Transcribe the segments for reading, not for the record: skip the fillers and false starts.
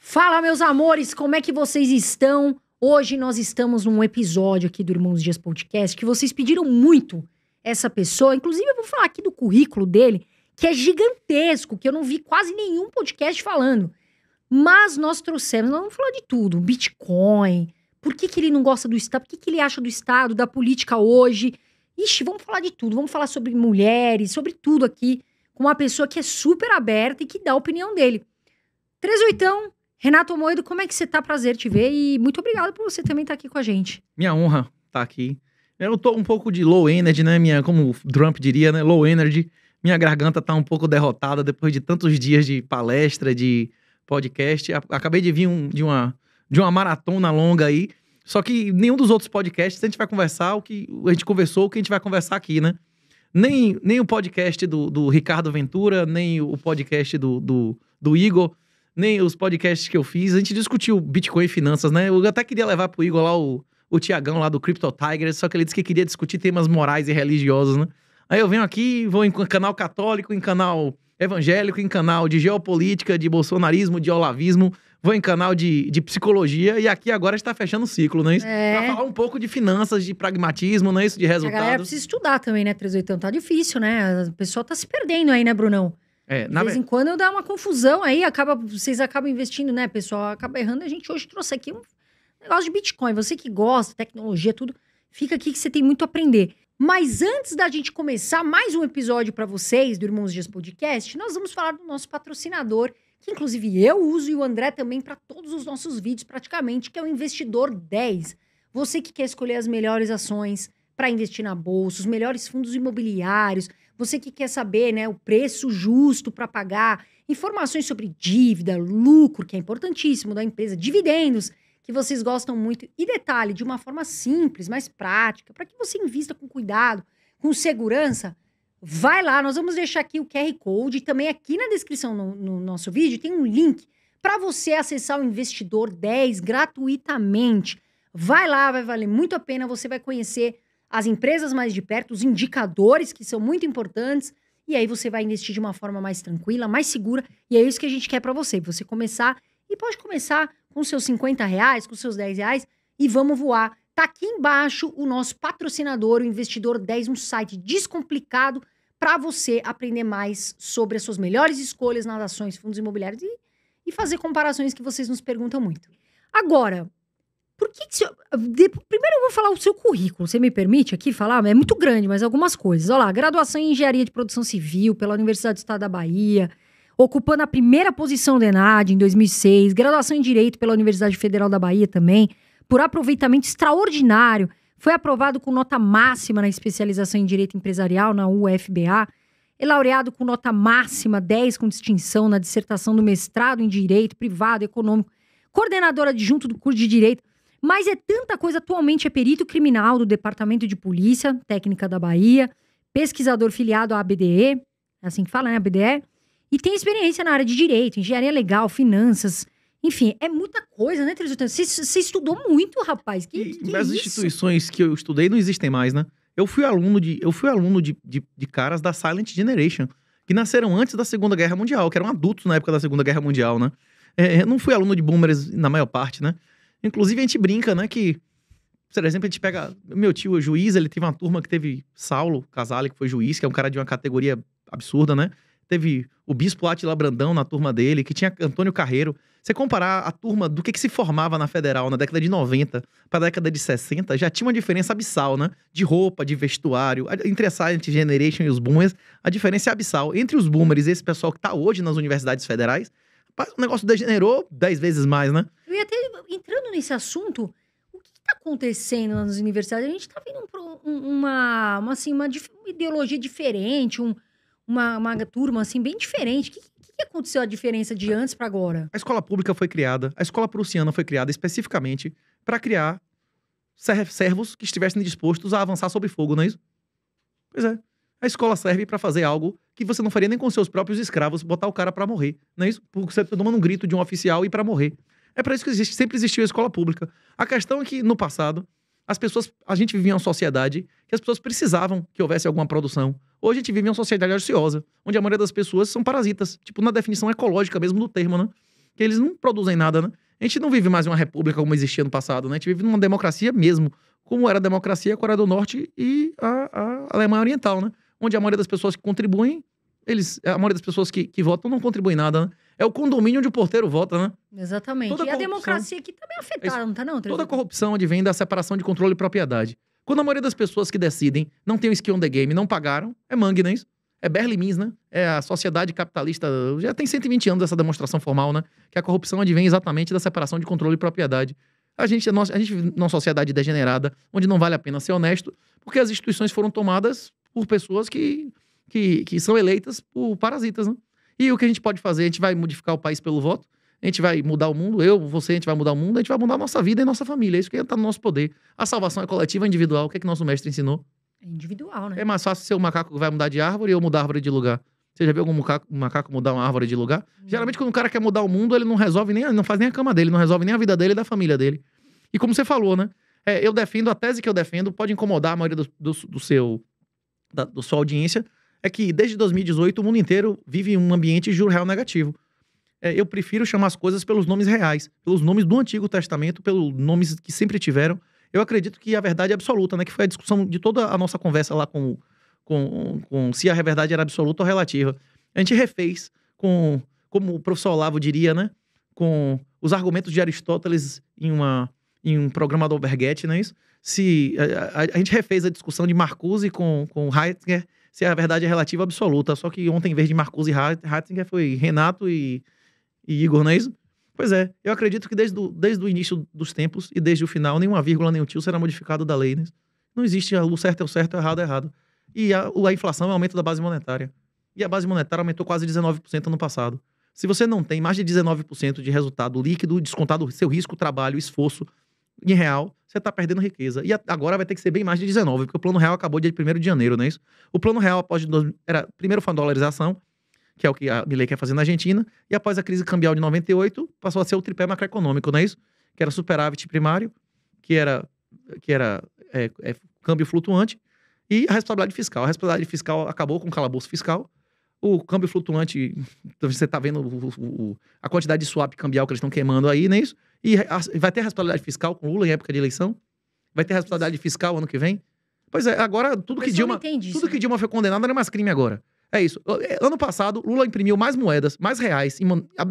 Fala, meus amores, como é que vocês estão? Hoje nós estamos num episódio aqui do Irmãos Dias Podcast que vocês pediram muito essa pessoa. Inclusive, eu vou falar aqui do currículo dele, que é gigantesco, que eu não vi quase nenhum podcast falando. Mas nós trouxemos, nós vamos falar de tudo. Bitcoin, por que ele não gosta do Estado, por que ele acha do Estado, da política hoje. Ixi, vamos falar de tudo, vamos falar sobre mulheres, sobre tudo aqui, com uma pessoa que é super aberta e que dá a opinião dele. 38, Renato Amoedo, como é que você tá? Prazer te ver e muito obrigado por você também estar aqui com a gente. Minha honra estar aqui. Eu tô um pouco de low energy, né? Como o Trump diria, né? Low energy. Minha garganta tá um pouco derrotada depois de tantos dias de palestra, de podcast. Acabei de vir de uma maratona longa aí. Só que nenhum dos outros podcasts a gente vai conversar o que a gente conversou, o que a gente vai conversar aqui, né? Nem o podcast do Ricardo Ventura, nem o podcast do Igor, nem os podcasts que eu fiz. A gente discutiu Bitcoin e finanças, né? Eu até queria levar pro Igor lá o Tiagão lá do Crypto Tigers, só que ele disse que queria discutir temas morais e religiosos, né? Aí eu venho aqui, vou em canal católico, em canal evangélico, em canal de geopolítica, de bolsonarismo, de olavismo, vou em canal de psicologia, e aqui agora está fechando o ciclo, não é isso? Pra falar um pouco de finanças, de pragmatismo, não é isso? De resultados. A galera precisa estudar também, né, 38? Tá difícil, né? A pessoa tá se perdendo aí, né, Brunão? De vez em quando dá uma confusão aí, vocês acabam investindo, né, pessoal? Acaba errando. A gente hoje trouxe aqui um negócio de Bitcoin. Você que gosta, tecnologia, tudo, fica aqui que você tem muito a aprender. Mas antes da gente começar mais um episódio para vocês do Irmãos Dias Podcast, nós vamos falar do nosso patrocinador, que inclusive eu uso e o André também para todos os nossos vídeos praticamente, que é o Investidor 10. Você que quer escolher as melhores ações para investir na bolsa, os melhores fundos imobiliários, você que quer saber, né, o preço justo para pagar, informações sobre dívida, lucro, que é importantíssimo da empresa, dividendos, que vocês gostam muito, e detalhe, de uma forma simples, mais prática, para que você invista com cuidado, com segurança, vai lá, nós vamos deixar aqui o QR Code, e também aqui na descrição no nosso vídeo tem um link para você acessar o Investidor 10 gratuitamente. Vai lá, vai valer muito a pena, você vai conhecer as empresas mais de perto, os indicadores que são muito importantes, e aí você vai investir de uma forma mais tranquila, mais segura, e é isso que a gente quer para você começar, e pode começar com seus R$50, com seus R$10, e vamos voar. Tá aqui embaixo o nosso patrocinador, o Investidor 10, um site descomplicado para você aprender mais sobre as suas melhores escolhas nas ações, fundos imobiliários e fazer comparações que vocês nos perguntam muito. Agora, primeiro eu vou falar o seu currículo, você me permite aqui falar? É muito grande, mas algumas coisas. Olha lá, graduação em Engenharia de Produção Civil pela Universidade do Estado da Bahia, ocupando a primeira posição do ENAD em 2006, graduação em Direito pela Universidade Federal da Bahia também, por aproveitamento extraordinário, foi aprovado com nota máxima na especialização em Direito Empresarial na UFBA, é laureado com nota máxima 10 com distinção na dissertação do mestrado em Direito Privado e Econômico, coordenadora adjunto do curso de Direito, mas é tanta coisa. Atualmente é perito criminal do Departamento de Polícia Técnica da Bahia, pesquisador filiado à ABDE, é assim que fala, né, ABDE, e tem experiência na área de Direito, Engenharia Legal, Finanças, enfim, é muita coisa, né, 38? Você estudou muito, rapaz, as instituições que eu estudei não existem mais, né? Eu fui aluno de caras da Silent Generation, que nasceram antes da Segunda Guerra Mundial, que eram adultos na época da Segunda Guerra Mundial, né? Eu não fui aluno de boomers na maior parte, né? Inclusive, a gente brinca, né, que, por exemplo, a gente pega... Meu tio, o juiz, ele teve uma turma que teve Saulo Casale, que foi juiz, que é um cara de uma categoria absurda, né? Teve o Bispo Átila Brandão na turma dele, que tinha Antônio Carreiro. Você comparar a turma do que se formava na Federal na década de 90 para a década de 60, já tinha uma diferença abissal, né? De roupa, de vestuário. Entre a Silent Generation e os boomers, a diferença é abissal. Entre os boomers e esse pessoal que está hoje nas universidades federais, o negócio degenerou 10 vezes mais, né? Eu ia até, entrando nesse assunto, o que está acontecendo nas universidades? A gente está vendo uma ideologia diferente, uma turma assim, bem diferente. O que aconteceu a diferença de antes para agora? A escola pública foi criada, a escola prussiana foi criada especificamente para criar servos que estivessem dispostos a avançar sob fogo, não é isso? Pois é. A escola serve para fazer algo que você não faria nem com seus próprios escravos, botar o cara para morrer, não é isso? Porque você tá tomando um grito de um oficial e para morrer. É para isso que sempre existiu a escola pública. A questão é que, no passado, a gente vivia em uma sociedade que as pessoas precisavam que houvesse alguma produção. Hoje a gente vive em uma sociedade ociosa, onde a maioria das pessoas são parasitas, tipo, na definição ecológica mesmo do termo, né? que eles não produzem nada, né? A gente não vive mais uma república como existia no passado, né? A gente vive numa democracia mesmo, como era a democracia a Coreia do Norte e a Alemanha Oriental, né? Onde a maioria das pessoas que contribuem, a maioria das pessoas que votam não contribuem nada, né? É o condomínio onde o porteiro vota, né? Exatamente. E a democracia aqui tá bem afetada, não tá não? Toda a corrupção advém da separação de controle e propriedade. Quando a maioria das pessoas que decidem não tem o skin on the game, não pagaram, é mangue, não é isso? É Berlimins, né? É a sociedade capitalista. Já tem 120 anos essa demonstração formal, né? Que a corrupção advém exatamente da separação de controle e propriedade. A gente vive numa sociedade degenerada, onde não vale a pena ser honesto, porque as instituições foram tomadas por pessoas que são eleitas por parasitas, né? E o que a gente pode fazer? A gente vai modificar o país pelo voto? A gente vai mudar o mundo? Você, a gente vai mudar o mundo? A gente vai mudar a nossa vida e a nossa família. É isso que está no nosso poder. A salvação é coletiva, individual. O que é que nosso mestre ensinou? É individual, né? É mais fácil ser o macaco que vai mudar de árvore ou mudar a árvore de lugar. Você já viu algum macaco mudar uma árvore de lugar? Geralmente, quando um cara quer mudar o mundo, ele não resolve não faz nem a cama dele, não resolve nem a vida dele e da família dele. E como você falou, né? Eu defendo, a tese que eu defendo pode incomodar a maioria da sua audiência, é que desde 2018 o mundo inteiro vive um ambiente de juro real negativo. Eu prefiro chamar as coisas pelos nomes reais, pelos nomes do Antigo Testamento, pelos nomes que sempre tiveram. Eu acredito que a verdade é absoluta, né? Que foi a discussão de toda a nossa conversa lá com se a verdade era absoluta ou relativa. A gente refez como o professor Olavo diria, né? Com os argumentos de Aristóteles em um programa do Alberghetti, não é isso? A gente refez a discussão de Marcuse com Heidegger, se a verdade é relativa ou absoluta. Só que ontem, em vez de Marcuse e Heidegger, foi Renato e Igor, não é isso? Pois é, eu acredito que desde o início dos tempos e desde o final, nenhuma vírgula nem um tio será modificado da lei, né? Não existe o certo é o certo, o errado é o errado. E a inflação é o aumento da base monetária. E a base monetária aumentou quase 19% no passado. Se você não tem mais de 19% de resultado líquido, descontado seu risco, trabalho, esforço em real, você está perdendo riqueza. E agora vai ter que ser bem mais de 19%, porque o plano real acabou dia 1º de janeiro, não é isso? O plano real primeiro foi a dolarização, que é o que a Milei quer fazer na Argentina, e após a crise cambial de 98, passou a ser o tripé macroeconômico, não é isso? Que era superávit primário, que era câmbio flutuante, e a responsabilidade fiscal. A responsabilidade fiscal acabou com o calabouço fiscal. O câmbio flutuante, você está vendo a quantidade de swap cambial que eles estão queimando aí, não é isso? E vai ter responsabilidade fiscal com Lula em época de eleição? Vai ter responsabilidade fiscal ano que vem? Pois é, agora tudo que Dilma foi condenada não é mais crime agora. É isso. Ano passado, Lula imprimiu mais moedas, mais reais,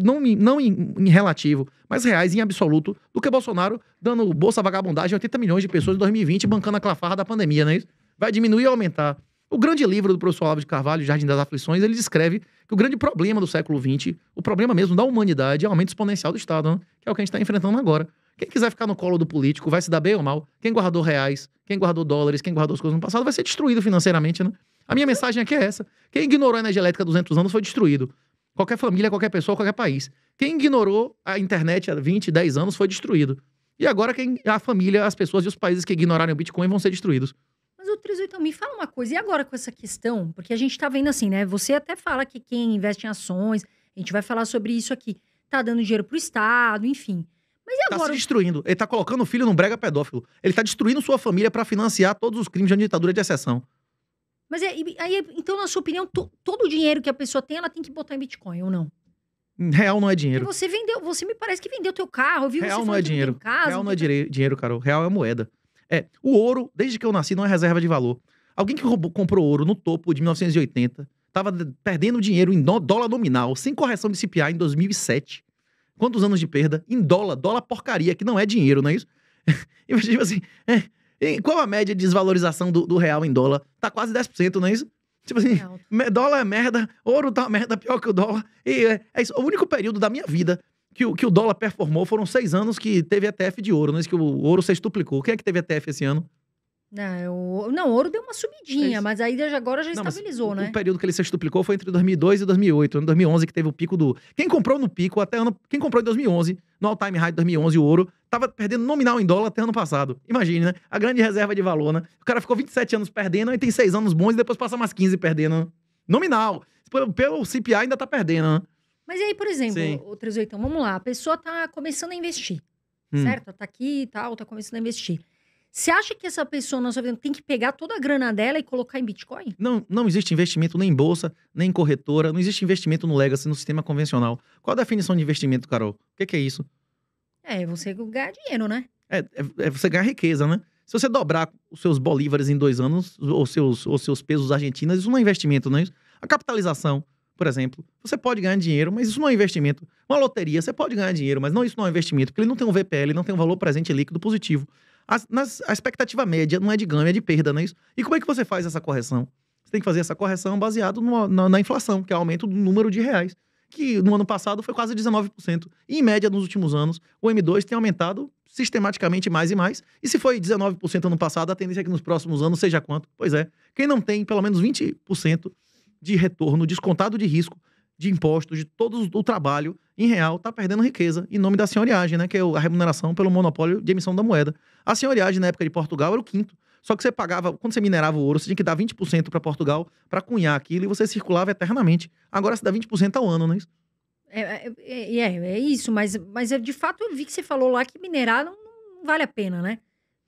não em relativo, mais reais em absoluto, do que Bolsonaro dando bolsa vagabundagem a 80 milhões de pessoas em 2020, bancando a clafarra da pandemia, não é isso? Vai diminuir ou aumentar. O grande livro do professor Olavo de Carvalho, Jardim das Aflições, ele descreve que o grande problema do século XX, o problema mesmo da humanidade, é o aumento exponencial do Estado, né? Que é o que a gente está enfrentando agora. Quem quiser ficar no colo do político vai se dar bem ou mal. Quem guardou reais, quem guardou dólares, quem guardou as coisas no passado vai ser destruído financeiramente, né? A minha mensagem aqui é essa. Quem ignorou a energia elétrica há 200 anos foi destruído. Qualquer família, qualquer pessoa, qualquer país. Quem ignorou a internet há 20, 10 anos foi destruído. E agora a família, as pessoas e os países que ignorarem o Bitcoin vão ser destruídos. Mas, ô 38, me fala uma coisa. E agora com essa questão? Porque a gente tá vendo assim, né? Você até fala que quem investe em ações, a gente vai falar sobre isso aqui, tá dando dinheiro pro Estado, enfim. Mas e agora? Tá se destruindo. Ele tá colocando o filho num brega pedófilo. Ele tá destruindo sua família pra financiar todos os crimes de uma ditadura de exceção. Mas aí, então, na sua opinião, todo o dinheiro que a pessoa tem, ela tem que botar em Bitcoin, ou não? Real não é dinheiro. Porque você me parece que vendeu teu carro, eu vi Real você não é dinheiro. Casa, real não é dinheiro, Carol. Real é moeda. O ouro, desde que eu nasci, não é reserva de valor. Alguém que comprou ouro no topo de 1980, tava perdendo dinheiro em dólar nominal, sem correção de CPI em 2007. Quantos anos de perda? Em dólar porcaria, que não é dinheiro, não é isso? Imagina assim, qual a média de desvalorização do real em dólar? Tá quase 10%, não é isso? Tipo assim, dólar é merda, ouro tá merda, pior que o dólar. E é isso. O único período da minha vida que o dólar performou foram 6 anos que teve ETF de ouro, não é isso? Que o ouro sextuplicou. Quem é que teve ETF esse ano? Não, o ouro deu uma subidinha, mas aí agora já estabilizou, né? O período que ele sextuplicou foi entre 2002 e 2008. Em 2011 que teve o pico do... Quem comprou no pico quem comprou em 2011, no all-time high de 2011, o ouro, tava perdendo nominal em dólar até ano passado. Imagine, né? A grande reserva de valor, né? O cara ficou 27 anos perdendo, aí tem 6 anos bons e depois passa mais 15 perdendo. Né? Nominal. Pelo CPI ainda tá perdendo, né? Mas aí, por exemplo, o 38, vamos lá. A pessoa tá começando a investir, certo? Tá aqui e tal, tá começando a investir. Você acha que essa pessoa na sua vida tem que pegar toda a grana dela e colocar em Bitcoin? Não existe investimento nem em bolsa, nem em corretora. Não existe investimento no legacy, no sistema convencional. Qual a definição de investimento, Carol? O que é isso? É você ganhar dinheiro, né? É você ganhar riqueza, né? Se você dobrar os seus bolívares em 2 anos, ou seus pesos argentinos, isso não é investimento, não é isso? A capitalização, por exemplo, você pode ganhar dinheiro, mas isso não é investimento. Uma loteria, você pode ganhar dinheiro, mas isso não é investimento, porque ele não tem um VPL, não tem um valor presente líquido positivo. A expectativa média não é de ganho, é de perda, não é isso? E como é que você faz essa correção? Você tem que fazer essa correção baseado na inflação, que é o aumento do número de reais, que no ano passado foi quase 19%. E, em média, nos últimos anos, o M2 tem aumentado sistematicamente mais e mais. E se foi 19% ano passado, a tendência é que nos próximos anos seja quanto? Pois é. Quem não tem pelo menos 20% de retorno descontado de risco, de impostos, de todo o trabalho em real, tá perdendo riqueza em nome da senhoriagem, né? Que é a remuneração pelo monopólio de emissão da moeda. A senhoriagem, na época de Portugal, era o quinto. Só que você pagava, quando você minerava o ouro, você tinha que dar 20% para Portugal para cunhar aquilo e você circulava eternamente. Agora você dá 20% ao ano, não é isso? É isso, mas de fato eu vi que você falou lá que minerar não vale a pena, né?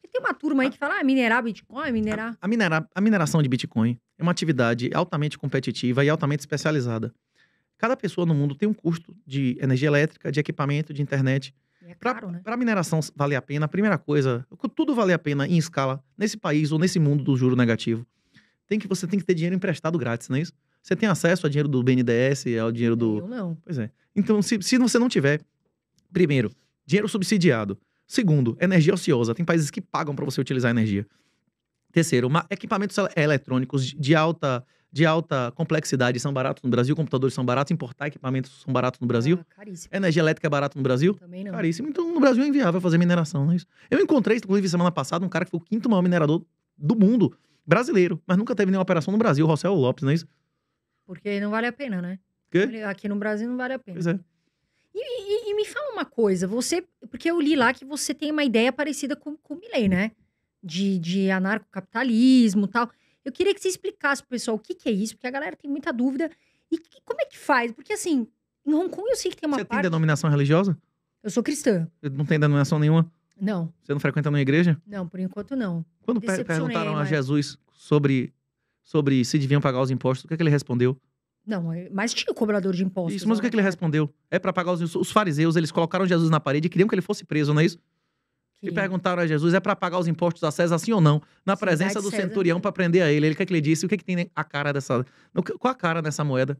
Porque tem uma turma aí que fala, minerar Bitcoin, minerar... A mineração de Bitcoin é uma atividade altamente competitiva e altamente especializada. Cada pessoa no mundo tem um custo de energia elétrica, de equipamento, de internet. É caro, né? Para a mineração valer a pena, a primeira coisa, tudo valer a pena em escala, nesse país ou nesse mundo do juro negativo, você tem que ter dinheiro emprestado grátis, não é isso? Você tem acesso ao dinheiro do BNDES, ao dinheiro do... Eu não. Pois é. Então, se você não tiver, primeiro, dinheiro subsidiado. Segundo, energia ociosa. Tem países que pagam para você utilizar energia. Terceiro, equipamentos eletrônicos de alta complexidade são baratos no Brasil, computadores são baratos, importar equipamentos são baratos no Brasil. Caríssimo. Energia elétrica é barato no Brasil? Também não. Caríssimo. Então, no Brasil é inviável fazer mineração, não é isso? Eu encontrei, inclusive, semana passada, um cara que foi o 5º maior minerador do mundo, brasileiro, mas nunca teve nenhuma operação no Brasil, o Rossel Lopes, não é isso? Porque não vale a pena, né? Quê? Aqui no Brasil não vale a pena. Pois é. E me fala uma coisa, porque eu li lá que você tem uma ideia parecida com o Milei, né? De anarcocapitalismo e tal. Eu queria que você explicasse pro pessoal o que é isso, porque a galera tem muita dúvida. E como é que faz? Porque assim, em Hong Kong eu sei que tem uma parte... Você tem denominação religiosa? Eu sou cristã. Não tem denominação nenhuma? Não. Você não frequenta nenhuma igreja? Não, por enquanto não. Quando perguntaram a Jesus sobre se deviam pagar os impostos, o que ele respondeu? Não, mas tinha o cobrador de impostos. Isso, mas o que ele respondeu? É para pagar os fariseus, eles colocaram Jesus na parede e queriam que ele fosse preso, não é isso? E perguntaram a Jesus, é para pagar os impostos a César, sim ou não? Na presença do centurião para prender a ele. Ele, o que é que ele disse? O que é que tem a cara dessa... Qual a cara dessa moeda?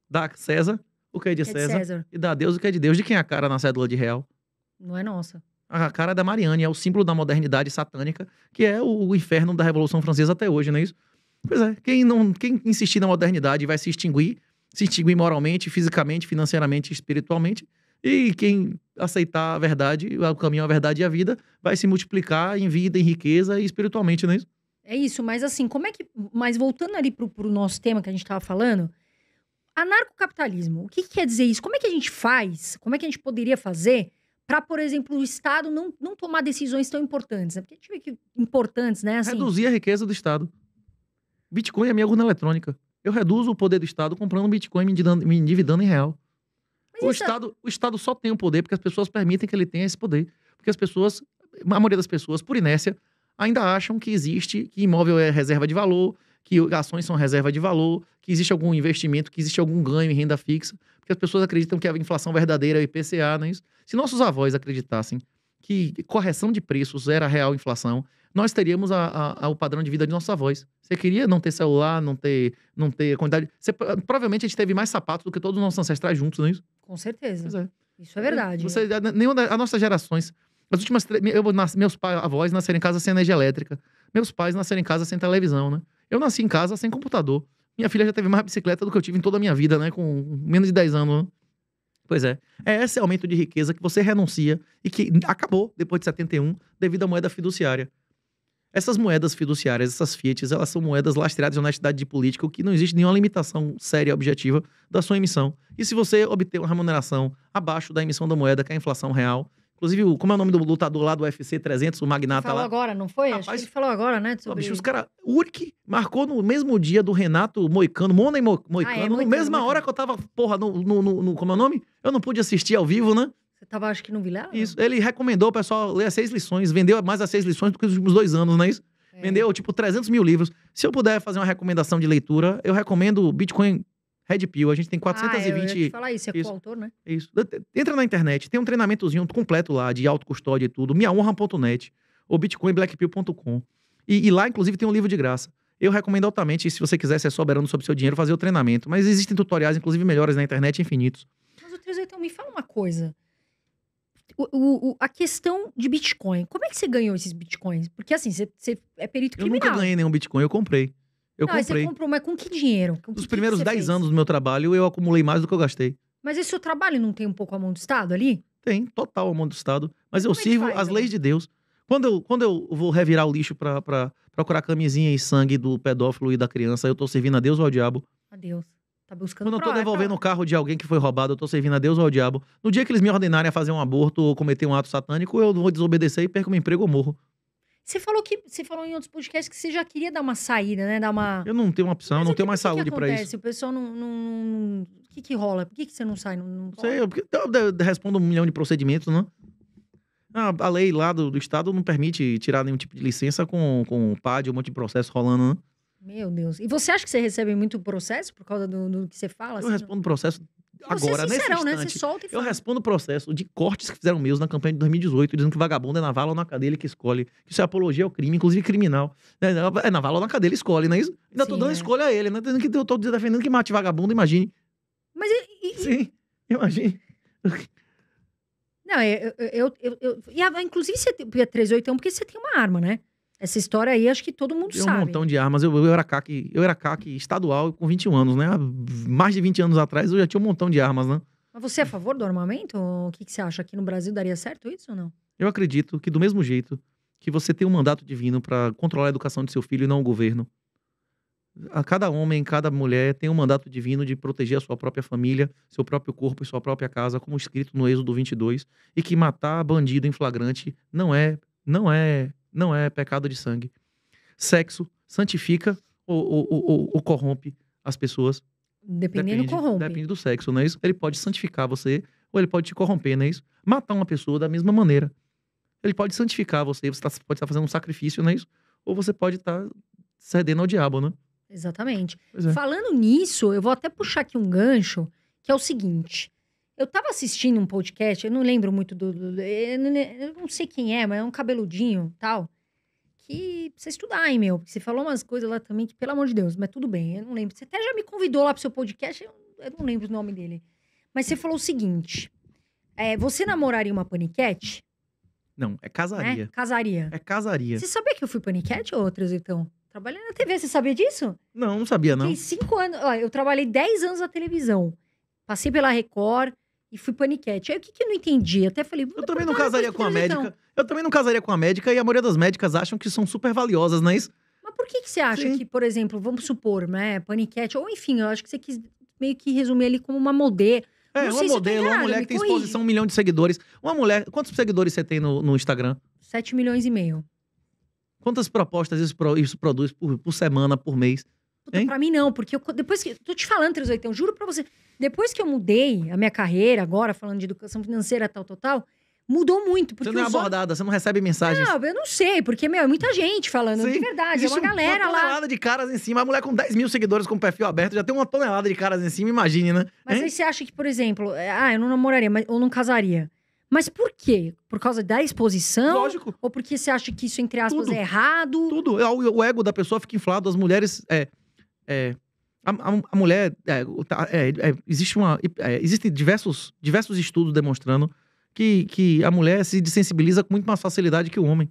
Dá César, o que é de César. E dá a Deus, o que é de Deus. De quem é a cara na cédula de real? Não é nossa. A cara é da Mariane, é o símbolo da modernidade satânica, que é o inferno da Revolução Francesa até hoje, não é isso? Pois é, quem insistir na modernidade vai se extinguir moralmente, fisicamente, financeiramente, espiritualmente. E quem aceitar a verdade, o caminho à verdade e à vida, vai se multiplicar em vida, em riqueza e espiritualmente, não é isso? É isso, mas assim, mas voltando ali pro nosso tema que a gente estava falando, anarcocapitalismo, o que quer dizer isso? Como é que a gente faz? Como é que a gente poderia fazer para, por exemplo, o Estado não tomar decisões tão importantes? Né? Porque a gente vê que importantes, né? Assim... Reduzir a riqueza do Estado. Bitcoin é minha urna eletrônica. Eu reduzo o poder do Estado comprando Bitcoin e me endividando em real. O Estado só tem o poder porque as pessoas permitem que ele tenha esse poder. Porque a maioria das pessoas, por inércia, ainda acham que imóvel é reserva de valor, que ações são reserva de valor, que existe algum investimento, que existe algum ganho em renda fixa. Porque as pessoas acreditam que a inflação verdadeira é o IPCA, não é isso? Se nossos avós acreditassem que correção de preços era a real inflação, nós teríamos o padrão de vida de nossos avós. Você queria não ter celular, não ter quantidade... Provavelmente a gente teve mais sapatos do que todos os nossos ancestrais juntos, não é isso? Com certeza. Pois é. Isso é verdade. As nossas gerações... As últimas... meus avós nasceram em casa sem energia elétrica. Meus pais nasceram em casa sem televisão, né? Eu nasci em casa sem computador. Minha filha já teve mais bicicleta do que eu tive em toda a minha vida, né? Com menos de 10 anos, né? Pois é. É esse aumento de riqueza que você renuncia e que acabou depois de 71 devido à moeda fiduciária. Essas moedas fiduciárias, essas fiats, elas são moedas lastreadas de honestidade de política, o que não existe nenhuma limitação séria e objetiva da sua emissão. E se você obter uma remuneração abaixo da emissão da moeda, que é a inflação real... Inclusive, como é o nome do lutador lá do UFC 300, o magnata lá? Ele falou agora, não foi? Rapaz, acho que ele falou agora, né? Sobre... Bicho, os caras... O Uric marcou no mesmo dia do Renato Moicano, Moicano, na mesma hora que eu tava, porra, como é o nome? Eu não pude assistir ao vivo, né? Você tava, acho que no Vilela? Isso. Ele recomendou o pessoal ler as 6 lições. Vendeu mais as 6 lições do que os últimos 2 anos, não é isso? Vendeu, tipo, 300 mil livros. Se eu puder fazer uma recomendação de leitura, eu recomendo Bitcoin Red Pill. A gente tem 420... eu ia te falar isso, é coautor, né? Isso. Entra na internet, tem um treinamentozinho completo lá, de autocustódia e tudo, minhahonra.net, ou bitcoinblackpill.com. E lá, inclusive, tem um livro de graça. Eu recomendo altamente, se você quiser ser soberano sobre o seu dinheiro, fazer o treinamento. Mas existem tutoriais, inclusive melhores na internet, infinitos. Mas o 38, me fala uma coisa. A questão de Bitcoin. Como é que você ganhou esses Bitcoins? Porque assim, você é perito criminal. Eu nunca ganhei nenhum Bitcoin, eu comprei. Comprei. Você comprou, mas com que dinheiro? Nos primeiros 10 anos do meu trabalho, eu acumulei mais do que eu gastei. Mas esse seu trabalho não tem um pouco a mão do Estado ali? Tem, total a mão do Estado. Mas eu sirvo as leis de Deus. Quando eu vou revirar o lixo pra procurar camisinha e sangue do pedófilo e da criança, eu tô servindo a Deus ou ao diabo? A Deus. Tá buscando. Quando eu tô devolvendo o carro de alguém que foi roubado, eu tô servindo a Deus ou ao diabo? No dia que eles me ordenarem a fazer um aborto ou cometer um ato satânico, eu vou desobedecer e perco meu emprego ou morro. Você falou em outros podcasts que você já queria dar uma saída, né? Eu não tenho uma opção, eu não tenho mais saúde pra isso. O pessoal não... O que rola? Por que você não sai? Não sei, eu respondo 1 milhão de procedimentos, né? A lei lá do Estado não permite tirar nenhum tipo de licença com o PAD, um monte de processo rolando, né? Meu Deus. E você acha que você recebe muito processo por causa do que você fala? Eu respondo processo agora, nesse instante. Né? Você solta e fala. Eu respondo processo de cortes que fizeram meus na campanha de 2018, dizendo que vagabundo é na vala ou na cadeia ele que escolhe. Que isso é apologia ao crime, inclusive criminal. É na vala ou na cadeia ele escolhe, não é isso? Ainda tô dando escolha a ele, né? Eu tô defendendo que mate vagabundo, imagine. Mas Sim, imagine. Não, inclusive você tem 381 porque você tem uma arma, né? Essa história aí, acho que todo mundo sabe. Tem um montão de armas. Eu era CAC estadual com 21 anos, né? Há mais de 20 anos atrás eu já tinha um montão de armas, né? Mas você é a favor do armamento? O que você acha? Aqui no Brasil daria certo isso ou não? Eu acredito que do mesmo jeito que você tem um mandato divino para controlar a educação de seu filho e não o governo, a cada homem, cada mulher tem um mandato divino de proteger a sua própria família, seu próprio corpo e sua própria casa, como escrito no Êxodo 22, e que matar bandido em flagrante não é pecado de sangue. Sexo santifica ou corrompe as pessoas. Depende, corrompe. Depende do sexo, não é isso? Ele pode santificar você ou ele pode te corromper, não é isso? Matar uma pessoa da mesma maneira. Ele pode santificar você pode estar fazendo um sacrifício, não é isso? Ou você pode estar cedendo ao diabo, né? Exatamente. Pois é. Falando nisso, eu vou até puxar aqui um gancho, que é o seguinte. Eu tava assistindo um podcast, eu não lembro muito eu não sei quem é, mas é um cabeludinho tal. Que precisa estudar, hein, meu? Porque você falou umas coisas lá também que, pelo amor de Deus, mas tudo bem, eu não lembro. Você até já me convidou lá pro seu podcast, eu não lembro o nome dele. Mas você falou o seguinte: você namoraria uma paniquete? Não, é casaria. Né? Casaria. É casaria. Você sabia que eu fui paniquete, ô Trezitão? Trabalhei na TV, você sabia disso? Não sabia, não. Fiquei 5 anos. Ó, eu trabalhei 10 anos na televisão. Passei pela Record e fui paniquete. Aí o que eu não entendi? Até falei. Eu também não casaria com a médica. Eu também não casaria com a médica e a maioria das médicas acham que são super valiosas, não é isso? Mas por que você acha que, por exemplo, vamos supor, né, paniquete, ou enfim, eu acho que você quis meio que resumir ali como uma modelo. Uma modelo, uma mulher que tem exposição 1 milhão de seguidores. Uma mulher. Quantos seguidores você tem no Instagram? 7,5 milhões. Quantas propostas isso produz por semana, por mês? Puta, pra mim não, porque depois que... Tô te falando, 38, juro pra você. Depois que eu mudei a minha carreira, agora falando de educação financeira, tal, mudou muito. Porque você não é abordada, você não recebe mensagens. Não, eu não sei, porque, é muita gente falando. Sim, de verdade, é uma galera lá. Uma tonelada de caras em cima. A mulher com 10 mil seguidores com perfil aberto já tem uma tonelada de caras em cima, imagine, né? Mas aí você acha que, por exemplo, eu não namoraria, ou não casaria. Mas por quê? Por causa da exposição? Lógico. Ou porque você acha que isso, entre aspas, é errado? Tudo. O ego da pessoa fica inflado. As mulheres... A mulher... Existem diversos estudos demonstrando que a mulher se desensibiliza com muito mais facilidade que o homem.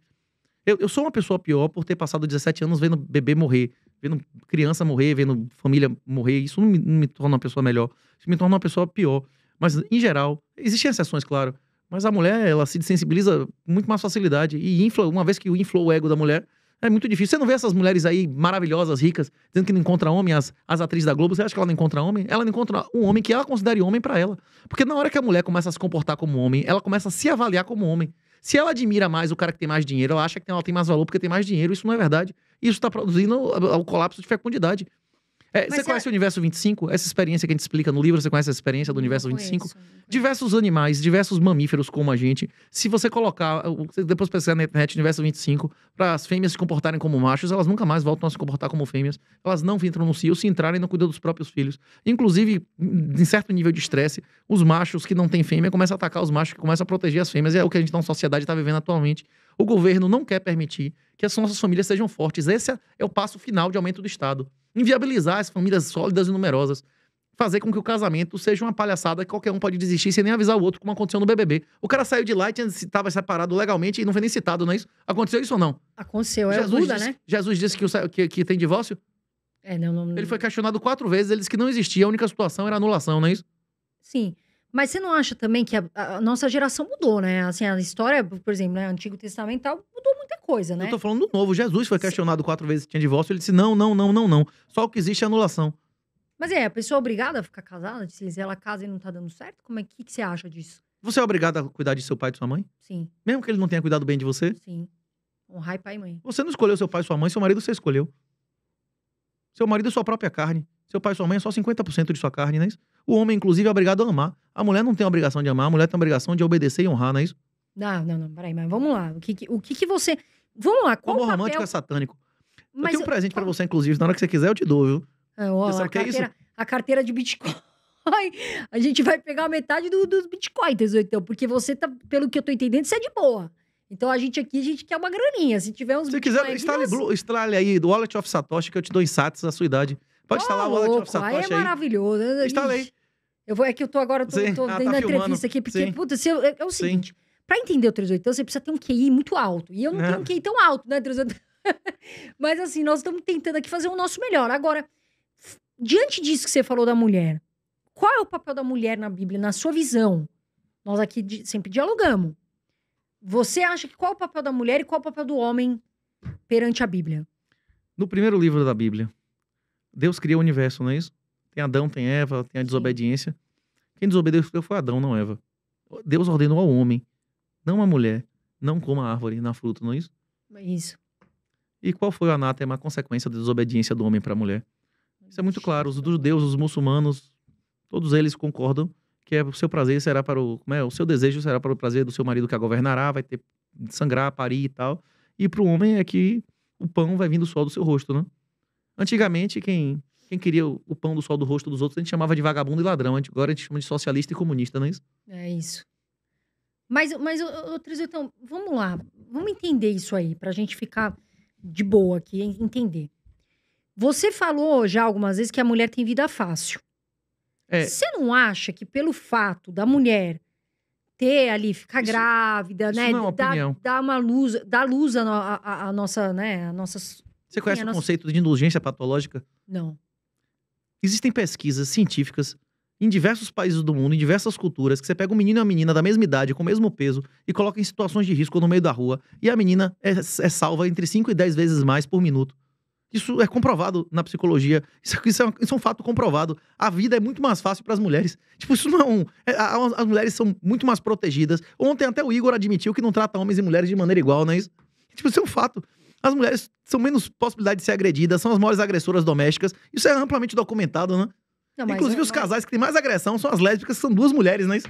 Eu sou uma pessoa pior por ter passado 17 anos vendo bebê morrer, vendo criança morrer, vendo família morrer. Isso não me torna uma pessoa melhor. Isso me torna uma pessoa pior. Mas, em geral, existem exceções, claro. Mas a mulher, ela se desensibiliza com muito mais facilidade. E uma vez que infla o ego da mulher, é muito difícil. Você não vê essas mulheres aí maravilhosas, ricas, dizendo que não encontra homem, as atrizes da Globo. Você acha que ela não encontra homem? Ela não encontra um homem que ela considere homem pra ela. Porque na hora que a mulher começa a se comportar como homem, ela começa a se avaliar como homem. Se ela admira mais o cara que tem mais dinheiro, ela acha que ela tem mais valor porque tem mais dinheiro. Isso não é verdade. Isso tá produzindo o colapso de fecundidade. Você conhece o Universo 25? Essa experiência que a gente explica no livro, você conhece essa experiência do Universo 25? Diversos animais, diversos mamíferos como a gente. Se você colocar, depois pesquisar na internet Universo 25, para as fêmeas se comportarem como machos, elas nunca mais voltam a se comportar como fêmeas. Elas não entram no cio, se entrarem não cuidam dos próprios filhos. Inclusive, em certo nível de estresse, os machos que não têm fêmea começam a atacar os machos que começam a proteger as fêmeas. E é o que a gente na sociedade está vivendo atualmente. O governo não quer permitir que as nossas famílias sejam fortes. Esse é o passo final de aumento do Estado. Inviabilizar as famílias sólidas e numerosas. Fazer com que o casamento seja uma palhaçada que qualquer um pode desistir sem nem avisar o outro, como aconteceu no BBB. O cara saiu de lá e estava separado legalmente e não foi nem citado, não é isso? Aconteceu isso ou não? Aconteceu, é Buda, né? Jesus disse que tem divórcio? Não. Ele foi questionado 4 vezes, ele disse que não existia, a única situação era anulação, não é isso? Sim. Mas você não acha também que a nossa geração mudou, né? Assim, a história, por exemplo, né, Antigo Testamento mudou muita coisa, né? Eu tô falando do novo. Jesus foi questionado 4 vezes se tinha divórcio, ele disse não. Só o que existe é anulação. Mas a pessoa é obrigada a ficar casada? Se ela casa e não tá dando certo? Que você acha disso? Você é obrigado a cuidar de seu pai e de sua mãe? Sim. Mesmo que ele não tenha cuidado bem de você? Sim. Honrar pai e mãe. Você não escolheu seu pai e sua mãe, seu marido você escolheu. Seu marido é sua própria carne. Seu pai e sua mãe é só 50% de sua carne, não é isso? O homem, inclusive, é obrigado a amar. A mulher não tem a obrigação de amar, a mulher tem a obrigação de obedecer e honrar, não é isso? Não, peraí, mas vamos lá. O que você... Vamos lá, qual o amor papel... romântico é satânico. Mas eu tenho um presente pra você, inclusive, na hora que você quiser eu te dou, viu? Você sabe o que é isso? A carteira de Bitcoin. A gente vai pegar metade dos Bitcoin, então, porque você tá, pelo que eu tô entendendo, você é de boa. Então a gente quer uma graninha. Se tiver uns Bitcoin... Se quiser, instale aí do Wallet of Satoshi que eu te dou insights da sua idade. Pode instalar o Wallet of Satoshi aí. É maravilhoso. Instalei. É que eu tô agora, tô dando a entrevista aqui, porque, puta, é o seguinte, pra entender o 380, você precisa ter um QI muito alto. E eu não tenho um QI tão alto, né, 380? Mas assim, nós estamos tentando aqui fazer o nosso melhor. Agora, diante disso que você falou da mulher, qual é o papel da mulher na Bíblia, na sua visão? Nós aqui sempre dialogamos. Você acha que qual é o papel da mulher e qual é o papel do homem perante a Bíblia? No primeiro livro da Bíblia, Deus cria o universo, não é isso? Tem Adão, tem Eva, tem a desobediência. Quem desobedeceu foi Adão, não Eva. Deus ordenou ao homem, não à mulher, não coma a árvore na fruta, não é isso? Isso. E qual foi o anátema, a consequência da desobediência do homem para a mulher? Isso é muito claro. Os judeus, os muçulmanos, todos eles concordam que o seu prazer será para o seu desejo será para o prazer do seu marido que a governará, vai ter sangrar, parir e tal. E para o homem é que o pão vai vir do sol do seu rosto, né? Antigamente, quem queria o pão do sol do rosto dos outros, a gente chamava de vagabundo e ladrão. Agora a gente chama de socialista e comunista, não é isso? É isso. Mas então, vamos lá. Vamos entender isso aí, pra gente ficar de boa aqui, entender. Você falou já algumas vezes que a mulher tem vida fácil. Você não acha que pelo fato da mulher ter ali, ficar grávida, né? Não é uma opinião. Dar luz à nossa, né? Você conhece o conceito de indulgência patológica? Não. Existem pesquisas científicas em diversos países do mundo, em diversas culturas, que você pega um menino e uma menina da mesma idade, com o mesmo peso, e coloca em situações de risco no meio da rua, e a menina é salva entre 5 e 10 vezes mais por minuto. Isso é comprovado na psicologia. Isso é um fato comprovado. A vida é muito mais fácil para as mulheres. Tipo, isso não as mulheres são muito mais protegidas. Ontem até o Igor admitiu que não trata homens e mulheres de maneira igual, não é isso? Tipo, isso é um fato. As mulheres são menos possibilidade de ser agredidas, são as maiores agressoras domésticas. Isso é amplamente documentado, né? Não, inclusive, os casais que têm mais agressão são as lésbicas, que são 2 mulheres, não é isso?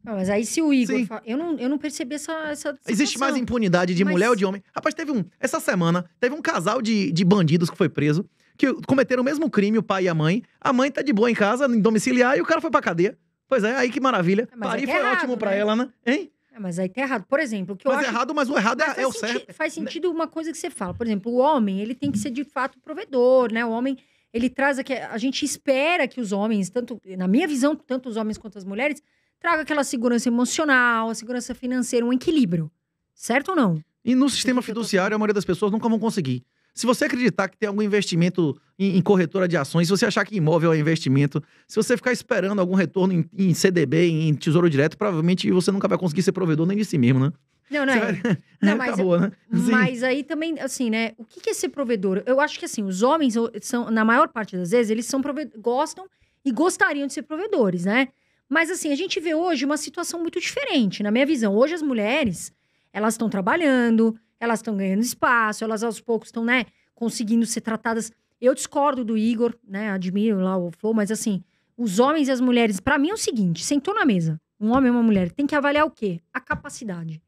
Não, mas aí se o Igor... Eu não percebi essa Existe mais impunidade de mulher ou de homem. Rapaz, essa semana, teve um casal de bandidos que foi preso, que cometeram o mesmo crime, o pai e a mãe. A mãe tá de boa em casa, em domiciliar, e o cara foi pra cadeia. Pois é, aí que maravilha. Parir foi ótimo pra ela, né? Hein? Mas aí tá errado. Por exemplo, o que eu acho... Mas o errado é o certo. Faz sentido uma coisa que você fala. Por exemplo, o homem, ele tem que ser de fato provedor, né? O homem, ele traz aqui... A gente espera que os homens, tanto na minha visão, tanto os homens quanto as mulheres, traga aquela segurança emocional, a segurança financeira, um equilíbrio. Certo ou não? E no sistema fiduciário, a maioria das pessoas nunca vão conseguir. Se você acreditar que tem algum investimento em corretora de ações, se você achar que imóvel é investimento, se você ficar esperando algum retorno em CDB, em Tesouro Direto, provavelmente você nunca vai conseguir ser provedor nem de si mesmo, né? Não, mas, acabou, né? Mas aí também, assim, né? O que é ser provedor? Eu acho que, assim, os homens são, na maior parte das vezes, eles são gostam e gostariam de ser provedores, né? Mas, assim, a gente vê hoje uma situação muito diferente, na minha visão. Hoje as mulheres, elas estão trabalhando, elas estão ganhando espaço, elas aos poucos estão, né, conseguindo ser tratadas. Eu discordo do Igor, né? Admiro lá o Flow, mas assim, os homens e as mulheres, pra mim é o seguinte, sentou na mesa, um homem e uma mulher, tem que avaliar o quê? A capacidade.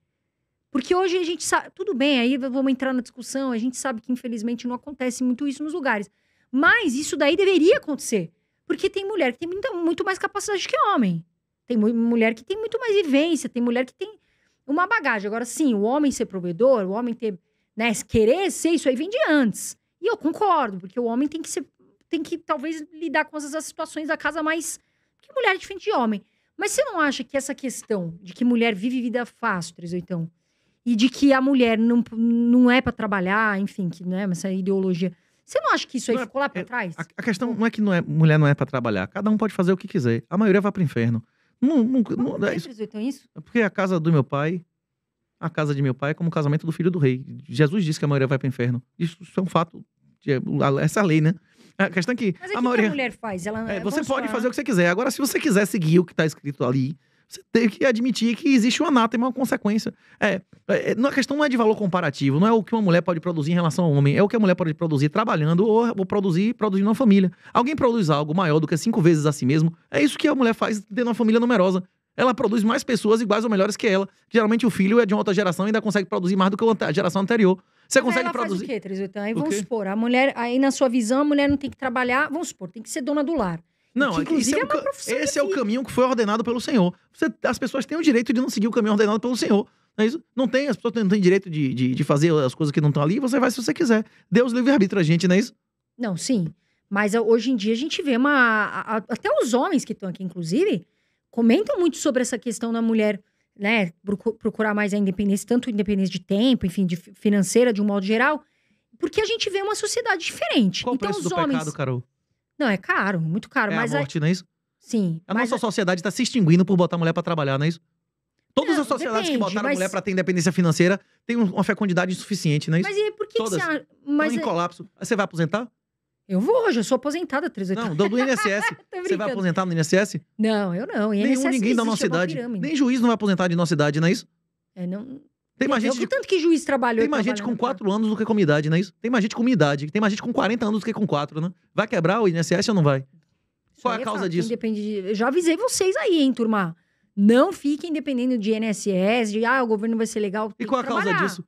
Porque hoje a gente sabe, tudo bem, aí vamos entrar na discussão, a gente sabe que infelizmente não acontece muito isso nos lugares. Mas isso daí deveria acontecer. Porque tem mulher que tem muito mais capacidade que homem. Tem mulher que tem muito mais vivência, tem mulher que tem uma bagagem. Agora, sim, o homem ser provedor, o homem ter, né, querer ser, isso aí vem de antes. E eu concordo, porque o homem tem que talvez lidar com essas situações da casa mais que mulher é diferente de homem. Mas você não acha que essa questão de que mulher vive vida fácil, 38, e de que a mulher não é pra trabalhar, enfim, que, né, essa ideologia... Você não acha que isso aí ficou lá pra trás? A questão não é que mulher não é pra trabalhar. Cada um pode fazer o que quiser. A maioria vai pro inferno. Não é isso? Porque a casa do meu pai, a casa de meu pai é como o casamento do filho do rei. Jesus disse que a maioria vai pro inferno. Isso é um fato. Essa é a lei, né? A questão é que a maioria... que a mulher faz? Você pode fazer o que você quiser. Agora, se você quiser seguir o que tá escrito ali, você tem que admitir que existe um anátema, uma consequência. A questão não é de valor comparativo, não é o que uma mulher pode produzir em relação ao homem, é o que a mulher pode produzir trabalhando ou produzindo uma família. Alguém produz algo maior do que 5 vezes a si mesmo, é isso que a mulher faz tendo uma família numerosa. Ela produz mais pessoas iguais ou melhores que ela. Geralmente o filho é de uma outra geração e ainda consegue produzir mais do que a geração anterior. Você consegue produzir... Faz o quê, 38? Aí vamos supor, a mulher, aí na sua visão, a mulher não tem que trabalhar, vamos supor, tem que ser dona do lar. Não, esse é o caminho que foi ordenado pelo Senhor. As pessoas têm o direito de não seguir o caminho ordenado pelo Senhor. Não é isso? As pessoas não têm direito de fazer as coisas que não estão ali, você vai se você quiser. Deus livre-arbítrio a gente, não é isso? Não, sim. Mas hoje em dia a gente vê até os homens que estão aqui, inclusive, comentam muito sobre essa questão da mulher, né, procurar mais a independência, tanto independência de tempo, enfim, de financeira, de um modo geral, porque a gente vê uma sociedade diferente. Qual o preço do pecado, Carol? Não, é caro, muito caro. Mas a morte, não é isso? Sim. A nossa sociedade está se extinguindo por botar a mulher para trabalhar, não é isso? Todas as sociedades que botaram a mulher para ter independência financeira têm uma fecundidade insuficiente, não é isso? Mas e por que Todas. você... Estão em colapso. Você vai aposentar? Eu vou, já sou aposentada, 38. Não, do INSS. Você vai aposentar no INSS? Não, eu não. Ninguém da nossa idade. Nem juiz não vai aposentar de nossa idade, não é isso? Não... Tem mais gente tanto que juiz trabalhou. Tem mais gente com 4 anos do que com minha idade, não é isso? Tem mais gente com minha idade. Tem mais gente com 40 anos do que com 4, né? Vai quebrar o INSS ou não vai? Qual é a causa disso? Eu já avisei vocês aí, hein, turma? Não fiquem dependendo de INSS, o governo vai ser legal. E qual é a causa disso?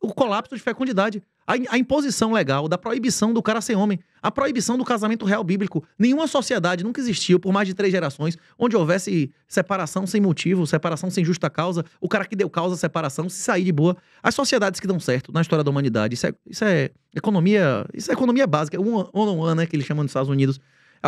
O colapso de fecundidade. A imposição legal da proibição do cara ser homem. A proibição do casamento real bíblico. Nenhuma sociedade nunca existiu por mais de 3 gerações onde houvesse separação sem motivo, separação sem justa causa, o cara que deu causa à separação se sair de boa. As sociedades que dão certo na história da humanidade, isso é economia básica, one-on-one, né, que eles chamam nos Estados Unidos.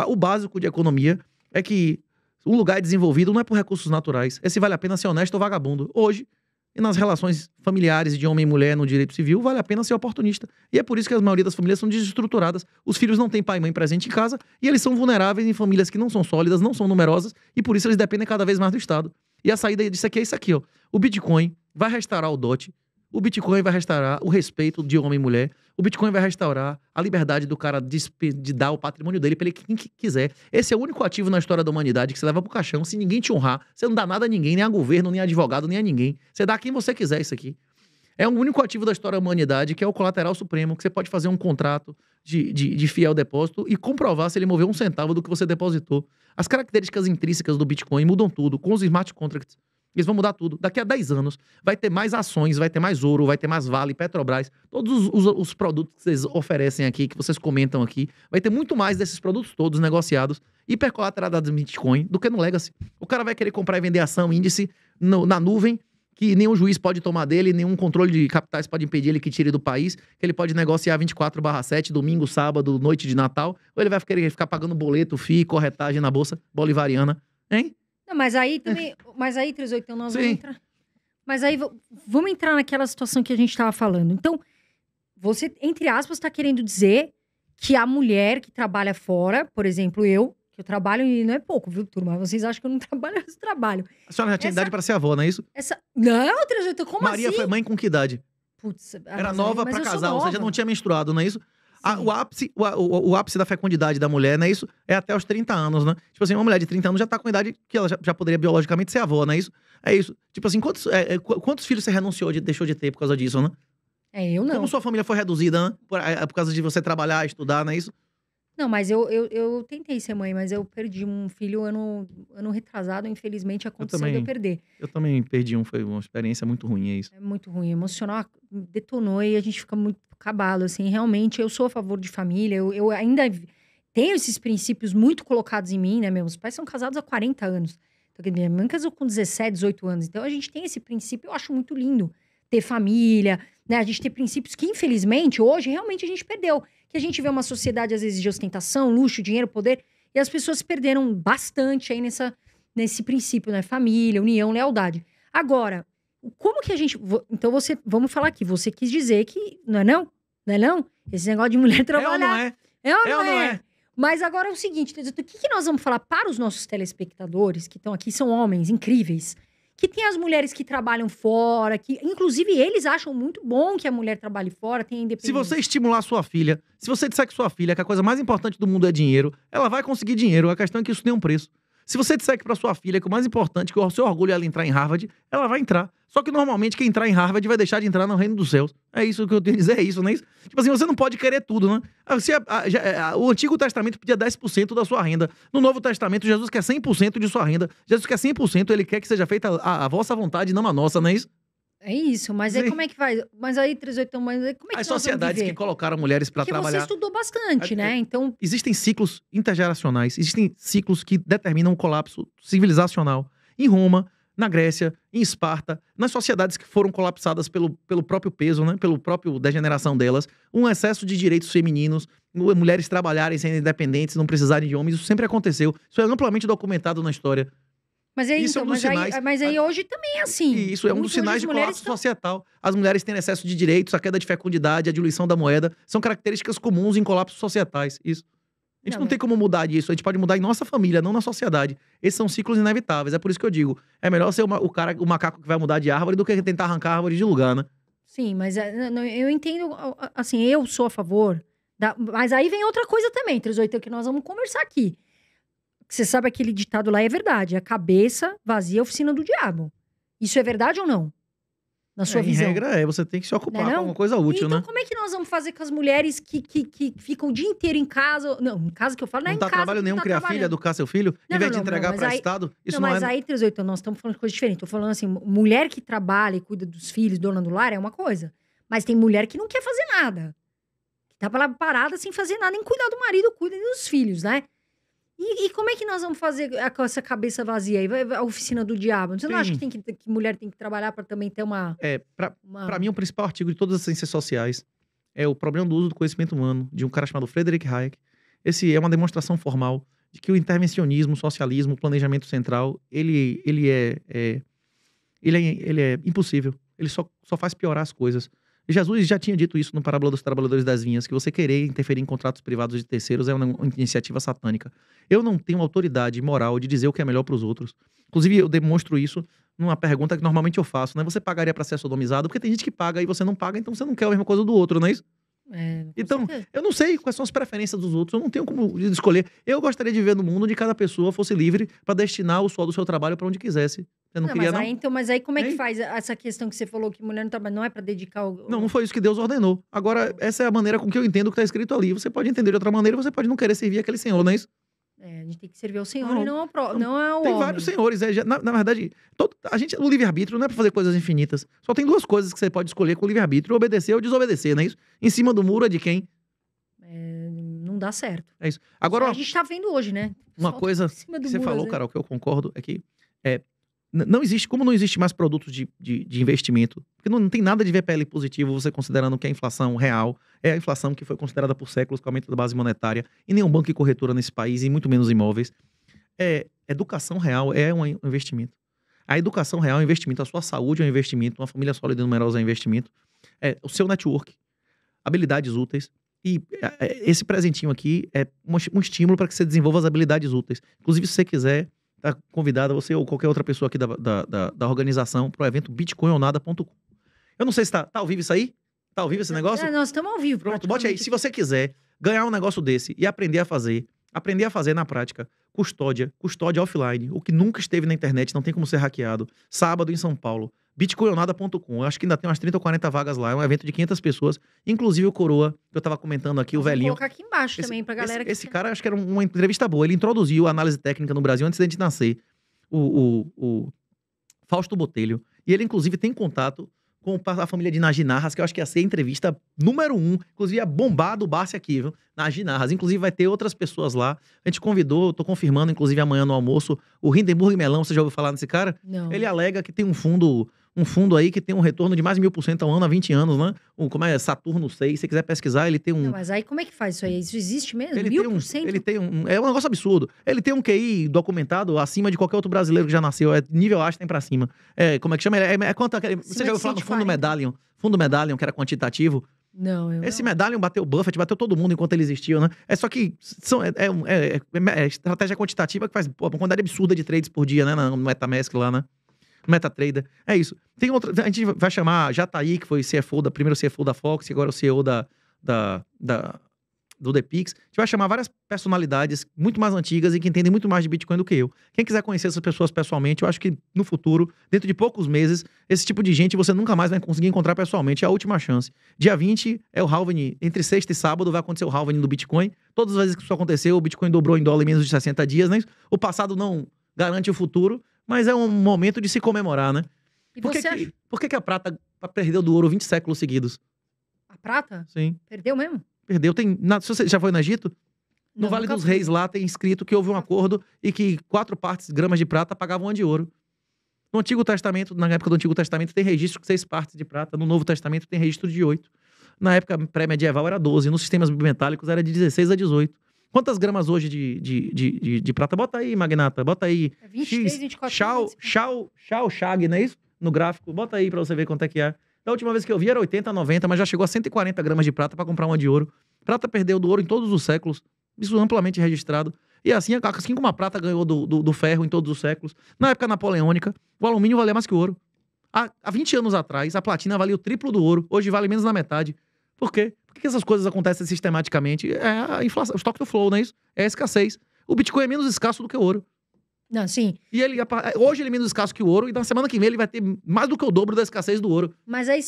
O básico de economia é que um lugar é desenvolvido não é por recursos naturais, é se vale a pena ser honesto ou vagabundo. Hoje, e nas relações familiares de homem e mulher no direito civil, vale a pena ser oportunista. E é por isso que a maioria das famílias são desestruturadas. Os filhos não têm pai e mãe presente em casa e eles são vulneráveis em famílias que não são sólidas, não são numerosas e por isso eles dependem cada vez mais do Estado. E a saída disso aqui é isso aqui, ó. O Bitcoin vai restaurar o dote, o Bitcoin vai restaurar o respeito de homem e mulher, o Bitcoin vai restaurar a liberdade do cara de dar o patrimônio dele pra ele quem quiser. Esse é o único ativo na história da humanidade que você leva pro caixão. Se ninguém te honrar, você não dá nada a ninguém, nem a governo, nem a advogado, nem a ninguém. Você dá a quem você quiser isso aqui. É o único ativo da história da humanidade que é o colateral supremo, que você pode fazer um contrato de fiel depósito e comprovar se ele moveu 1 centavo do que você depositou. As características intrínsecas do Bitcoin mudam tudo. Com os smart contracts, eles vão mudar tudo. Daqui a 10 anos, vai ter mais ações, vai ter mais ouro, vai ter mais Vale, Petrobras. Todos os produtos que vocês oferecem aqui, que vocês comentam aqui, vai ter muito mais desses produtos todos negociados, hipercolateralizados em Bitcoin, do que no Legacy. O cara vai querer comprar e vender ação, índice, na nuvem, que nenhum juiz pode tomar dele, nenhum controle de capitais pode impedir ele que tire do país, que ele pode negociar 24/7, domingo, sábado, noite de Natal, ou ele vai querer ficar pagando boleto, FII, corretagem na Bolsa Bolivariana, hein? Não, mas aí também. Mas aí, 38, nós vamos entrar. Mas aí vamos entrar naquela situação que a gente estava falando. Então, você, entre aspas, está querendo dizer que a mulher que trabalha fora, por exemplo, que eu trabalho e não é pouco, viu, turma? Vocês acham que eu não trabalho, eu trabalho. A senhora já tinha idade para ser avó, não é isso? Não, 38, como Maria assim? foi mãe com que idade? Putz, era nova para casar, ou seja, não tinha menstruado, não é isso? O ápice da fecundidade da mulher, não é isso? É até os 30 anos, né? Tipo assim, uma mulher de 30 anos já tá com idade que ela já poderia biologicamente ser avó, não é isso? É isso. Tipo assim, quantos filhos você deixou de ter por causa disso, né? Eu não. Como sua família foi reduzida, né? Por causa de você trabalhar, estudar, não é isso? Não, mas eu tentei ser mãe, mas eu perdi um filho ano retrasado, infelizmente aconteceu de eu perder. Eu também perdi foi uma experiência muito ruim, é isso. É muito ruim, emocional detonou e a gente fica muito cabalo, assim, realmente eu sou a favor de família, eu ainda tenho esses princípios muito colocados em mim, né, meus pais são casados há 40 anos, então, minha mãe casou com 17, 18 anos, então a gente tem esse princípio, eu acho muito lindo, ter família, né, a gente ter princípios que infelizmente hoje realmente a gente perdeu, que a gente vê uma sociedade às vezes de ostentação, luxo, dinheiro, poder, e as pessoas perderam bastante aí nesse princípio, né, família, união, lealdade. Agora, como que a gente... Então, vamos falar aqui. Você quis dizer que... Não é não? Não é não? Esse negócio de mulher trabalhar... É ou não é? Mas agora é o seguinte, o que nós vamos falar para os nossos telespectadores, que estão aqui, são homens incríveis, que tem as mulheres que trabalham fora, que inclusive eles acham muito bom que a mulher trabalhe fora, tem independência. Se você estimular sua filha, se você disser que sua filha, que a coisa mais importante do mundo é dinheiro, ela vai conseguir dinheiro. A questão é que isso tem um preço. Se você disser que pra sua filha que o mais importante, que o seu orgulho é ela entrar em Harvard, ela vai entrar. Só que normalmente quem entrar em Harvard vai deixar de entrar no reino dos céus. É isso que eu tenho a dizer, é isso, não é isso? Tipo assim, você não pode querer tudo, né? O Antigo Testamento pedia 10% da sua renda. No Novo Testamento, Jesus quer 100% de sua renda. Jesus quer 100%, ele quer que seja feita a vossa vontade, não a nossa, não é isso? É isso, mas aí como é que faz? Mas aí, 38, mas aí como é que as sociedades que colocaram mulheres para trabalhar... Porque você estudou bastante, né? Então... Existem ciclos intergeracionais, existem ciclos que determinam o colapso civilizacional. Em Roma, na Grécia, em Esparta, nas sociedades que foram colapsadas pelo próprio peso, né? Pelo próprio degeneração delas, um excesso de direitos femininos, mulheres trabalharem sendo independentes, não precisarem de homens, isso sempre aconteceu. Isso é amplamente documentado na história. Mas aí, então, mas aí hoje também é assim. E isso é um dos sinais de colapso societal. As mulheres têm excesso de direitos, a queda de fecundidade, a diluição da moeda, são características comuns em colapsos societais. Isso. A gente não tem como mudar disso, a gente pode mudar em nossa família, não na sociedade. Esses são ciclos inevitáveis, é por isso que eu digo, é melhor ser o macaco que vai mudar de árvore do que tentar arrancar a árvore de lugar, né? Sim, mas eu entendo, assim, eu sou a favor, mas aí vem outra coisa também, 38, que nós vamos conversar aqui. Você sabe aquele ditado lá é verdade. A cabeça vazia é a oficina do diabo. Isso é verdade ou não? Na sua visão? Em regra você tem que se ocupar com alguma coisa útil, então, né? como é que nós vamos fazer com as mulheres que ficam o dia inteiro em casa? Não, em casa que eu falo, não é em casa. Não tá trabalho nenhum, criar filho, educar seu filho, em vez de entregar para o Estado. Isso não, mas aí, 38, nós estamos falando de coisa diferente. Tô falando assim, mulher que trabalha e cuida dos filhos, dona do lar, é uma coisa. Mas tem mulher que não quer fazer nada. Que tá lá parada sem fazer nada, nem cuidar do marido, cuida dos filhos, né? E como é que nós vamos fazer com essa cabeça vazia aí? A oficina do diabo. Você não acha que mulher tem que trabalhar para também ter uma... Pra mim, o principal artigo de todas as ciências sociais é o problema do uso do conhecimento humano, de um cara chamado Friedrich Hayek. Esse é uma demonstração formal de que o intervencionismo, o socialismo, o planejamento central, ele é impossível. Ele só faz piorar as coisas. Jesus já tinha dito isso no Parábola dos Trabalhadores das Vinhas, que você querer interferir em contratos privados de terceiros é uma iniciativa satânica. Eu não tenho autoridade moral de dizer o que é melhor para os outros. Inclusive, eu demonstro isso numa pergunta que normalmente eu faço, né? Você pagaria para ser sodomizado? Porque tem gente que paga e você não paga, então você não quer a mesma coisa do outro, não é isso? Então, eu não sei quais são as preferências dos outros, eu não tenho como escolher. Eu gostaria de viver num mundo onde cada pessoa fosse livre para destinar o suor do seu trabalho para onde quisesse. Você não queria, não? Mas aí como é que faz essa questão que você falou que mulher não trabalha? Não é para dedicar Não foi isso que Deus ordenou. Agora, essa é a maneira com que eu entendo o que está escrito ali. Você pode entender de outra maneira, você pode não querer servir aquele senhor, não é isso? A gente tem que servir ao Senhor e não ao Tem homem. vários senhores. Na verdade, o livre-arbítrio não é pra fazer coisas infinitas. Só tem duas coisas que você pode escolher com o livre-arbítrio: obedecer ou desobedecer, não é isso? Em cima do muro é de quem? Não dá certo. É isso. Agora, a gente tá vendo hoje, né? Uma coisa que você falou, Carol, que eu concordo, é que não existe mais produtos de investimento, porque não tem nada de VPL positivo, você considerando que a inflação real é a inflação que foi considerada por séculos com o aumento da base monetária, e nenhum banco e corretora nesse país, e muito menos imóveis. Educação real é um investimento. A educação real é um investimento, a sua saúde é um investimento, uma família sólida e numerosa é um investimento, o seu network, habilidades úteis. E esse presentinho aqui é um estímulo para que você desenvolva as habilidades úteis. Inclusive, se você quiser, tá convidada, você ou qualquer outra pessoa aqui da organização, para o evento bitcoinonada.com. Eu não sei se tá ao vivo isso aí? Tá ao vivo esse negócio? Nós estamos ao vivo. Pronto, bote aí. Se você quiser ganhar um negócio desse e aprender a fazer na prática, custódia offline, o que nunca esteve na internet, não tem como ser hackeado. Sábado em São Paulo, bitcoinonada.com. Eu acho que ainda tem umas 30 ou 40 vagas lá. É um evento de 500 pessoas. Inclusive o Coroa, que eu tava comentando aqui, o velhinho. Vou colocar aqui embaixo também pra galera esse cara, acho que era uma entrevista boa. Ele introduziu a análise técnica no Brasil antes da gente nascer. O Fausto Botelho. E ele, inclusive, tem contato com a família de Naginarras, que eu acho que ia ser a entrevista número 1. Inclusive, ia bombar do Barça aqui, viu? Naginarras. Inclusive, vai ter outras pessoas lá. A gente convidou, tô confirmando, inclusive, amanhã no almoço, o Hindenburg Melão. Você já ouviu falar nesse cara? Não. Ele alega que tem um fundo aí que tem um retorno de mais de 1000% ao ano há 20 anos, né? Como é Saturno 6, se você quiser pesquisar, ele tem um... Não, mas aí como é que faz isso aí? Isso existe mesmo? Ele 1000%? Ele tem um... É um negócio absurdo. Ele tem um QI documentado acima de qualquer outro brasileiro que já nasceu. É nível Einstein pra cima. Como é que chama? Quanto... Você já ouviu falar do Fundo Medallion? Fundo Medallion, que era quantitativo. Não, Esse Medallion bateu o Buffett, bateu todo mundo enquanto ele existiu, né? É só que é estratégia quantitativa que faz uma quantidade absurda de trades por dia, né? No MetaMask lá, né? MetaTrader. É isso. Tem outra... A gente vai chamar Jataí, que foi primeiro CFO da Fox, e agora o CEO do ThePix. A gente vai chamar várias personalidades muito mais antigas e que entendem muito mais de Bitcoin do que eu. Quem quiser conhecer essas pessoas pessoalmente, eu acho que no futuro, dentro de poucos meses, esse tipo de gente você nunca mais vai conseguir encontrar pessoalmente. É a última chance. Dia 20 é o halving. Entre sexta e sábado vai acontecer o halving do Bitcoin. Todas as vezes que isso aconteceu, o Bitcoin dobrou em dólar em menos de 60 dias, né? O passado não garante o futuro, mas é um momento de se comemorar, né? Por que a prata perdeu do ouro 20 séculos seguidos? A prata? Sim. Perdeu mesmo? Perdeu. Se você já foi no Egito? No Vale dos Reis lá tem escrito que houve um acordo e que 4 gramas de prata pagavam 1 de ouro. No Antigo Testamento, na época do Antigo Testamento, tem registro de 6 partes de prata. No Novo Testamento tem registro de 8. Na época pré-medieval era 12. Nos sistemas bimetálicos era de 16 a 18. Quantas gramas hoje de prata? Bota aí, Magnata. Bota aí. É 23, 24. Shao Shag, não é isso? No gráfico. Bota aí pra você ver quanto é que é. Da última vez que eu vi era 80, 90, mas já chegou a 140 gramas de prata pra comprar 1 de ouro. Prata perdeu do ouro em todos os séculos. Isso amplamente registrado. E assim como a prata ganhou do ferro em todos os séculos. Na época napoleônica, o alumínio valia mais que o ouro. Há 20 anos atrás, a platina valia o triplo do ouro. Hoje vale menos da metade. Por quê? Por que essas coisas acontecem sistematicamente? É a inflação, o stock to flow, não é isso? É a escassez. O Bitcoin é menos escasso do que o ouro. Não, sim. E hoje ele é menos escasso que o ouro, e na semana que vem ele vai ter mais do que o dobro da escassez do ouro. Mas aí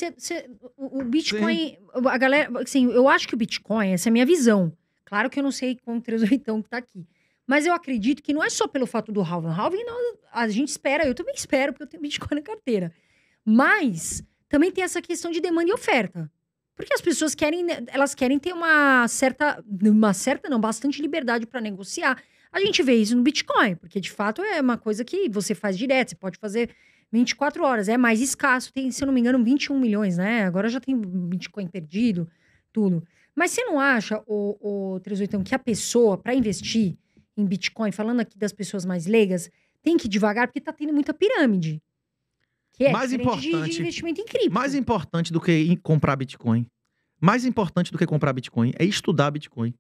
o Bitcoin... Sim. A galera... Assim, eu acho que o Bitcoin, essa é a minha visão. Claro que eu não sei com o 38 que tá aqui. Mas eu acredito que não é só pelo fato do halving. Halving, a gente espera, eu também espero, porque eu tenho Bitcoin na carteira. Mas também tem essa questão de demanda e oferta. Porque as pessoas querem ter bastante liberdade para negociar. A gente vê isso no Bitcoin, porque de fato é uma coisa que você faz direto, você pode fazer 24 horas, é mais escasso, tem, se eu não me engano, 21 milhões, né? Agora já tem Bitcoin perdido, tudo. Mas você não acha, o 38, que a pessoa, para investir em Bitcoin, falando aqui das pessoas mais leigas, tem que ir devagar, porque tá tendo muita pirâmide. Que é mais importante de investimento em cripto. Mais importante do que comprar Bitcoin. Mais importante do que comprar Bitcoin é estudar Bitcoin.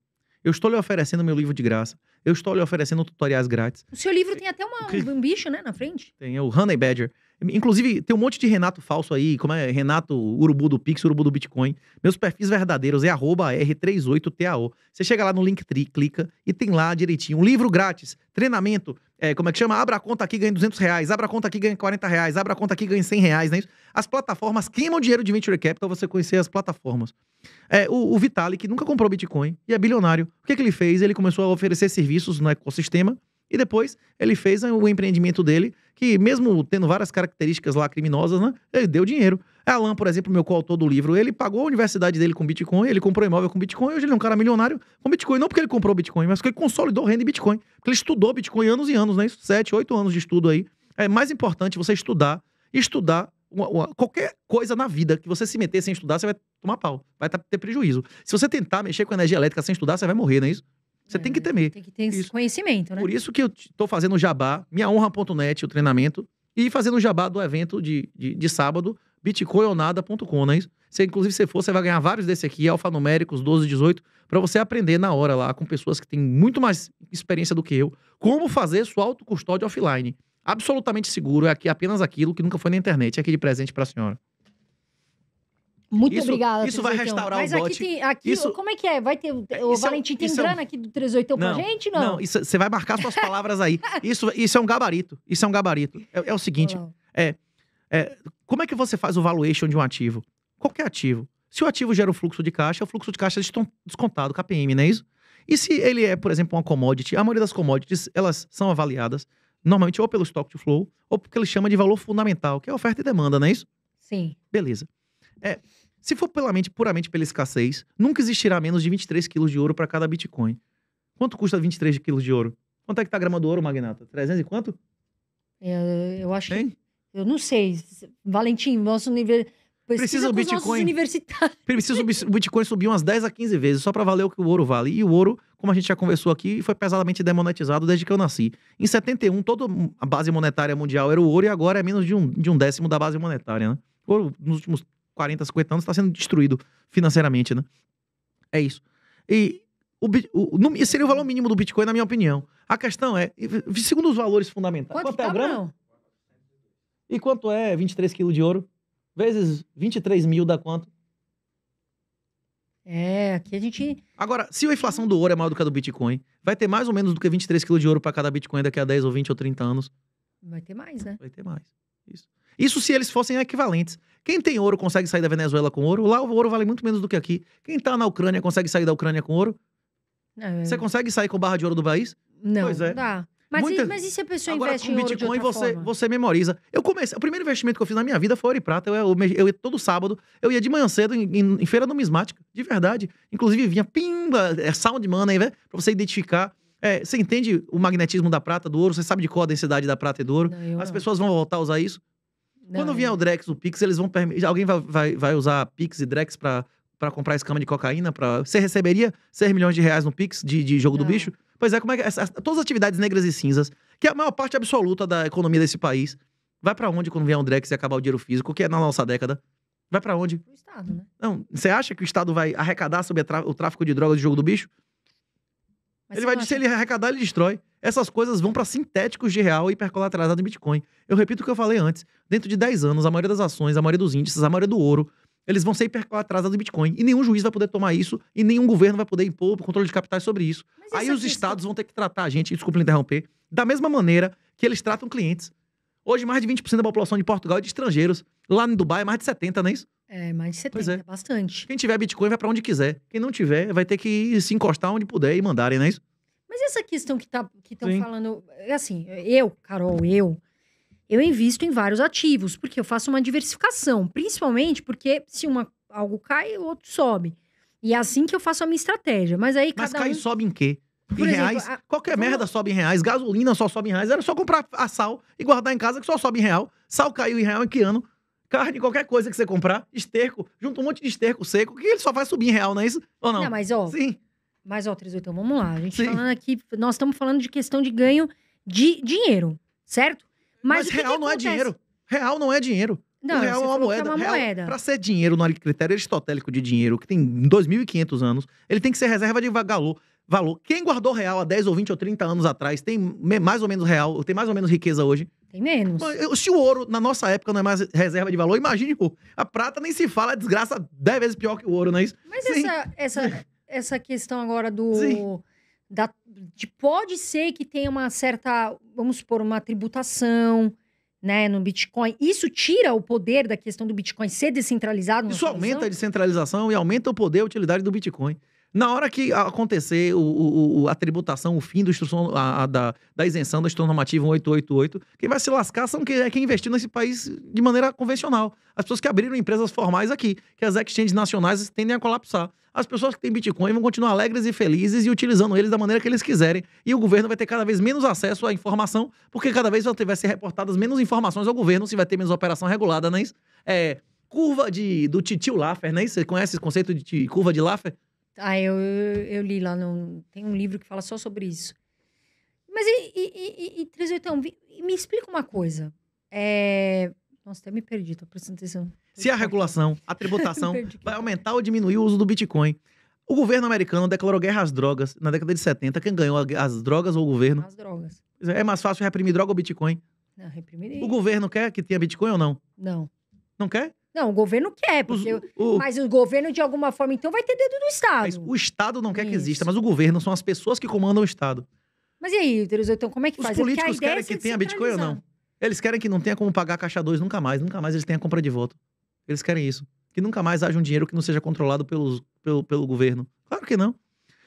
Eu estou lhe oferecendo meu livro de graça. Eu estou lhe oferecendo tutoriais grátis. O seu livro tem até um bicho, né, na frente? Tem, é o Honey Badger. Inclusive, tem um monte de Renato falso aí, como é Renato Urubu do Pix, Urubu do Bitcoin. Meus perfis verdadeiros é @r38tao. Você chega lá no Linktree, clica e tem lá direitinho um livro grátis, treinamento, como é que chama? Abra a conta aqui, ganha R$200, abra a conta aqui, ganha R$40, abra a conta aqui, ganha R$100, né? As plataformas queimam dinheiro de Venture Capital, você conhecer as plataformas. O Vitalik nunca comprou Bitcoin e é bilionário. O que ele fez? Ele começou a oferecer serviços no ecossistema e depois ele fez o empreendimento dele, que mesmo tendo várias características lá criminosas, né? Ele deu dinheiro. Alan, por exemplo, meu coautor do livro, ele pagou a universidade dele com Bitcoin, ele comprou imóvel com Bitcoin, hoje ele é um cara milionário com Bitcoin, não porque ele comprou Bitcoin, mas porque ele consolidou renda em Bitcoin. Porque ele estudou Bitcoin anos e anos, né? 7, 8 anos de estudo aí. É mais importante você estudar qualquer coisa na vida que você se meter sem estudar, você vai tomar pau, vai ter prejuízo. Se você tentar mexer com energia elétrica sem estudar, você vai morrer, não é isso? Você tem que temer. Tem que ter esse conhecimento, né? Por isso que eu tô fazendo o jabá, minhahonra.net, o treinamento, e fazendo o jabá do evento de sábado, bitcoinonada.com, não é isso? Inclusive, se for, você vai ganhar vários desse aqui, alfanuméricos, 12, 18, para você aprender na hora lá, com pessoas que têm muito mais experiência do que eu, como fazer sua autocustódia offline. Absolutamente seguro, é apenas aquilo que nunca foi na internet, é aqui de presente para a senhora. Muito obrigada. Isso vai restaurar mas o bot. Como é que é? Vai ter o Valentim tem grana aqui do 38 pra gente? Não, você vai marcar suas palavras aí. Isso é um gabarito. Isso é um gabarito. É o seguinte, como é que você faz o valuation de um ativo? Qualquer ativo. Se o ativo gera o fluxo de caixa é descontado, KPM, não é isso? E se ele é, por exemplo, uma commodity, a maioria das commodities, elas são avaliadas normalmente ou pelo stock to flow, ou porque ele chama de valor fundamental, que é oferta e demanda, não é isso? Sim. Beleza. Se for puramente pela escassez, nunca existirá menos de 23 quilos de ouro para cada Bitcoin. Quanto custa 23 quilos de ouro? Quanto é que tá a grama do ouro, Magnata? 300 e quanto? Eu acho que... Eu não sei. Valentim, nosso nível... Precisa o Bitcoin subir umas 10 a 15 vezes só para valer o que o ouro vale. E o ouro, como a gente já conversou aqui, foi pesadamente demonetizado desde que eu nasci. Em 71, toda a base monetária mundial era o ouro e agora é menos de um décimo da base monetária, né? O ouro, nos últimos 40, 50 anos, está sendo destruído financeiramente, né? É isso. E seria o valor mínimo do Bitcoin, na minha opinião. A questão é, segundo os valores fundamentais... Quanto é a grama? E quanto é 23 quilos de ouro? Vezes 23 mil dá quanto? Aqui a gente... Agora, se a inflação do ouro é maior do que a do Bitcoin, vai ter mais ou menos do que 23 quilos de ouro para cada Bitcoin daqui a 10 ou 20 ou 30 anos? Vai ter mais, né? Vai ter mais. Isso se eles fossem equivalentes. Quem tem ouro consegue sair da Venezuela com ouro. Lá o ouro vale muito menos do que aqui. Quem tá na Ucrânia consegue sair da Ucrânia com ouro? Você consegue sair com barra de ouro do país? Não, pois é. Não dá. Mas e se a pessoa investe em ouro de outra forma? Você memoriza. O primeiro investimento que eu fiz na minha vida foi ouro e prata. Eu ia todo sábado, eu ia de manhã cedo em feira numismática, de verdade. Inclusive vinha pimba, sound money, né? Pra você identificar. Você entende o magnetismo da prata, do ouro? Você sabe de qual a densidade da prata e do ouro? As pessoas vão voltar a usar isso? Quando vier o Drex, o Pix, eles vão permitir. Alguém vai usar Pix e Drex pra comprar escama de cocaína? Você receberia 6 milhões de reais no Pix de jogo do bicho? Pois é, como é que todas as atividades negras e cinzas, que é a maior parte absoluta da economia desse país, vai pra onde quando vier um Drex e acabar o dinheiro físico, que é na nossa década? Vai pra onde? Pro Estado, né? Não, você acha que o Estado vai arrecadar sobre o tráfico de drogas de jogo do bicho? Se ele arrecadar, ele destrói. Essas coisas vão pra sintéticos de real e hipercolateralizado em Bitcoin. Eu repito o que eu falei antes. Dentro de 10 anos, a maioria das ações, a maioria dos índices, a maioria do ouro, eles vão ser hipercolateralizados em Bitcoin. E nenhum juiz vai poder tomar isso, e nenhum governo vai poder impor controle de capitais sobre isso. Aí os estados vão ter que tratar a gente, desculpa interromper, da mesma maneira que eles tratam clientes. Hoje, mais de 20% da população de Portugal é de estrangeiros. Lá em Dubai é mais de 70%, não é isso? Mais de 70%, bastante. Quem tiver Bitcoin vai pra onde quiser. Quem não tiver, vai ter que se encostar onde puder e mandarem, não é isso? Mas essa questão que estão falando... Assim, Carol, eu invisto em vários ativos, porque eu faço uma diversificação. Principalmente porque se algo cai, o outro sobe. E é assim que eu faço a minha estratégia. Mas aí cai e sobe em quê? Em reais? Qualquer merda sobe em reais. Gasolina só sobe em reais. Era só comprar a sal e guardar em casa que só sobe em real. Sal caiu em real em que ano? Carne, qualquer coisa que você comprar. Esterco. Junta um monte de esterco seco. Que ele só vai subir em real, não é isso? Ou não? Não, mas Sim. Mas, 38, vamos lá. A gente falando aqui... Nós estamos falando de questão de ganho de dinheiro, certo? Mas real não é dinheiro. Real não é dinheiro. Não, o real é uma moeda. Moeda. Para ser dinheiro no critério aristotélico de dinheiro, que tem 2.500 anos, ele tem que ser reserva de valor. Quem guardou real há 10 ou 20 ou 30 anos atrás tem mais ou menos real, tem mais ou menos riqueza hoje? Tem menos. Se o ouro, na nossa época, não é mais reserva de valor, imagine a prata nem se fala, é desgraça 10 vezes pior que o ouro, não é isso? Mas essa questão agora pode ser que tenha uma certa, vamos supor, uma tributação, né, no Bitcoin. Isso tira o poder da questão do Bitcoin ser descentralizado? Isso aumenta a descentralização e aumenta o poder e a utilidade do Bitcoin. Na hora que acontecer a tributação, o fim da isenção da instrução normativa 1888, quem vai se lascar são quem investiu nesse país de maneira convencional. As pessoas que abriram empresas formais aqui, que as exchanges nacionais tendem a colapsar. As pessoas que têm Bitcoin vão continuar alegres e felizes e utilizando eles da maneira que eles quiserem. E o governo vai ter cada vez menos acesso à informação, porque cada vez vai ser reportadas menos informações ao governo, se vai ter menos operação regulada, não é isso? Curva do titio Laffer, não é isso? Você conhece esse conceito de curva de Laffer? Eu li lá, tem um livro que fala só sobre isso. Mas, 38, me explica uma coisa. Nossa, até me perdi, tô prestando atenção. Se a regulação, a tributação vai aumentar ou diminuir o uso do Bitcoin. O governo americano declarou guerra às drogas na década de 70. Quem ganhou as drogas ou o governo? As drogas. É mais fácil reprimir droga ou Bitcoin? Não, reprimiria. O governo quer que tenha Bitcoin ou não? Não. Não quer? Não, o governo quer, mas o governo, de alguma forma, então, vai ter dedo do Estado. Mas o Estado não quer que exista, mas o governo são as pessoas que comandam o Estado. Mas e aí, 38, como é que faz? Os políticos querem que tenha Bitcoin ou não? Eles querem que não tenha como pagar caixa 2 nunca mais eles têm a compra de voto. Eles querem isso. Que nunca mais haja um dinheiro que não seja controlado pelo governo. Claro que não.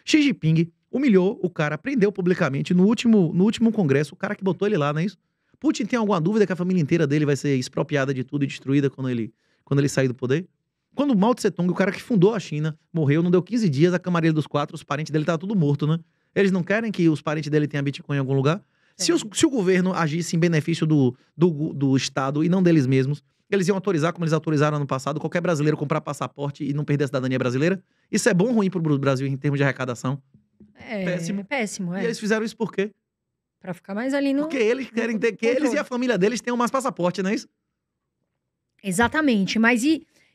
Xi Jinping humilhou o cara, prendeu publicamente no último congresso, o cara que botou ele lá, não é isso? Putin tem alguma dúvida que a família inteira dele vai ser expropriada de tudo e destruída quando ele sair do poder? Quando Mao Tse-tung, o cara que fundou a China, morreu, não deu 15 dias, a camarilha dos 4, os parentes dele estavam tudo morto, né? Eles não querem que os parentes dele tenham Bitcoin em algum lugar? Se o governo agisse em benefício do Estado e não deles mesmos, eles iam autorizar, como eles autorizaram ano passado, qualquer brasileiro comprar passaporte e não perder a cidadania brasileira? Isso é bom ou ruim pro Brasil em termos de arrecadação? Péssimo. Péssimo, E eles fizeram isso por quê? Pra ficar mais ali no... Porque eles querem ter que eles e a família deles tenham mais passaporte, não é isso? Exatamente. Mas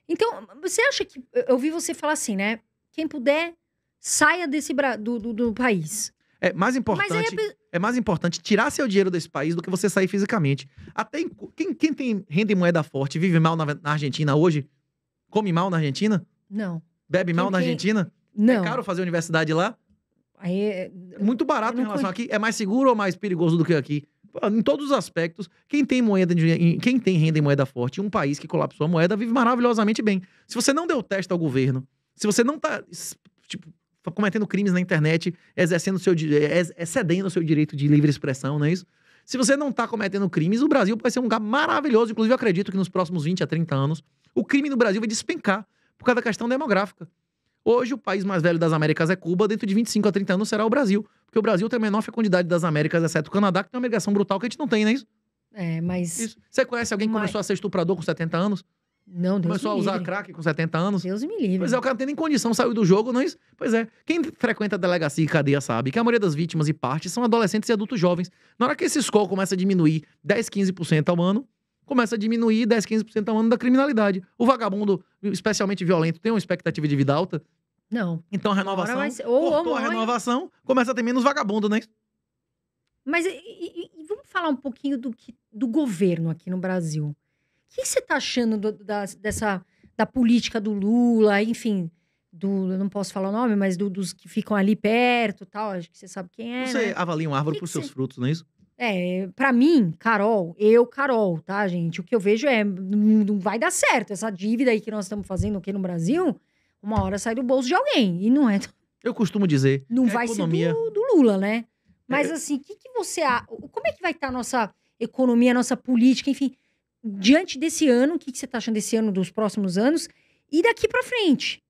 então, você acha que... Eu ouvi você falar assim, né? Quem puder, saia do país. É mais importante tirar seu dinheiro desse país do que você sair fisicamente. Até quem tem renda em moeda forte vive mal na Argentina hoje? Come mal na Argentina? Não. Bebe mal na Argentina? Não. É caro fazer universidade lá? Aí É muito barato em relação aqui. É mais seguro ou mais perigoso do que aqui? Em todos os aspectos, quem tem renda em moeda forte, um país que colapsou a moeda, vive maravilhosamente bem. Se você não deu teste ao governo, se você não tá, tipo, cometendo crimes na internet, excedendo o seu direito de livre expressão, não é isso? Se você não tá cometendo crimes, o Brasil vai ser um lugar maravilhoso. Inclusive, eu acredito que nos próximos 20 a 30 anos, o crime no Brasil vai despencar por causa da questão demográfica. Hoje, o país mais velho das Américas é Cuba, dentro de 25 a 30 anos será o Brasil. Porque o Brasil tem a menor fecundidade das Américas, exceto o Canadá, que tem uma migração brutal que a gente não tem, não é isso? Mas... Isso. Você conhece alguém que começou a ser estuprador com 70 anos? Não, Deus começou a usar crack com 70 anos? Deus me livre. Pois é, o cara não tem nem condição, saiu do jogo, não é isso? Pois é, quem frequenta a delegacia e cadeia sabe que a maioria das vítimas e partes são adolescentes e adultos jovens. Na hora que esse score começa a diminuir 10, 15% ao ano, começa a diminuir 10, 15% ao ano da criminalidade. O vagabundo, especialmente violento, tem uma expectativa de vida alta? Não. Então a renovação, cortou a renovação, começa a ter menos vagabundo, né? Mas vamos falar um pouquinho do governo aqui no Brasil. O que você tá achando da política do Lula, enfim, eu não posso falar o nome, mas dos que ficam ali perto e tal, acho que você sabe quem é, Você né? avalia uma árvore por seus frutos, não é isso? Pra mim, Carol, tá, gente? O que eu vejo não vai dar certo. Essa dívida aí que nós estamos fazendo aqui no Brasil, uma hora sai do bolso de alguém. E não é. Eu costumo dizer. Não vai economia... ser do Lula, né? Mas assim, o que você acha? Como é que vai estar a nossa economia, a nossa política, enfim, diante desse ano? O que você tá achando desse ano, dos próximos anos? E daqui pra frente?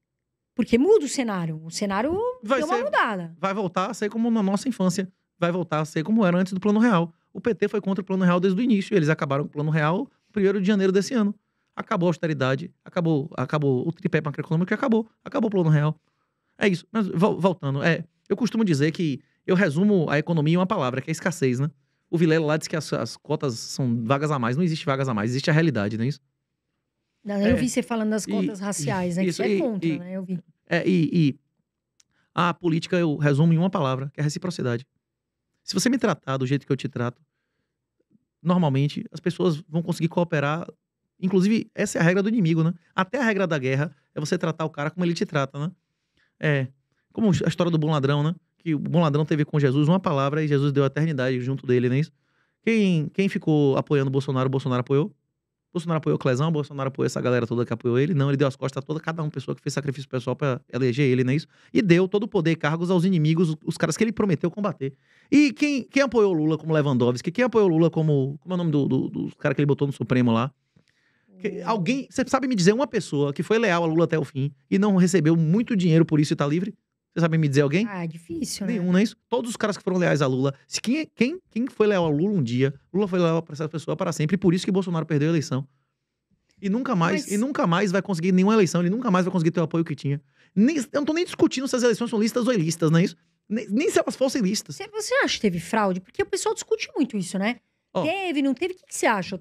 Porque muda o cenário. O cenário deu uma mudada. Vai voltar a ser como na nossa infância. Vai voltar a ser como era antes do Plano Real. O PT foi contra o Plano Real desde o início. Eles acabaram com o Plano Real 1º de janeiro desse ano. Acabou a austeridade, acabou o tripé macroeconômico e acabou o Plano Real. É isso. Mas voltando, eu costumo dizer que eu resumo a economia em uma palavra, que é escassez, né? O Vilela lá diz que as cotas são vagas a mais. Não existe vagas a mais, existe a realidade, não é isso? Não, eu vi você falando das cotas raciais, né? Isso, que você é contra, né? Eu vi. A política eu resumo em uma palavra, que é reciprocidade. Se você me tratar do jeito que eu te trato, normalmente as pessoas vão conseguir cooperar. Inclusive, essa é a regra do inimigo, né? Até a regra da guerra é você tratar o cara como ele te trata, né? Como a história do bom ladrão, né? Que o bom ladrão teve com Jesus uma palavra e Jesus deu a eternidade junto dele, não é isso? Quem ficou apoiando o Bolsonaro apoiou? Bolsonaro apoiou o Clezão, Bolsonaro apoiou essa galera toda que apoiou ele. Não, ele deu as costas a toda cada uma pessoa que fez sacrifício pessoal pra eleger ele, não é isso? E deu todo o poder e cargos aos inimigos, os caras que ele prometeu combater. E quem apoiou o Lula como Lewandowski? Quem apoiou o Lula como é o nome do cara que ele botou no Supremo lá? Você sabe me dizer uma pessoa que foi leal a Lula até o fim e não recebeu muito dinheiro por isso e tá livre? Você sabe me dizer alguém? É difícil, né? Nenhum, não é isso? Todos os caras que foram leais a Lula. Quem foi leal a Lula um dia, Lula foi leal pra essa pessoa para sempre. E por isso que Bolsonaro perdeu a eleição. E nunca mais vai conseguir nenhuma eleição. Ele nunca mais vai conseguir ter o apoio que tinha. Eu não tô nem discutindo se as eleições são listas ou ilistas, não é isso? Nem se elas fossem listas. Você acha que teve fraude? Porque o pessoal discute muito isso, né? Teve, não teve? O que você acha?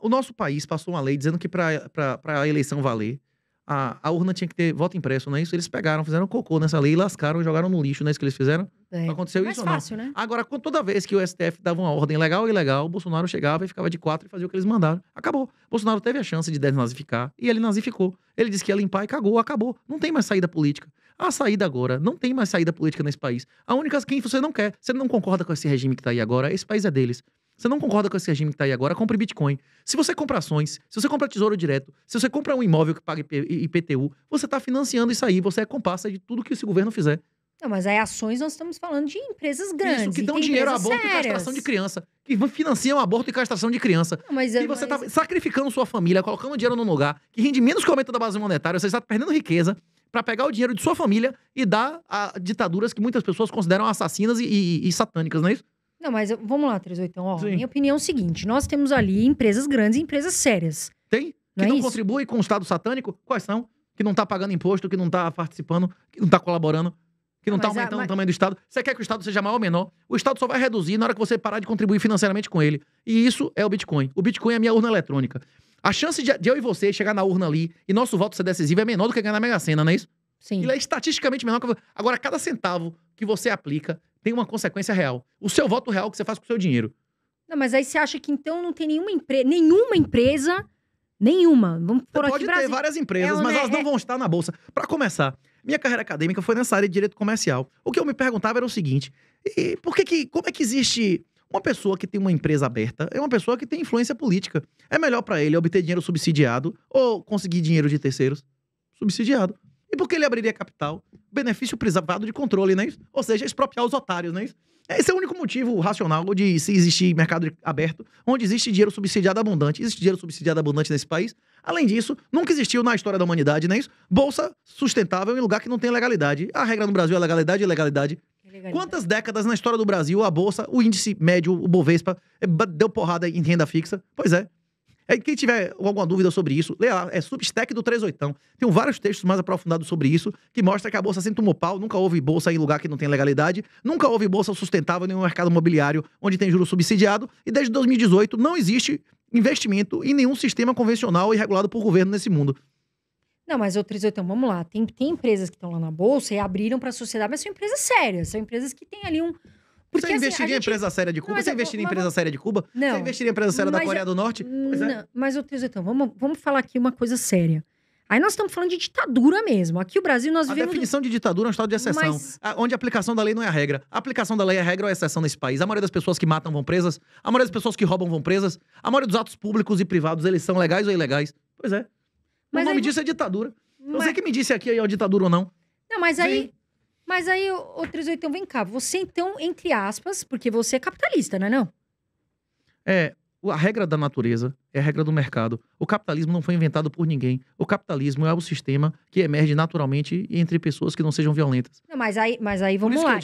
O nosso país passou uma lei dizendo que pra a eleição valer, a urna tinha que ter voto impresso, não é isso? Eles pegaram, fizeram cocô nessa lei, lascaram e jogaram no lixo, não é isso que eles fizeram? Aconteceu isso ou não? Mais fácil, né? Agora, toda vez que o STF dava uma ordem legal ou ilegal, o Bolsonaro chegava e ficava de 4 e fazia o que eles mandaram. Acabou. Bolsonaro teve a chance de desnazificar e ele nazificou. Ele disse que ia limpar e cagou, acabou. Não tem mais saída política. A saída agora, não tem mais saída política nesse país. A única, quem você não quer, você não concorda com esse regime que tá aí agora, esse país é deles. Você não concorda com esse regime que tá aí agora, compre Bitcoin. Se você compra ações, se você compra tesouro direto, se você compra um imóvel que paga IPTU, você tá financiando isso aí, você é comparsa de tudo que esse governo fizer. Não, mas aí ações nós estamos falando de empresas grandes. Isso, que dão dinheiro a aborto e castração de criança. Que financiam aborto e castração de criança. Não, mas, e você tá sacrificando sua família, colocando dinheiro num lugar que rende menos que o aumento da base monetária, você está perdendo riqueza para pegar o dinheiro de sua família e dar a ditaduras que muitas pessoas consideram assassinas e satânicas, não é isso? Não, mas vamos lá, 38. Ó, minha opinião é o seguinte: nós temos ali empresas grandes e empresas sérias. Tem? Que não contribuem com o Estado satânico? Quais são? Que não tá pagando imposto, que não tá participando, que não tá colaborando, que não tá aumentando o tamanho do Estado. Você quer que o Estado seja maior ou menor? O Estado só vai reduzir na hora que você parar de contribuir financeiramente com ele. E isso é o Bitcoin. O Bitcoin é a minha urna eletrônica. A chance de eu e você chegar na urna ali e nosso voto ser decisivo é menor do que ganhar na Mega Sena, não é isso? Sim. Ele é estatisticamente menor. Agora, cada centavo que você aplica tem uma consequência real. O seu voto real que você faz com o seu dinheiro. Não, mas aí você acha que então não tem nenhuma empresa, vamos por aqui, pode ter várias empresas, mas elas não vão estar na bolsa. Para começar, minha carreira acadêmica foi nessa área de direito comercial. O que eu me perguntava era o seguinte: como é que existe uma pessoa que tem uma empresa aberta? É uma pessoa que tem influência política. É melhor para ele obter dinheiro subsidiado ou conseguir dinheiro de terceiros? Subsidiado. E por que ele abriria capital? Benefício privado de controle, não é isso? Ou seja, expropriar os otários, não é isso? Esse é o único motivo racional de se existir mercado aberto, onde existe dinheiro subsidiado abundante. Existe dinheiro subsidiado abundante nesse país. Além disso, nunca existiu na história da humanidade, não é isso? Bolsa sustentável em lugar que não tem legalidade. A regra no Brasil é legalidade e ilegalidade. Quantas décadas na história do Brasil a bolsa, o índice médio, o Bovespa, deu porrada em renda fixa? Pois é. Quem tiver alguma dúvida sobre isso, lê lá, é Substack do 38. Tem vários textos mais aprofundados sobre isso, que mostra que a bolsa sempre tomou pau, nunca houve bolsa em lugar que não tem legalidade, nunca houve bolsa sustentável em um mercado imobiliário onde tem juros subsidiado, e desde 2018 não existe investimento em nenhum sistema convencional e regulado por governo nesse mundo. Não, mas, 38, vamos lá. Tem empresas que estão lá na bolsa e abriram para a sociedade, mas são empresas sérias, são empresas que têm ali um... Porque, você investiria em empresa séria de Cuba? Não, você investiria em empresa séria de Cuba? Não. Você investiria em empresa séria da Coreia do Norte? Pois é. Mas, 38, vamos falar aqui uma coisa séria. Aí nós estamos falando de ditadura mesmo. Aqui o Brasil nós vivemos... A definição de ditadura é um estado de exceção, onde a aplicação da lei não é a regra. A aplicação da lei é a regra ou é a exceção nesse país. A maioria das pessoas que matam vão presas, a maioria das pessoas que roubam vão presas, a maioria dos atos públicos e privados, eles são legais ou ilegais. Pois é. O nome disso é ditadura. Você que me disse aqui aí é ditadura ou não. Não, mas aí... Mas aí, 38, vem cá. Você então, entre aspas, porque você é capitalista, não é não? A regra da natureza é a regra do mercado. O capitalismo não foi inventado por ninguém. O capitalismo é o sistema que emerge naturalmente entre pessoas que não sejam violentas. Não, mas aí vamos lá.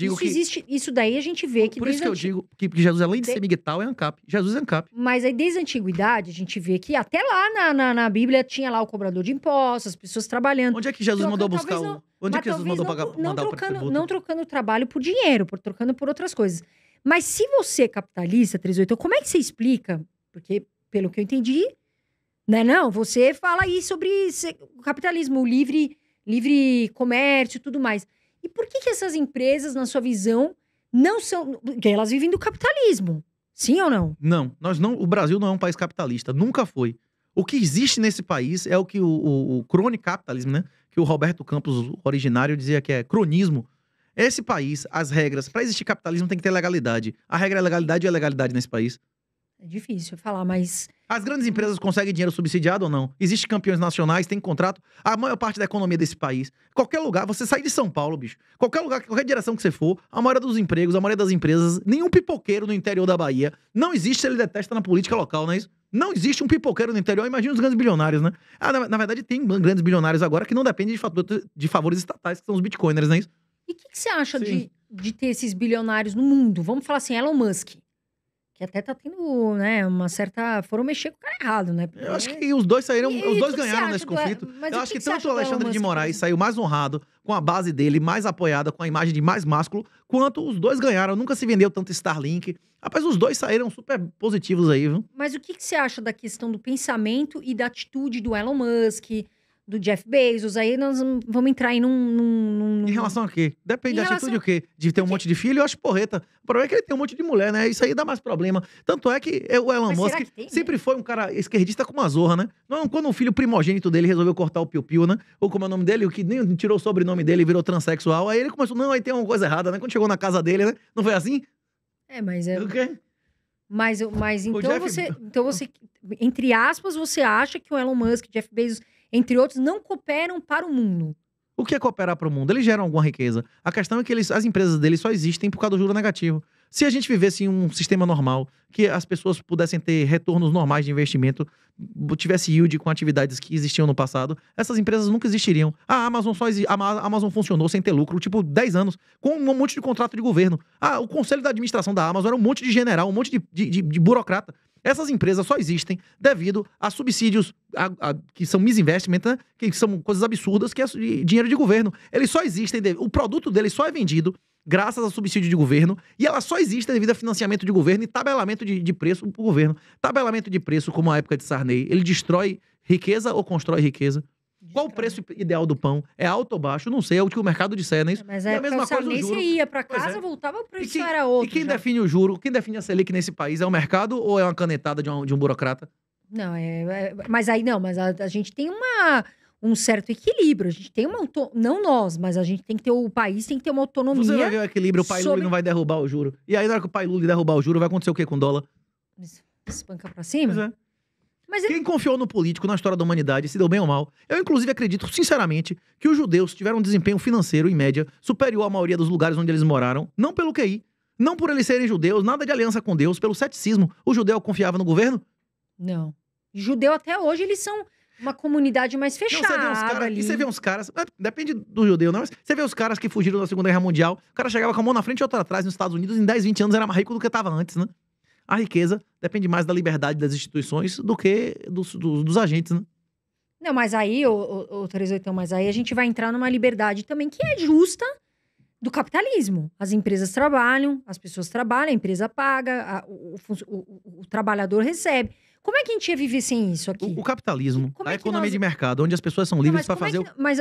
Isso daí a gente vê que... Por isso que eu digo que Jesus, além de ser miguel, é ANCAP. Jesus é ANCAP. Mas aí, desde a antiguidade, a gente vê que até lá na Bíblia tinha lá o cobrador de impostos, as pessoas trabalhando. Onde é que Jesus mandou buscar o... Onde é que Jesus mandou mandar o tributo? Não trocando o trabalho por dinheiro, trocando por outras coisas. Mas se você é capitalista, 38, como é que você explica? Porque, pelo que eu entendi, não, você fala aí sobre o capitalismo, o livre comércio e tudo mais. E por que essas empresas, na sua visão, não são... Porque elas vivem do capitalismo. Sim ou não? Não, o Brasil não é um país capitalista, nunca foi. O que existe nesse país é o que o cronicapitalismo, né? Que o Roberto Campos, originário, dizia que é cronismo. Esse país, as regras, para existir capitalismo tem que ter legalidade. A regra é legalidade e a legalidade nesse país. É difícil falar, mas... As grandes empresas conseguem dinheiro subsidiado ou não? Existem campeões nacionais, tem contrato. A maior parte da economia desse país. Qualquer lugar, você sai de São Paulo, bicho. Qualquer lugar, qualquer direção que você for, a maioria dos empregos, a maioria das empresas, nenhum pipoqueiro no interior da Bahia não existe se ele detesta na política local, não é isso? Não existe um pipoqueiro no interior, imagina os grandes bilionários, né? Na verdade, tem grandes bilionários agora que não dependem de favores estatais, que são os bitcoiners, não é isso? E o que você acha de ter esses bilionários no mundo? Vamos falar assim, Elon Musk. Que até tá tendo, né, uma certa... Foram mexer com o cara errado, né? Porque... Eu acho que os dois saíram... Os dois ganharam nesse conflito. Eu acho que tanto o Alexandre de Moraes saiu mais honrado, com a base dele mais apoiada, com a imagem de mais másculo, quanto os dois ganharam. Nunca se vendeu tanto Starlink. Rapaz, os dois saíram super positivos aí, viu? Mas o que você acha da questão do pensamento e da atitude do Elon Musk, do Jeff Bezos? Aí nós vamos entrar aí num... Em relação a quê? Depende da atitude o quê? De ter um monte de filho, eu acho porreta. O problema é que ele tem um monte de mulher, né? Isso aí dá mais problema. Tanto é que o Elon Musk sempre foi um cara esquerdista com uma zorra, né? Não, quando um filho primogênito dele resolveu cortar o piu-piu, né? Ou como é o nome dele, o que nem tirou o sobrenome dele e virou transexual. Aí ele começou, não, aí tem uma coisa errada, né? Quando chegou na casa dele, né? Não foi assim? Mas é... O quê? Mas então você, entre aspas, você acha que o Elon Musk, Jeff Bezos, entre outros, não cooperam para o mundo? O que é cooperar para o mundo? Eles geram alguma riqueza. A questão é que as empresas deles só existem por causa do juro negativo. Se a gente vivesse em um sistema normal, que as pessoas pudessem ter retornos normais de investimento, tivesse yield com atividades que existiam no passado, essas empresas nunca existiriam. A Amazon funcionou sem ter lucro, tipo, 10 anos, com um monte de contrato de governo. O conselho da administração da Amazon era um monte de general, um monte de burocrata. Essas empresas só existem devido a subsídios que são misinvestment, né? Que são coisas absurdas, que é dinheiro de governo. Eles só existem, o produto deles só é vendido graças a subsídio de governo, e ela só existe devido a financiamento de governo e tabelamento de preço pro governo. Tabelamento de preço, como a época de Sarney, ele destrói riqueza ou constrói riqueza? Qual o preço ideal do pão? É alto ou baixo? Não sei, é o que o mercado disser, não é isso? Mas é a mesma coisa o juro. Você ia para casa, voltava para isso, era outro. E quem define o juro, quem define a Selic nesse país é o mercado ou é uma canetada de um burocrata? Não, mas aí não, mas a gente tem um certo equilíbrio. A gente tem não nós, mas a gente tem que ter, o país tem que ter uma autonomia. Você vai ver o equilíbrio, o pai Lula não vai derrubar o juro. E aí, na hora que o pai Lula derrubar o juro, vai acontecer o quê com o dólar? Espanca pra cima? Pois é. Quem confiou no político, na história da humanidade, se deu bem ou mal? Eu, inclusive, acredito, sinceramente, que os judeus tiveram um desempenho financeiro, em média, superior à maioria dos lugares onde eles moraram, não pelo QI, não por eles serem judeus, nada de aliança com Deus, pelo ceticismo. O judeu confiava no governo? Não. Judeu até hoje, eles são uma comunidade mais fechada ali. E você vê uns caras, depende do judeu, não, mas você vê os caras que fugiram da Segunda Guerra Mundial, o cara chegava com a mão na frente e outra atrás nos Estados Unidos, em 10, 20 anos era mais rico do que estava antes, né? A riqueza depende mais da liberdade das instituições do que dos agentes, né? Não, mas aí, o 38, mas aí a gente vai entrar numa liberdade também que é justa do capitalismo. As empresas trabalham, as pessoas trabalham, a empresa paga, o trabalhador recebe. Como é que a gente ia viver sem isso aqui? O capitalismo, a economia de mercado, onde as pessoas são livres para fazer...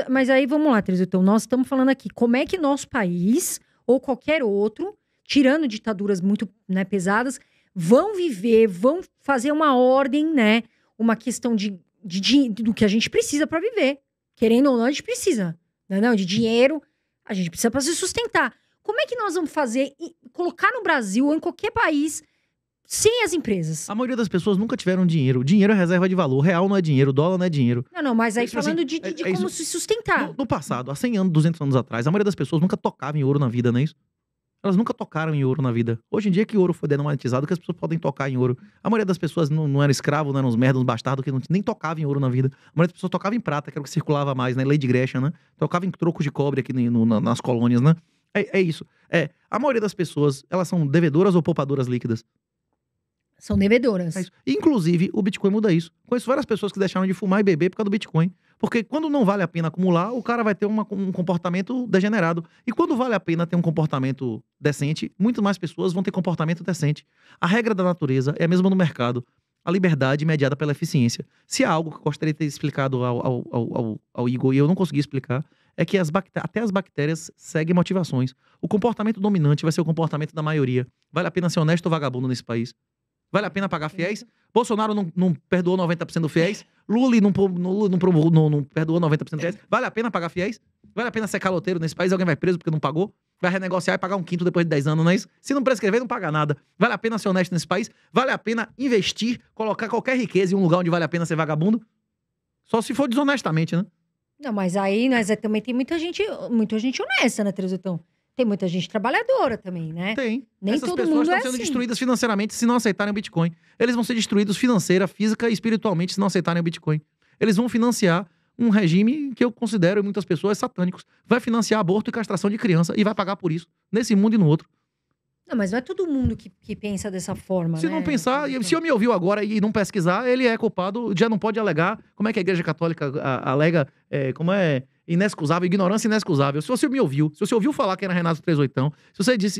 Mas aí, vamos lá, 38, nós estamos falando aqui, como é que nosso país, ou qualquer outro, tirando ditaduras muito, né, pesadas, vão viver, vão fazer uma ordem, né? Uma questão do que a gente precisa para viver. Querendo ou não, a gente precisa. Não, de dinheiro, a gente precisa para se sustentar. Como é que nós vamos fazer e colocar no Brasil ou em qualquer país sem as empresas? A maioria das pessoas nunca tiveram dinheiro. Dinheiro é reserva de valor. Real não é dinheiro, dólar não é dinheiro. Não, mas aí falando assim, de como se sustentar. No passado, há 100 anos, 200 anos atrás, a maioria das pessoas nunca tocava em ouro na vida, não é isso? Elas nunca tocaram em ouro na vida. Hoje em dia que o ouro foi denominatizado, que as pessoas podem tocar em ouro. A maioria das pessoas não era escravo, não eram uns merdas, uns bastardos, que nem tocavam em ouro na vida. A maioria das pessoas tocava em prata, que era o que circulava mais, né? Lei de Gresham, né? Tocava em trocos de cobre aqui nas colônias, né? É isso. A maioria das pessoas, elas são devedoras ou poupadoras líquidas? São devedoras. É isso. Inclusive, o Bitcoin muda isso. Conheço várias pessoas que deixaram de fumar e beber por causa do Bitcoin. Porque quando não vale a pena acumular, o cara vai ter um comportamento degenerado. E quando vale a pena ter um comportamento decente, muito mais pessoas vão ter comportamento decente. A regra da natureza é a mesma no mercado. A liberdade mediada pela eficiência. Se há algo que eu gostaria de ter explicado ao Igor, e eu não consegui explicar, é que até as bactérias seguem motivações. O comportamento dominante vai ser o comportamento da maioria. Vale a pena ser honesto ou vagabundo nesse país? Vale a pena pagar fiéis? Bolsonaro não perdoou 90% dos fiéis? Lula não perdoou 90% dos fiéis? Vale a pena pagar fiéis? Vale a pena ser caloteiro nesse país? Alguém vai preso porque não pagou? Vai renegociar e pagar 1/5 depois de 10 anos, não é isso? Se não prescrever, não paga nada. Vale a pena ser honesto nesse país? Vale a pena investir, colocar qualquer riqueza em um lugar onde vale a pena ser vagabundo? Só se for desonestamente, né? Não, mas aí também tem muita gente honesta, né, Trezutão? Tem muita gente trabalhadora também, né? Tem. Nem Essas todo pessoas mundo estão sendo destruídas financeiramente se não aceitarem o Bitcoin. Eles vão ser destruídos financeira, física e espiritualmente se não aceitarem o Bitcoin. Eles vão financiar um regime que eu considero, em muitas pessoas, satânicos. Vai financiar aborto e castração de criança e vai pagar por isso. Nesse mundo e no outro. Não, mas não é todo mundo que pensa dessa forma, Se né? não pensar, se eu me ouviu agora e não pesquisar, ele é culpado, já não pode alegar. Como é que a Igreja Católica alega? Como é inexcusável, ignorância inexcusável. Se você me ouviu, se você ouviu falar que era Renato 38,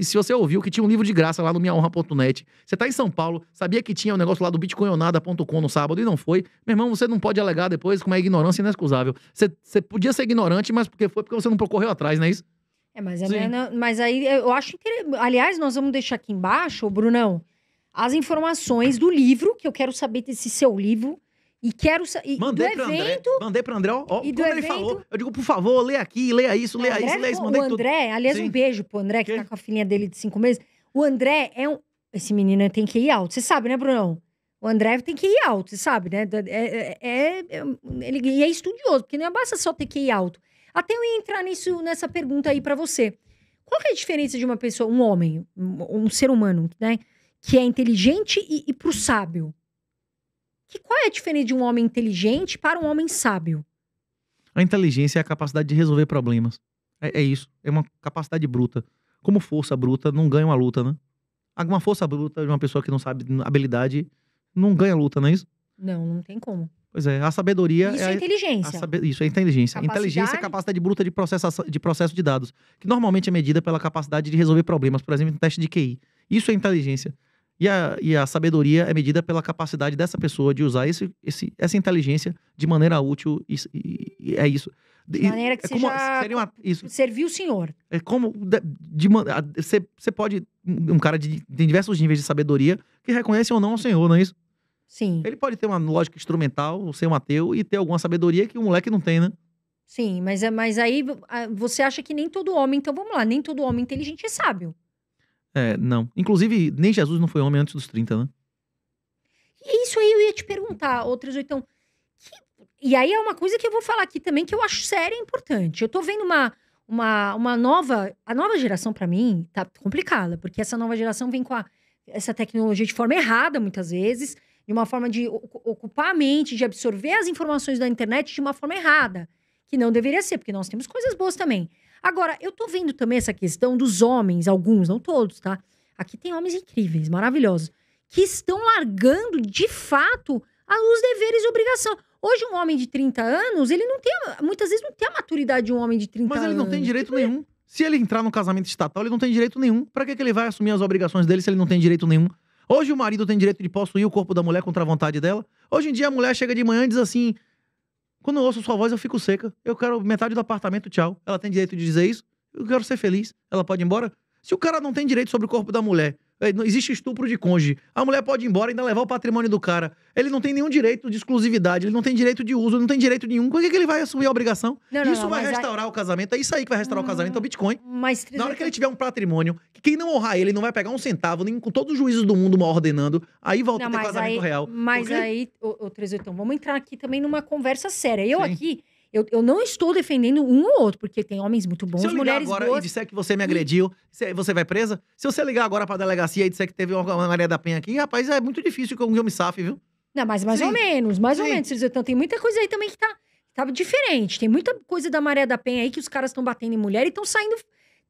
se você ouviu que tinha um livro de graça lá no minhahonra.net, você tá em São Paulo, sabia que tinha um negócio lá do bitcoinonada.com no sábado e não foi, meu irmão, você não pode alegar depois como é ignorância inexcusável. Você podia ser ignorante, mas porque você não correu atrás, não é isso? Mas aí eu acho que... Aliás, nós vamos deixar aqui embaixo, Brunão, as informações do livro, que eu quero saber desse seu livro. E quero saber. Mandei para André, ó. Quando ele falou, eu digo, por favor, lê aqui, leia isso, leia isso. Mandei o André, tudo. Aliás, um beijo pro André, que tá com a filhinha dele de 5 meses. O André Esse menino tem que ir alto. Você sabe, né, Brunão? O André tem que ir alto, você sabe, né? Ele é estudioso, porque não basta só ter que ir alto. Até eu ia entrar nessa pergunta aí pra você. Qual que é a diferença de uma pessoa, um homem, um ser humano, né? Que é inteligente e pro sábio? Qual é a diferença de um homem inteligente para um homem sábio? A inteligência é a capacidade de resolver problemas. É isso. É uma capacidade bruta. Como força bruta, não ganha uma luta, né? Uma força bruta de uma pessoa que não sabe habilidade, não ganha luta, não é isso? Não tem como. Pois é, a sabedoria... Isso é inteligência. Isso é inteligência. Inteligência é a capacidade bruta de processo de dados, que normalmente é medida pela capacidade de resolver problemas, por exemplo, no teste de QI. Isso é inteligência. E a sabedoria é medida pela capacidade dessa pessoa de usar essa inteligência de maneira útil. E é isso. De maneira que serviu o senhor. É como... Você pode... Um cara tem diversos níveis de sabedoria que reconhece ou não o senhor, não é isso? Sim. Ele pode ter uma lógica instrumental, ser um ateu e ter alguma sabedoria que o moleque não tem, né? Sim, mas aí você acha que nem todo homem... Então vamos lá, nem todo homem inteligente é sábio. Não. Inclusive, nem Jesus não foi homem antes dos 30, né? E isso aí eu ia te perguntar, outros então. E aí é uma coisa que eu vou falar aqui também, que eu acho séria e importante. Eu tô vendo uma nova... A nova geração, pra mim, tá complicada. Porque essa nova geração vem com essa tecnologia de forma errada, muitas vezes. De uma forma de ocupar a mente, de absorver as informações da internet de uma forma errada. Que não deveria ser, porque nós temos coisas boas também. Agora, eu tô vendo também essa questão dos homens, alguns, não todos, tá? Aqui tem homens incríveis, maravilhosos, que estão largando, de fato, os deveres e obrigação. Hoje, um homem de 30 anos, ele não tem, muitas vezes, não tem a maturidade de um homem de 30 anos. Mas ele não tem direito nenhum. Se ele entrar no casamento estatal, ele não tem direito nenhum. Pra que ele vai assumir as obrigações dele se ele não tem direito nenhum? Hoje, o marido tem direito de possuir o corpo da mulher contra a vontade dela. Hoje em dia, a mulher chega de manhã e diz assim... Quando eu ouço sua voz, eu fico seca. Eu quero metade do apartamento, tchau. Ela tem direito de dizer isso? Eu quero ser feliz. Ela pode ir embora? Se o cara não tem direito sobre o corpo da mulher, não existe estupro de cônjuge, a mulher pode ir embora e ainda levar o patrimônio do cara. Ele não tem nenhum direito de exclusividade, ele não tem direito de uso, ele não tem direito nenhum. Por que ele vai assumir a obrigação? Isso vai restaurar o casamento. É isso aí que vai restaurar o casamento, é o Bitcoin. Na hora que ele tiver um patrimônio, que quem não honrar ele não vai pegar um centavo, nem com todos os juízes do mundo ordenando, aí volta a ter casamento real. Mas aí, ô Trezetão, vamos entrar aqui também numa conversa séria. Eu não estou defendendo um ou outro, porque tem homens muito bons, mulheres boas. Se eu ligar agora e disser que você me agrediu, você vai presa? Se você ligar agora pra delegacia e disser que teve uma Maria da Penha aqui, rapaz, é muito difícil que eu me safe, viu? Não, mas mais ou menos. Então, tem muita coisa aí também que tá diferente. Tem muita coisa da Maria da Penha aí que os caras estão batendo em mulher e estão saindo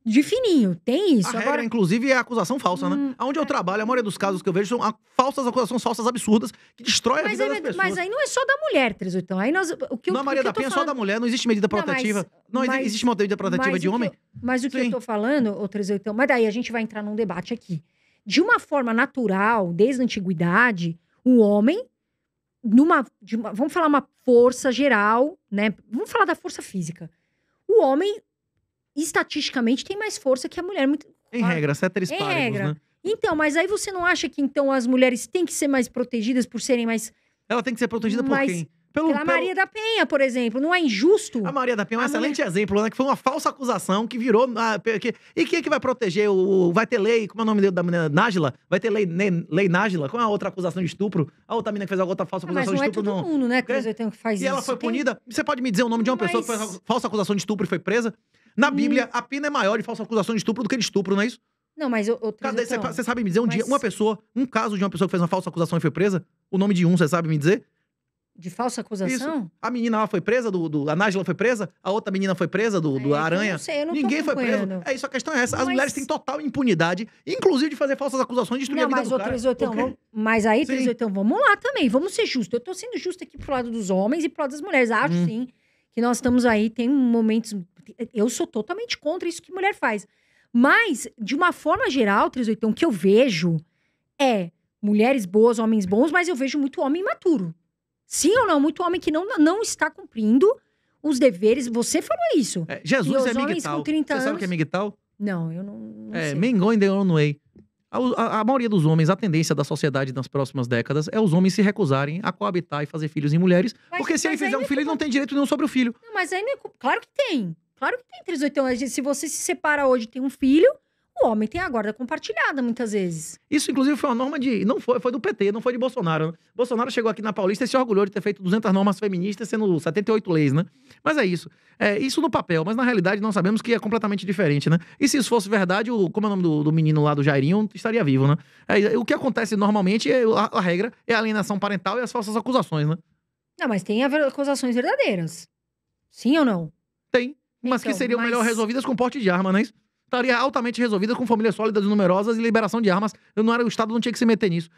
de fininho. Tem isso. A regra, inclusive, é a acusação falsa, né? Onde eu trabalho, a maioria dos casos que eu vejo são acusações falsas absurdas que destroem a vida das pessoas. Mas aí não é só da mulher, Trezetão. Aí a Maria da Penha é só da mulher, não existe medida protetiva. Existe uma medida protetiva de homem? Mas o que eu tô falando, ô Trezetão, mas daí a gente vai entrar num debate aqui. De uma forma natural, desde a antiguidade, o homem, vamos falar uma força geral, né? Vamos falar da força física. O homem... estatisticamente tem mais força que a mulher. Em regra, ceteris paribus, né? Então, mas aí você não acha que então as mulheres têm que ser mais protegidas por serem mais... Ela tem que ser protegida por quem? Pela Maria da Penha, por exemplo. Não é injusto? A Maria da Penha é um excelente exemplo, né? Que foi uma falsa acusação que virou... E quem é que vai proteger? Vai ter lei... Como é o nome da menina? Nájila? Vai ter lei Nájila? Qual é a outra acusação de estupro? A outra menina que fez a outra falsa acusação de estupro? Mas não é todo mundo, né? Que faz isso. E ela foi punida? Você pode me dizer o nome de uma pessoa que fez falsa acusação de estupro e foi presa? Na Bíblia, a pena é maior de falsa acusação de estupro do que de estupro, não é isso? Não, mas... Você sabe me dizer um caso de uma pessoa que fez uma falsa acusação e foi presa? O nome de você sabe me dizer? De falsa acusação? Isso. A menina lá foi presa, a Nájila foi presa, a outra menina foi presa, do Aranha. Eu não sei, eu não Ninguém foi preso. É isso, a questão é essa. As mulheres têm total impunidade, inclusive de fazer falsas acusações, de destruir a vida do cara. Mas aí, Trezetão, vamos lá também, vamos ser justos. Eu tô sendo justa aqui pro lado dos homens e pro lado das mulheres. Acho, sim, que nós estamos aí, tem momentos... Eu sou totalmente contra isso que mulher faz. Mas, de uma forma geral, Trezetão, o que eu vejo é mulheres boas, homens bons, mas eu vejo muito homem imaturo. Sim ou não? Muito homem que não está cumprindo os deveres. Você falou isso. Jesus é migtal. Você sabe o que é migtal? Não, eu não sei. Mengon de Onway. A maioria dos homens, a tendência da sociedade nas próximas décadas é os homens se recusarem a coabitar e fazer filhos em mulheres. Porque se ele fizer um filho, ele não tem direito nenhum sobre o filho. Não, mas aí não é... Claro que tem. Claro que tem, Trezetão. Se você se separa hoje e tem um filho, o homem tem a guarda compartilhada, muitas vezes. Isso, inclusive, foi uma norma de... Não foi do PT, não foi de Bolsonaro. Né? Bolsonaro chegou aqui na Paulista e se orgulhou de ter feito 200 normas feministas, sendo 78 leis, né? Mas é isso. É isso no papel, mas na realidade nós sabemos que é completamente diferente, né? E se isso fosse verdade, como é o nome do menino lá do Jairinho, estaria vivo, né? O que acontece normalmente, a regra, é a alienação parental e as falsas acusações, né? Não, mas tem acusações verdadeiras. Sim ou não? Tem. Mas então, que seriam melhor resolvidas com porte de arma, não é isso? Estaria altamente resolvida com famílias sólidas e numerosas e liberação de armas. O Estado não tinha que se meter nisso.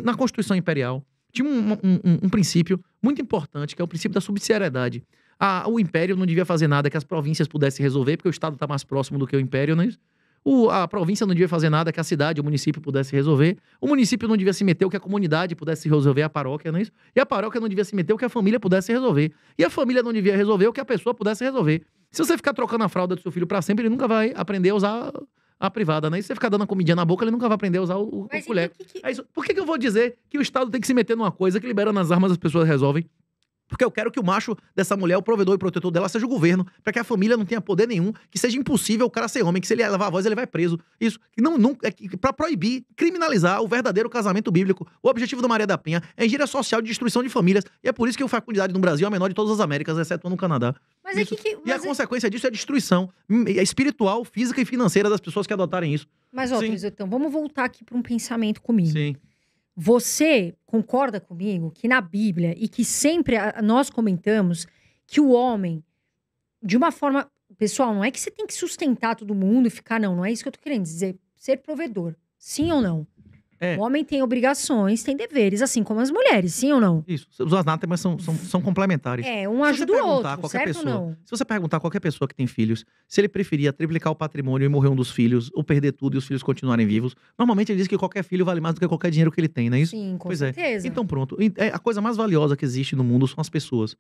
Na Constituição Imperial, tinha um princípio muito importante, que é o princípio da subsidiariedade. O Império não devia fazer nada que as províncias pudessem resolver, porque o Estado está mais próximo do que o Império, não é isso? A província não devia fazer nada que a cidade, o município pudesse resolver. O município não devia se meter o que a comunidade pudesse resolver, a paróquia, não é isso? E a paróquia não devia se meter o que a família pudesse resolver. E a família não devia resolver o que a pessoa pudesse resolver. Se você ficar trocando a fralda do seu filho pra sempre, ele nunca vai aprender a usar a privada, né? E se você ficar dando a comidinha na boca, ele nunca vai aprender a usar o colher. É isso. Por que eu vou dizer que o Estado tem que se meter numa coisa que liberando as armas as pessoas resolvem? Porque eu quero que o macho dessa mulher, o provedor e protetor dela, seja o governo, para que a família não tenha poder nenhum, que seja impossível o cara ser homem, que se ele levar a voz, ele vai preso. Isso. Para proibir, criminalizar o verdadeiro casamento bíblico. O objetivo da Maria da Penha é engenharia social de destruição de famílias. E é por isso que a fecundidade no Brasil é a menor de todas as Américas, exceto no Canadá. Mas e a consequência disso é a destruição espiritual, física e financeira das pessoas que adotarem isso. Mas, então, vamos voltar aqui para um pensamento comigo. Sim. Você concorda comigo que na Bíblia, e que sempre nós comentamos, que o homem, de uma forma... Pessoal, não é que você tem que sustentar todo mundo e ficar... Não é isso que eu tô querendo dizer. Ser provedor. Sim ou não? O homem tem obrigações, tem deveres, assim como as mulheres. Sim ou não? Isso. Os anátemas são complementares. Um ajuda o outro, certo ou não? Se você perguntar a qualquer pessoa que tem filhos, se ele preferia triplicar o patrimônio e morrer um dos filhos, ou perder tudo e os filhos continuarem vivos, normalmente ele diz que qualquer filho vale mais do que qualquer dinheiro que ele tem, não é isso? Sim, com certeza. Então pronto. A coisa mais valiosa que existe no mundo são as pessoas.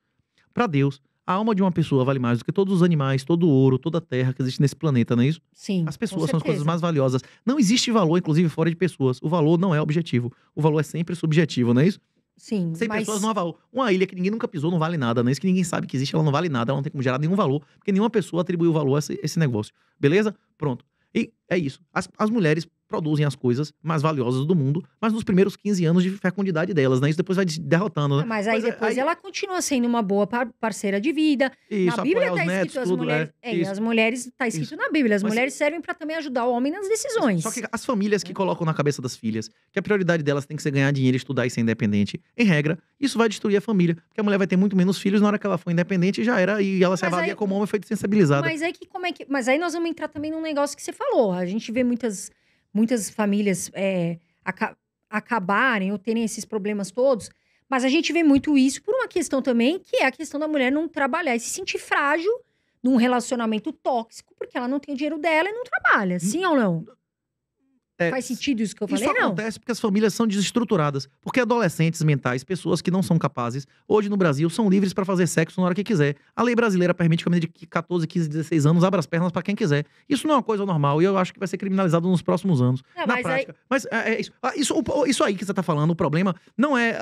Para Deus, a alma de uma pessoa vale mais do que todos os animais, todo o ouro, toda a terra que existe nesse planeta, não é isso? Sim. As pessoas são as coisas mais valiosas. Não existe valor, inclusive, fora de pessoas. O valor não é objetivo. O valor é sempre subjetivo, não é isso? Sim. Sem pessoas não há valor. Uma ilha que ninguém nunca pisou não vale nada, não é isso? Que ninguém sabe que existe, ela não vale nada, ela não tem como gerar nenhum valor, porque nenhuma pessoa atribuiu valor a esse negócio. Beleza? Pronto. E é isso. As mulheres produzem as coisas mais valiosas do mundo, mas nos primeiros 15 anos de fecundidade delas, né? Isso depois vai derrotando, né? Mas aí depois ela continua sendo uma boa parceira de vida. Isso, na Bíblia tá escrito netos, as mulheres... as mulheres, tá escrito na Bíblia, as mulheres servem para também ajudar o homem nas decisões. Só que as famílias que colocam na cabeça das filhas que a prioridade delas tem que ser ganhar dinheiro, estudar e ser independente, em regra, isso vai destruir a família, porque a mulher vai ter muito menos filhos na hora que ela for independente, já era, e ela se avalia como homem, foi desensibilizada. Mas aí nós vamos entrar também num negócio que você falou, a gente vê muitas famílias acabarem ou terem esses problemas todos, mas a gente vê muito isso por uma questão também, que é a questão da mulher não trabalhar e se sentir frágil num relacionamento tóxico, porque ela não tem o dinheiro dela e não trabalha. Sim ou não? Faz sentido isso que eu falei? Isso acontece porque as famílias são desestruturadas. Porque adolescentes mentais, pessoas que não são capazes, hoje no Brasil, são livres para fazer sexo na hora que quiser. A lei brasileira permite que a menina de 14, 15, 16 anos abra as pernas para quem quiser. Isso não é uma coisa normal e eu acho que vai ser criminalizado nos próximos anos. Na prática. Mas isso aí que você tá falando, o problema não é...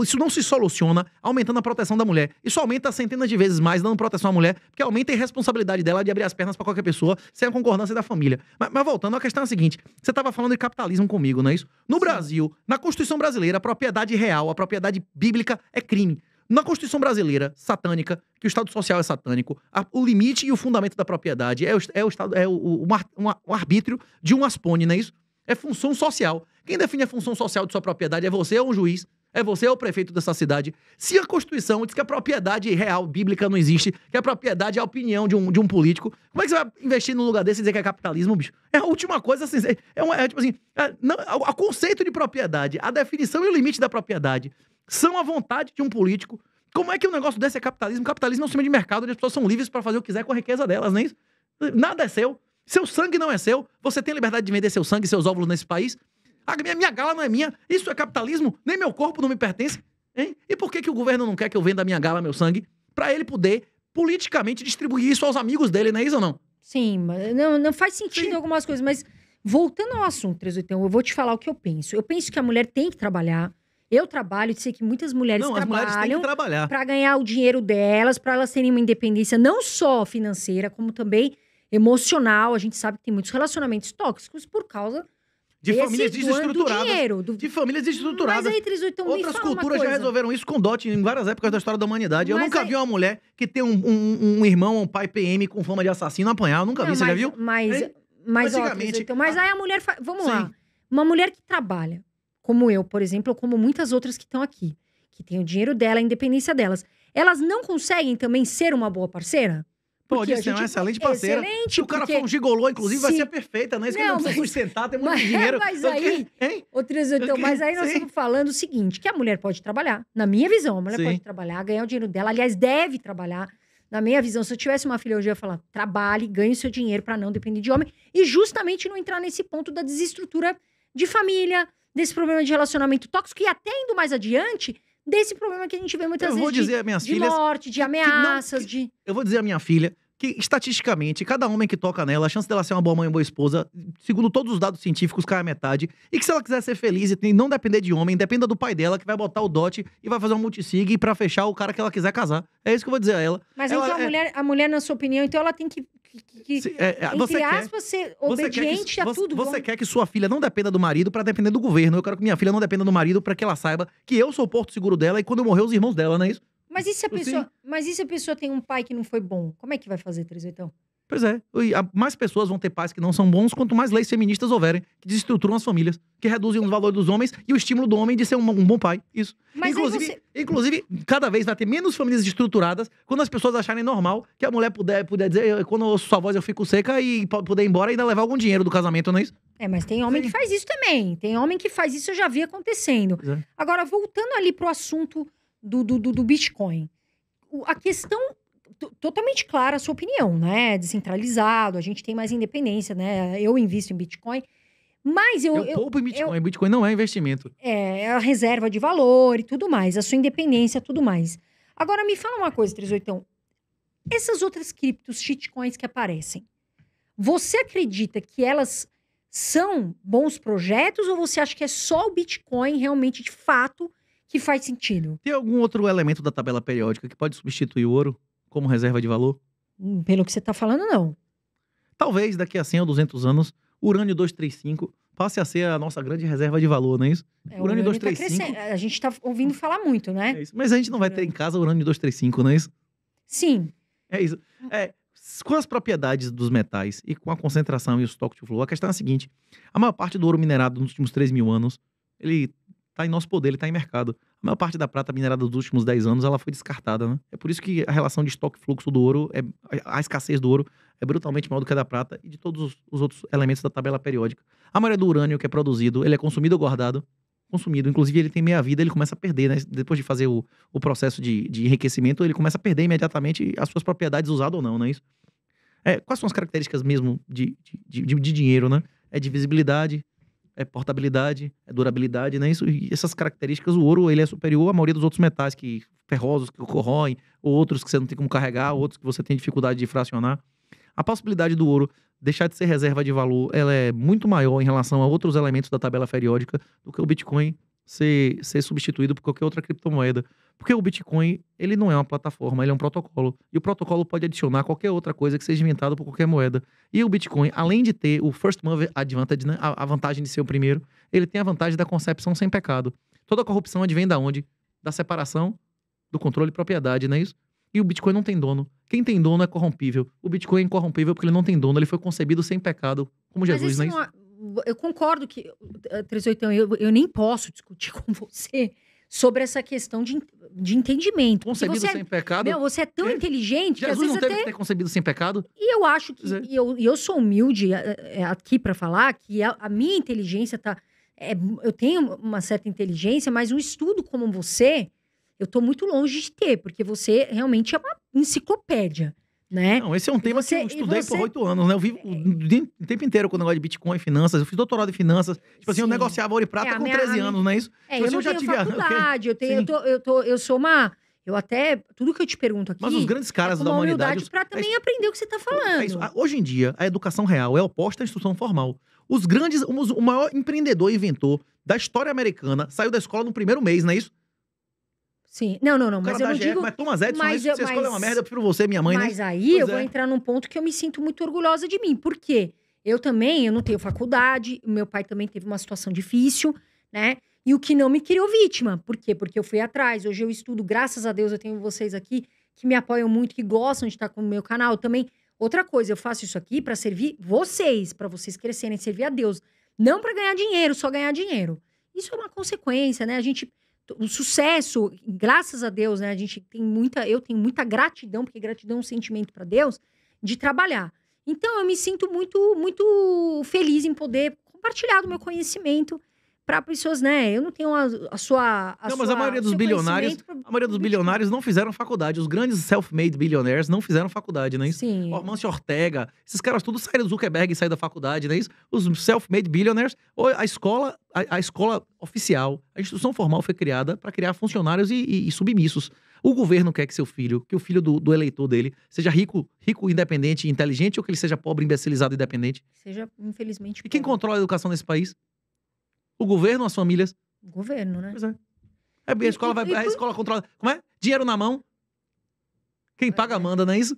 isso não se soluciona aumentando a proteção da mulher. Isso aumenta centenas de vezes mais dando proteção à mulher, porque aumenta a irresponsabilidade dela de abrir as pernas para qualquer pessoa sem a concordância da família. Mas voltando, a questão é a seguinte. Você tava falando de capitalismo comigo, não é isso? No Brasil, na Constituição brasileira, a propriedade real, a propriedade bíblica é crime. Na Constituição brasileira, satânica, que o Estado Social é satânico, o limite e o fundamento da propriedade o arbítrio de um aspone, não é isso? É função social. Quem define a função social de sua propriedade é você ou um juiz. É você ou o prefeito dessa cidade. Se a Constituição diz que a propriedade real, bíblica, não existe, que a propriedade é a opinião de um político, como é que você vai investir num lugar desse e dizer que é capitalismo, bicho? É a última coisa, assim, tipo assim, o conceito de propriedade, a definição e o limite da propriedade são a vontade de um político. Como é que um negócio desse é capitalismo? Capitalismo é um sistema de mercado onde as pessoas são livres para fazer o que quiser com a riqueza delas, não é isso? Nada é seu. Seu sangue não é seu. Você tem liberdade de vender seu sangue e seus óvulos nesse país? A minha gala não é minha. Isso é capitalismo? Nem meu corpo não me pertence. Hein? E por que o governo não quer que eu venda a minha gala, meu sangue? Pra ele poder politicamente distribuir isso aos amigos dele, não é isso ou não? Sim, mas não faz sentido algumas coisas. Mas voltando ao assunto, então, eu vou te falar o que eu penso. Eu penso que a mulher tem que trabalhar. Eu trabalho, sei que muitas mulheres trabalham para ganhar o dinheiro delas, para elas terem uma independência não só financeira, como também emocional. A gente sabe que tem muitos relacionamentos tóxicos por causa de famílias desestruturadas. De famílias desestruturadas. Mas aí, 38, outras culturas já resolveram isso com dote em várias épocas da história da humanidade. Eu nunca vi uma mulher que tem um irmão, um pai PM com fama de assassino apanhar. Eu nunca vi, você já viu? Mas ó, 38, mas aí a mulher... Vamos lá. Uma mulher que trabalha, como eu, por exemplo, ou como muitas outras que estão aqui, que tem o dinheiro dela, a independência delas, elas não conseguem também ser uma boa parceira? Pode ser uma excelente parceira. Excelente, se o cara for um gigolô, inclusive, vai ser perfeita, né? Isso que ele não precisa sustentar, tem muito dinheiro. Mas aí, mas aí nós estamos falando o seguinte, que a mulher pode trabalhar. Na minha visão, a mulher pode trabalhar, ganhar o dinheiro dela. Aliás, deve trabalhar. Na minha visão, se eu tivesse uma filha hoje, eu ia falar, trabalhe, ganhe o seu dinheiro para não depender de homem. E justamente não entrar nesse ponto da desestrutura de família, desse problema de relacionamento tóxico e até indo mais adiante... desse problema que a gente vê muitas vezes de morte, de ameaças, Eu vou dizer à minha filha que, estatisticamente, cada homem que toca nela, a chance dela ser uma boa mãe e boa esposa, segundo todos os dados científicos, cai a metade. E que se ela quiser ser feliz e não depender de homem, dependa do pai dela, que vai botar o dote e vai fazer um multisig pra fechar o cara que ela quiser casar. É isso que eu vou dizer a ela. Mas então a mulher, na sua opinião, então ela tem que entre aspas, ser obediente a tudo. Você quer que sua filha não dependa do marido pra depender do governo. Eu quero que minha filha não dependa do marido pra que ela saiba que eu sou o porto seguro dela e quando eu morrer, os irmãos dela, não é isso? Mas e se a pessoa tem um pai que não foi bom? Como é que vai fazer, 38? Pois é. Mais pessoas vão ter pais que não são bons, quanto mais leis feministas houverem, que desestruturam as famílias, que reduzem os valores dos homens e o estímulo do homem de ser um bom pai. Isso. Mas inclusive, cada vez vai ter menos famílias estruturadas quando as pessoas acharem normal que a mulher puder dizer, quando eu ouço sua voz eu fico seca e poder ir embora e ainda levar algum dinheiro do casamento, não é isso? Mas tem homem que faz isso também. Tem homem que faz isso, eu já vi acontecendo. Agora, voltando ali pro assunto do Bitcoin. A questão... totalmente clara a sua opinião, né? Descentralizado, a gente tem mais independência, né? Eu invisto em Bitcoin, mas eu poupo em Bitcoin. Bitcoin não é investimento. É a reserva de valor e tudo mais, a sua independência, tudo mais. Agora, me fala uma coisa, 38. Essas outras criptos, shitcoins que aparecem, você acredita que elas são bons projetos ou você acha que é só o Bitcoin realmente, de fato, que faz sentido? Tem algum outro elemento da tabela periódica que pode substituir o ouro como reserva de valor? Pelo que você está falando, não. Talvez daqui a 100 ou 200 anos, o urânio 235 passe a ser a nossa grande reserva de valor, não é isso? O urânio 235... a gente está ouvindo falar muito, né? É isso. Mas a gente não vai ter em casa o urânio 235, não é isso? Sim. É isso. Com as propriedades dos metais e com a concentração e o stock to flow, a questão é a seguinte. A maior parte do ouro minerado nos últimos 3 mil anos, ele está em nosso poder, ele está em mercado. A maior parte da prata minerada dos últimos 10 anos, ela foi descartada, né? É por isso que a relação de estoque-fluxo do ouro, a escassez do ouro é brutalmente maior do que a da prata e de todos os outros elementos da tabela periódica. A maioria do urânio que é produzido, ele é consumido ou guardado? Consumido. Inclusive, ele tem meia-vida, ele começa a perder, né? Depois de fazer o processo de enriquecimento, ele começa a perder imediatamente as suas propriedades, usado ou não, não é isso? Quais são as características mesmo de dinheiro, né? É divisibilidade, é portabilidade, é durabilidade, né? Isso, e essas características, o ouro, ele é superior à maioria dos outros metais ferrosos, que corroem, ou outros que você não tem como carregar, outros que você tem dificuldade de fracionar. A possibilidade do ouro deixar de ser reserva de valor, ela é muito maior em relação a outros elementos da tabela periódica do que o Bitcoin ser substituído por qualquer outra criptomoeda. Porque o Bitcoin, ele não é uma plataforma, ele é um protocolo. E o protocolo pode adicionar qualquer outra coisa que seja inventada por qualquer moeda. E o Bitcoin, além de ter o first mover advantage, né, a vantagem de ser o primeiro, ele tem a vantagem da concepção sem pecado. Toda corrupção advém da onde? Da separação do controle e propriedade, não é isso? E o Bitcoin não tem dono. Quem tem dono é corrompível. O Bitcoin é incorrompível porque ele não tem dono, ele foi concebido sem pecado, como Jesus, não é isso? Eu concordo que, 38, eu nem posso discutir com você sobre essa questão de entendimento. Concebido sem pecado? Você é tão inteligente Jesus que às vezes não teve que ter concebido sem pecado? E eu acho que... eu sou humilde aqui para falar que a minha inteligência tá... eu tenho uma certa inteligência, mas um estudo como você, eu tô muito longe de ter, porque você realmente é uma enciclopédia. Né? Não, esse é um tema que eu estudei por 8 anos, né? Eu vivo o tempo inteiro com o negócio de Bitcoin e finanças. Eu fiz doutorado em finanças. Tipo assim, eu negociava ouro e prata com 13 anos, não é isso? Eu não tenho faculdade, eu sou uma... Eu até... Tudo que eu te pergunto aqui... Mas os grandes caras da humanidade... pra também aprender o que você tá falando. É isso. Hoje em dia, a educação real é oposta à instrução formal. O maior empreendedor e inventor da história americana saiu da escola no primeiro mês, não é isso? Sim. Não. Mas eu não digo... Mas Thomas Edison, se você escolher uma merda, eu prefiro você, minha mãe, né? Mas aí eu vou entrar num ponto que eu me sinto muito orgulhosa de mim. Por quê? Eu não tenho faculdade, meu pai também teve uma situação difícil, né? E o que não me criou vítima. Por quê? Porque eu fui atrás. Hoje eu estudo, graças a Deus, eu tenho vocês aqui que me apoiam muito, que gostam de estar com o meu canal. Também, outra coisa, eu faço isso aqui para servir vocês, para vocês crescerem, servir a Deus. Não para ganhar dinheiro, só ganhar dinheiro. Isso é uma consequência, né? O sucesso, graças a Deus, né? Eu tenho muita gratidão, porque gratidão é um sentimento para Deus, de trabalhar. Então, eu me sinto muito, muito feliz em poder compartilhar do meu conhecimento para pessoas, né? Eu não tenho mas a maioria dos bilionários não fizeram faculdade. Os grandes self-made billionaires não fizeram faculdade, não é isso? Sim. Mancio Ortega, esses caras todos saíram do Zuckerberg e saíram da faculdade, não é isso? Os self-made billionaires, a escola oficial, a instituição formal foi criada para criar funcionários e submissos. O governo quer que o filho do eleitor dele, seja rico, independente e inteligente, ou que ele seja pobre, imbecilizado e dependente. Seja, infelizmente, E quem controla a educação nesse país? O governo ou as famílias? O governo, né? Pois é. A escola controla. Como é? Dinheiro na mão. Quem paga manda, não é isso?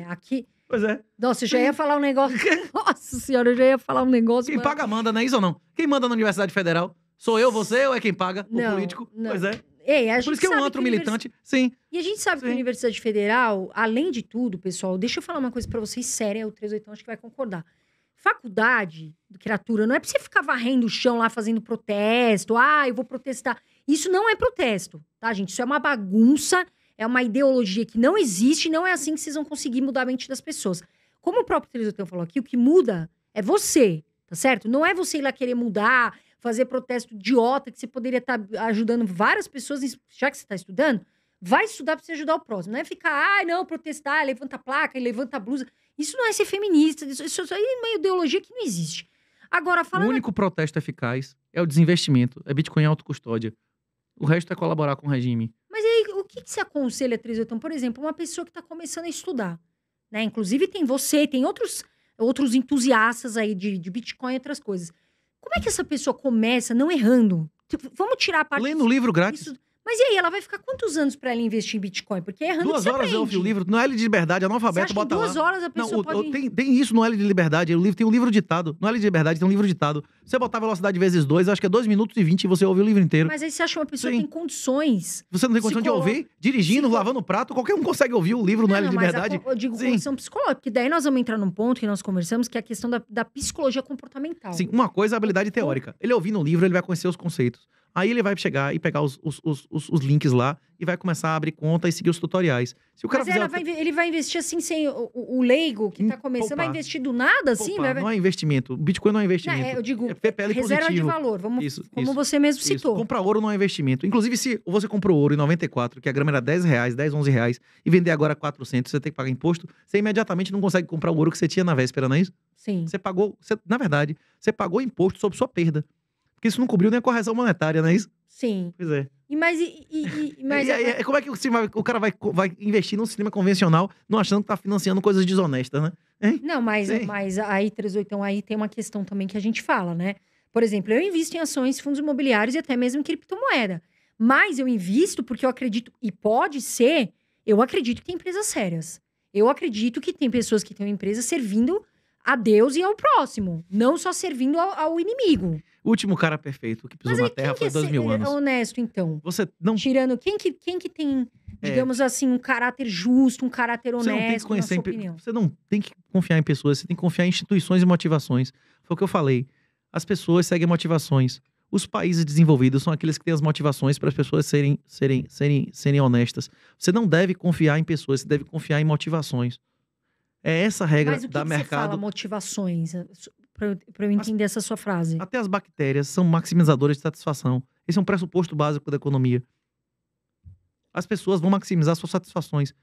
Aqui... Pois é. Nossa, eu já ia falar um negócio... Nossa senhora, eu já ia falar um negócio... Quem paga manda, não é isso ou não? Quem manda na Universidade Federal? Sou eu, você ou é quem paga? O político? Não. Pois é. Por isso que é um antro militante. Sim. E a gente sabe que a Universidade Federal, além de tudo, pessoal, deixa eu falar uma coisa pra vocês séria, o 38 acho que vai concordar. Faculdade, criatura, não é pra você ficar varrendo o chão lá, fazendo protesto. Eu vou protestar. Isso não é protesto, tá, gente? Isso é uma bagunça, é uma ideologia que não existe, não é assim que vocês vão conseguir mudar a mente das pessoas. Como o próprio 38 falou aqui, o que muda é você, tá certo? Não é você ir lá querer mudar, fazer protesto idiota, que você poderia estar ajudando várias pessoas, já que você está estudando, vai estudar para você ajudar o próximo. Não é ficar, protestar, levanta a placa, levanta a blusa. Isso não é ser feminista, isso aí é uma ideologia que não existe. Agora, falando... O único protesto eficaz é o desinvestimento, é Bitcoin autocustôdia. O resto é colaborar com o regime. Mas aí, o que você aconselha, 38? Por exemplo, uma pessoa que está começando a estudar, né? Inclusive tem você, tem outros entusiastas aí de Bitcoin e outras coisas. Como é que essa pessoa começa não errando? Vamos tirar a parte... Lendo livro grátis. Mas e aí, ela vai ficar quantos anos pra ela investir em Bitcoin? Porque errando 2 horas eu ouvi o livro. No L de Liberdade, analfabeto, bota lá. 2 horas a pessoa pode... Tem isso no L de Liberdade. Tem um livro ditado. No L de Liberdade tem um livro ditado. Você botar a velocidade vezes 2, acho que é 2 minutos e 20 e você ouve o livro inteiro. Mas aí você acha uma pessoa que tem condições... Você não tem condição de ouvir? Dirigindo, lavando prato, qualquer um consegue ouvir o livro no L de Liberdade. Eu digo condição psicológica, porque daí nós vamos entrar num ponto que nós conversamos, que é a questão da psicologia comportamental. Sim, uma coisa é a habilidade teórica. Ele ouvindo o livro, ele vai conhecer os conceitos. Aí ele vai chegar e pegar os links lá e vai começar a abrir conta e seguir os tutoriais. Se o cara ele vai investir assim sem o leigo que tá começando, vai investir do nada assim? Não é investimento. O Bitcoin não é investimento. Eu digo, PPL reserva positivo. de valor. Como você mesmo citou. Comprar ouro não é investimento. Inclusive, se você comprou ouro em 94, que a grama era R$10, 10, R$11, e vender agora 400, você tem que pagar imposto, você imediatamente não consegue comprar o ouro que você tinha na véspera, não é isso? Sim. Na verdade, você pagou imposto sobre sua perda. Porque isso não cobriu nem a correção monetária, não é isso? Sim. Pois é. Mas como é que o cara vai investir num cinema convencional não achando que tá financiando coisas desonestas, né? Hein? Não, mas aí, 38, aí tem uma questão também que a gente fala, né? Por exemplo, eu invisto em ações, fundos imobiliários e até mesmo em criptomoeda. Mas eu invisto porque eu acredito, e pode ser, eu acredito que tem empresas sérias. Eu acredito que tem pessoas que têm uma empresa servindo a Deus e ao próximo, não só servindo ao inimigo. O último cara perfeito que pisou na Terra foi 2000 anos. Honesto, então. Você não... Tirando, quem que tem, digamos assim, um caráter justo, um caráter honesto, na sua opinião? Você não tem que confiar em pessoas, você tem que confiar em instituições e motivações. Foi o que eu falei. As pessoas seguem motivações. Os países desenvolvidos são aqueles que têm as motivações para as pessoas serem honestas. Você não deve confiar em pessoas, você deve confiar em motivações. É essa a regra da mercado. Mas o que você fala, motivações? Para eu entender essa sua frase. Até as bactérias são maximizadoras de satisfação. Esse é um pressuposto básico da economia. As pessoas vão maximizar suas satisfações.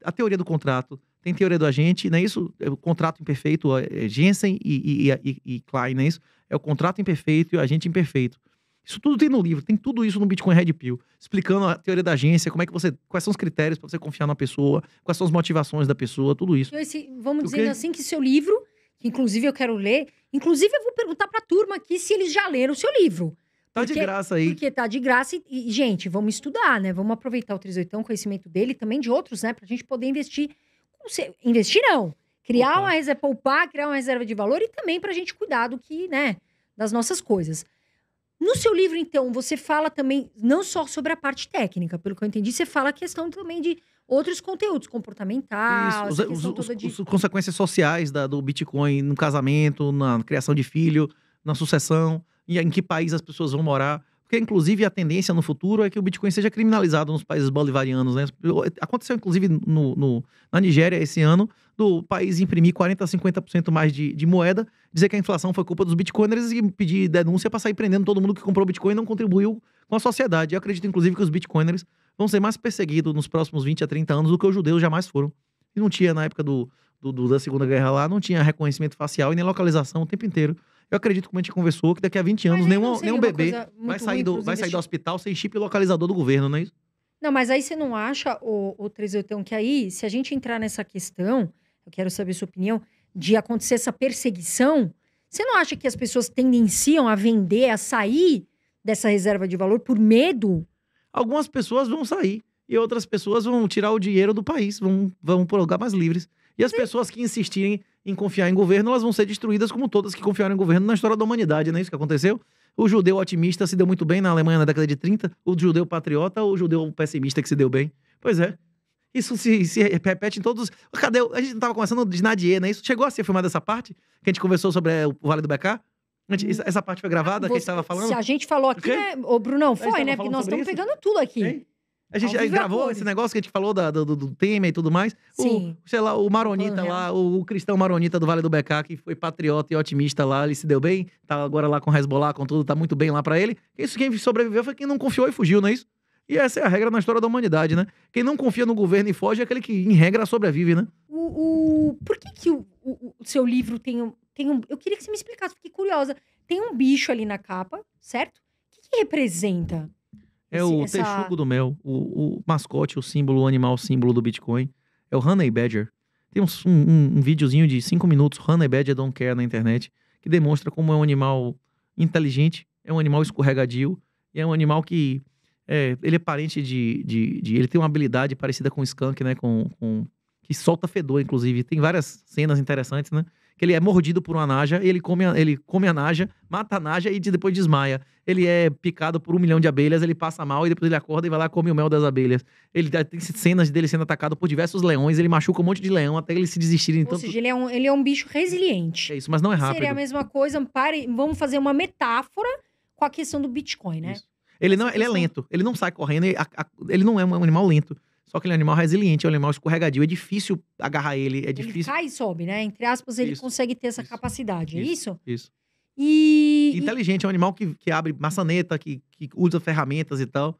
A teoria do contrato, tem teoria do agente, não é isso? É o contrato imperfeito, Jensen e Klein, não é isso? É o contrato imperfeito e o agente imperfeito. Isso tudo tem no livro, tem tudo isso no Bitcoin Red Pill, explicando a teoria da agência, quais são os critérios para você confiar na pessoa, quais são as motivações da pessoa, tudo isso. Vamos dizendo assim que seu livro, que inclusive eu quero ler, inclusive eu vou perguntar para a turma aqui se eles já leram o seu livro. Tá de graça aí. Porque tá de graça e, gente, vamos estudar, né? Vamos aproveitar o 38, o conhecimento dele e também de outros, né? Pra gente poder investir. Investir não. Criar uma reserva, poupar, criar uma reserva de valor e também pra gente cuidar do que, né? Das nossas coisas. No seu livro, então, você fala também, não só sobre a parte técnica, pelo que eu entendi, você fala a questão também de outros conteúdos, comportamental, as consequências sociais do Bitcoin no casamento, na criação de filho, na sucessão, e em que país as pessoas vão morar. Porque, inclusive, a tendência no futuro é que o Bitcoin seja criminalizado nos países bolivarianos, né? Aconteceu, inclusive, na Nigéria esse ano, do país imprimir 40% a 50% mais de moeda, dizer que a inflação foi culpa dos bitcoiners e pedir denúncia para sair prendendo todo mundo que comprou Bitcoin e não contribuiu com a sociedade. Eu acredito, inclusive, que os bitcoiners vão ser mais perseguidos nos próximos 20 a 30 anos do que os judeus jamais foram. E não tinha, na época da Segunda Guerra lá, não tinha reconhecimento facial e nem localização o tempo inteiro. Eu acredito, como a gente conversou, que daqui a 20 anos nenhum bebê vai sair do hospital sem chip localizador do governo, não é isso? Não, mas aí você não acha, o 38, que aí, se a gente entrar nessa questão, eu quero saber a sua opinião, de acontecer essa perseguição, você não acha que as pessoas tendenciam a vender, a sair dessa reserva de valor por medo? Algumas pessoas vão sair e outras pessoas vão tirar o dinheiro do país, vão por lugar mais livres. E as pessoas que insistirem em confiar em governo, elas vão ser destruídas como todas que confiaram em governo na história da humanidade, não é isso que aconteceu? O judeu otimista se deu muito bem na Alemanha na década de 30, o judeu patriota ou o judeu pessimista que se deu bem? Pois é. Isso se repete em todos... Cadê? A gente não estava conversando de Nadier, não é isso? Chegou a ser filmada essa parte? Que a gente conversou sobre o Vale do Becá? Essa parte foi gravada, que a gente estava falando? Se a gente falou aqui, né? Ô, Brunão, foi, né? Porque nós estamos pegando tudo aqui. Hein? A gente gravou esse negócio que a gente falou do tema e tudo mais. Sim. O maronita lá, o cristão maronita do Vale do Becá, que foi patriota e otimista lá, ele se deu bem, tá agora lá com o Hezbollah, com tudo, tá muito bem lá pra ele. Isso, quem sobreviveu foi quem não confiou e fugiu, não é isso? E essa é a regra na história da humanidade, né? Quem não confia no governo e foge é aquele que, em regra, sobrevive, né? Por que o seu livro tem um... Eu queria que você me explicasse, fiquei curiosa. Tem um bicho ali na capa, certo? O que representa? É o texugo do mel, o mascote, o símbolo, o animal símbolo do Bitcoin. É o Honey Badger. Tem um videozinho de 5 minutos, Honey Badger Don't Care, na internet, que demonstra como é um animal inteligente, é um animal escorregadio, e é um animal que... ele é parente ele tem uma habilidade parecida com o skunk, né? Que solta fedor, inclusive. Tem várias cenas interessantes, né? Que ele é mordido por uma naja, ele come a naja, mata a naja e depois desmaia. Ele é picado por 1 milhão de abelhas, ele passa mal e depois ele acorda e vai lá e come o mel das abelhas. Ele tem cenas dele sendo atacado por diversos leões, ele machuca um monte de leão até eles se desistirem. Ou seja, ele é um bicho resiliente. É isso, mas não é rápido. Seria a mesma coisa, vamos fazer uma metáfora com a questão do Bitcoin, né? Isso. Ele é lento, ele não sai correndo, ele não é um animal lento. Só que ele é um animal resiliente, é um animal escorregadio. É difícil agarrar ele, é difícil... Ele cai e sobe, né? Entre aspas, ele consegue ter essa capacidade, é isso? Isso. E... Inteligente, é um animal que abre maçaneta, que usa ferramentas e tal.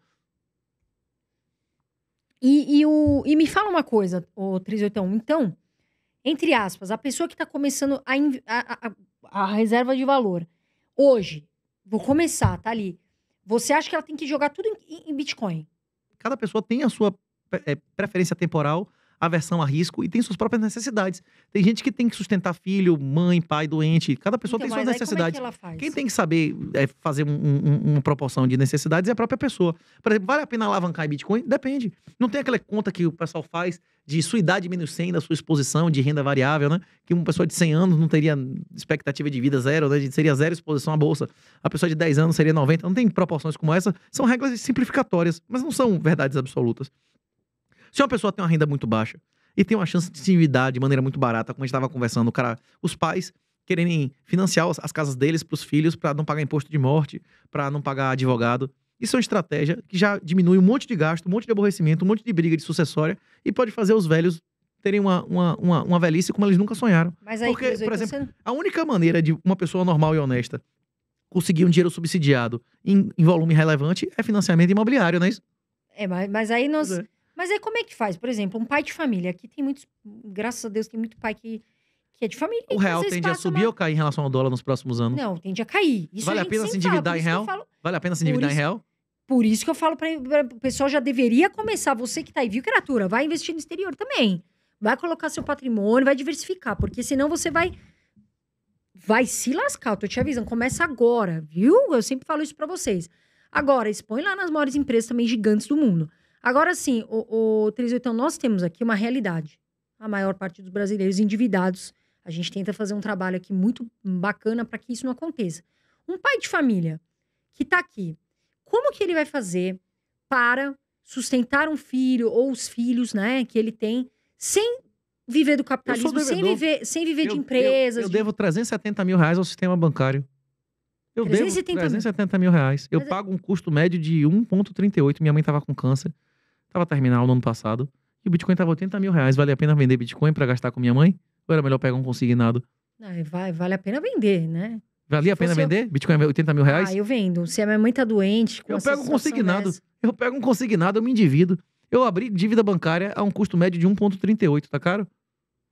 E me fala uma coisa, 38. Então, entre aspas, a pessoa que está começando a reserva de valor, hoje, vou começar, tá ali. Você acha que ela tem que jogar tudo em Bitcoin? Cada pessoa tem a sua preferência temporal, aversão a risco e tem suas próprias necessidades. Tem gente que tem que sustentar filho, mãe, pai doente. Cada pessoa tem suas necessidades. Como é que ela faz? Quem tem que saber fazer uma proporção de necessidades é a própria pessoa. Por exemplo, vale a pena alavancar em Bitcoin? Depende. Não tem aquela conta que o pessoal faz de sua idade menos 100 da sua exposição de renda variável, né? Que uma pessoa de 100 anos não teria expectativa de vida zero, né? Seria zero exposição à bolsa. A pessoa de 10 anos seria 90. Não tem proporções como essa. São regras simplificatórias, mas não são verdades absolutas. Se uma pessoa tem uma renda muito baixa e tem uma chance de se endividar de maneira muito barata, como a gente estava conversando, os pais quererem financiar as casas deles para os filhos para não pagar imposto de morte, para não pagar advogado. Isso é uma estratégia que já diminui um monte de gasto, um monte de aborrecimento, um monte de briga de sucessória e pode fazer os velhos terem uma velhice como eles nunca sonharam. Mas aí, porque, por exemplo, a única maneira de uma pessoa normal e honesta conseguir um dinheiro subsidiado em volume relevante é financiamento imobiliário, não é isso? Mas aí nós... Mas aí como é que faz? Por exemplo, um pai de família. Aqui tem muitos... Graças a Deus, tem muito pai que é de família. O real tende a subir ou cair em relação ao dólar nos próximos anos? Não, tende a cair. Isso vale a pena se endividar em real? Vale a pena se endividar em real? Por isso que eu falo para o pessoal já deveria começar. Você que tá aí, viu, criatura? Vai investir no exterior também. Vai colocar seu patrimônio, vai diversificar. Porque senão você vai vai se lascar, eu tô te avisando, começa agora, viu? Eu sempre falo isso pra vocês. Agora, expõe lá nas maiores empresas também gigantes do mundo. Agora sim, o 38, nós temos aqui uma realidade. A maior parte dos brasileiros endividados. A gente tenta fazer um trabalho aqui muito bacana para que isso não aconteça. Um pai de família que tá aqui, como que ele vai fazer para sustentar um filho ou os filhos, né, que ele tem, sem viver do capitalismo, sem viver de empresas? Eu devo 370 mil reais ao sistema bancário. Eu 370 devo 370 mil reais. Eu pago um custo médio de 1,38. Minha mãe tava com câncer. Tava terminal no ano passado. E o Bitcoin tava 80 mil reais. Vale a pena vender Bitcoin pra gastar com minha mãe? Ou era melhor pegar um consignado? Vale a pena vender, né? Valia a pena vender? Bitcoin é 80 mil reais? Eu vendo. Se a minha mãe tá doente... Eu pego um consignado. Eu pego um consignado, eu me endivido. Eu abri dívida bancária a um custo médio de 1,38. Tá caro?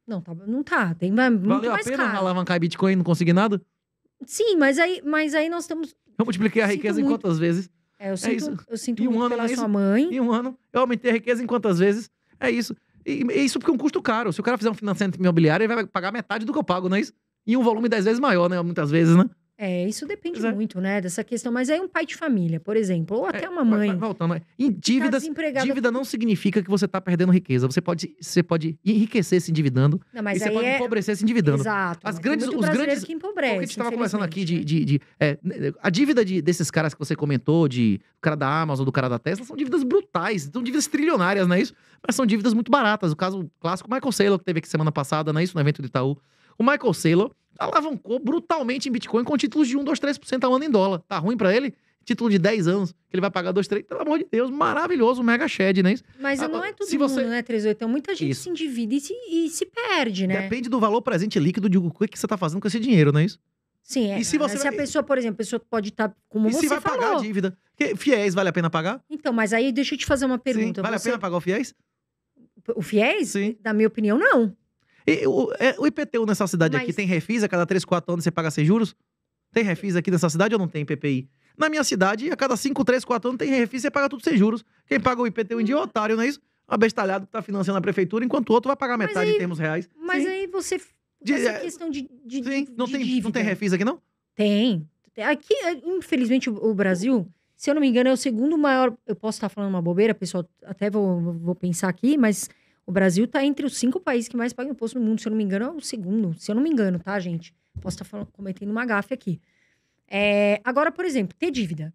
Não, não tá. Tem muito mais caro. Valeu a pena alavancar Bitcoin no consignado? Sim, mas aí nós estamos... Eu multipliquei a riqueza em quantas vezes? Eu sinto muito pela sua mãe. Em um ano, eu aumentei a riqueza em quantas vezes? É isso. E isso porque é um custo caro. Se o cara fizer um financiamento imobiliário, ele vai pagar metade do que eu pago, não é isso? E um volume 10 vezes maior, né? Muitas vezes, né? Isso depende muito, né? Dessa questão. Mas aí um pai de família, por exemplo, ou até uma mãe... Voltando, dívida não significa que você tá perdendo riqueza. Você pode enriquecer se endividando. Não, mas e você pode empobrecer se endividando. Exato. Os grandes que empobrece, o que a gente tava conversando aqui a dívida desses caras que você comentou, do cara da Amazon, do cara da Tesla, são dívidas brutais. São dívidas trilionárias, não é isso? Mas são dívidas muito baratas. O caso clássico, Michael Saylor, que teve aqui semana passada, não é isso? No evento do Itaú. O Michael Saylor alavancou brutalmente em Bitcoin com títulos de 1, 2, 3% ao ano em dólar. Tá ruim pra ele? Título de 10 anos, que ele vai pagar 2, 3. Pelo amor de Deus, maravilhoso, mega shed, né? Mas não é todo mundo, né, 38? Então muita gente se endivida e se perde, né? Depende do valor presente líquido de o que você tá fazendo com esse dinheiro, não é isso? Sim, E se a pessoa, por exemplo, a pessoa pode estar, como você falou... E se vai pagar a dívida? FIES vale a pena pagar? Então, mas aí deixa eu te fazer uma pergunta. Sim, vale a pena pagar o FIES? O FIES? Sim. Na minha opinião, não. E o IPTU nessa cidade aqui tem refis? A cada 3, 4 anos você paga sem juros? Tem refis aqui nessa cidade ou não tem PPI? Na minha cidade, a cada 5, 3, 4 anos tem refis, você paga tudo sem juros. Quem paga o IPTU em dia é o otário, não é isso? Abestalhado que tá financiando a prefeitura, enquanto o outro vai pagar metade em termos reais. Mas aí você... essa questão de não tem refis aqui, não? Tem. Aqui, infelizmente, o Brasil, se eu não me engano, é o segundo maior... Eu posso estar falando uma bobeira, pessoal, até vou pensar aqui, mas... O Brasil tá entre os 5 países que mais pagam imposto no mundo. Se eu não me engano, é o segundo. Se eu não me engano, tá, gente? Posso estar cometendo uma gafe aqui. Agora, por exemplo, ter dívida.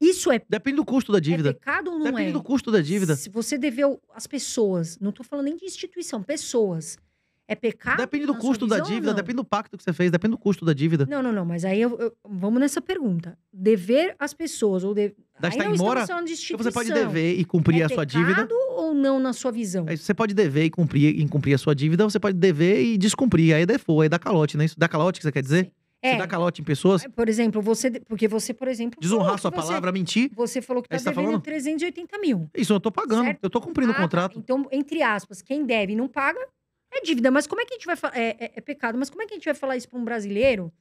Isso Depende do custo da dívida. É pecado ou não Depende do custo da dívida. Se você deveu às pessoas, não tô falando nem de instituição, pessoas. É pecado? Depende do custo da dívida, depende do pacto que você fez, depende do custo da dívida. Não, mas aí vamos nessa pergunta. Dever às pessoas, ou você pode dever e cumprir a sua dívida. É pecado ou não na sua visão? Você pode dever e cumprir a sua dívida, ou você pode dever e descumprir. Aí é default, aí dá calote, não é isso? Dá calote que você quer dizer? Você dá calote em pessoas? Por exemplo, porque você, por exemplo... Desonrar sua palavra, mentir. Você falou que tá devendo 380 mil. Isso, eu tô pagando. Certo? Eu tô cumprindo o contrato. Então, entre aspas, quem deve e não paga é dívida. Mas como é que a gente vai falar... É pecado. Mas como é que a gente vai falar isso pra um brasileiro?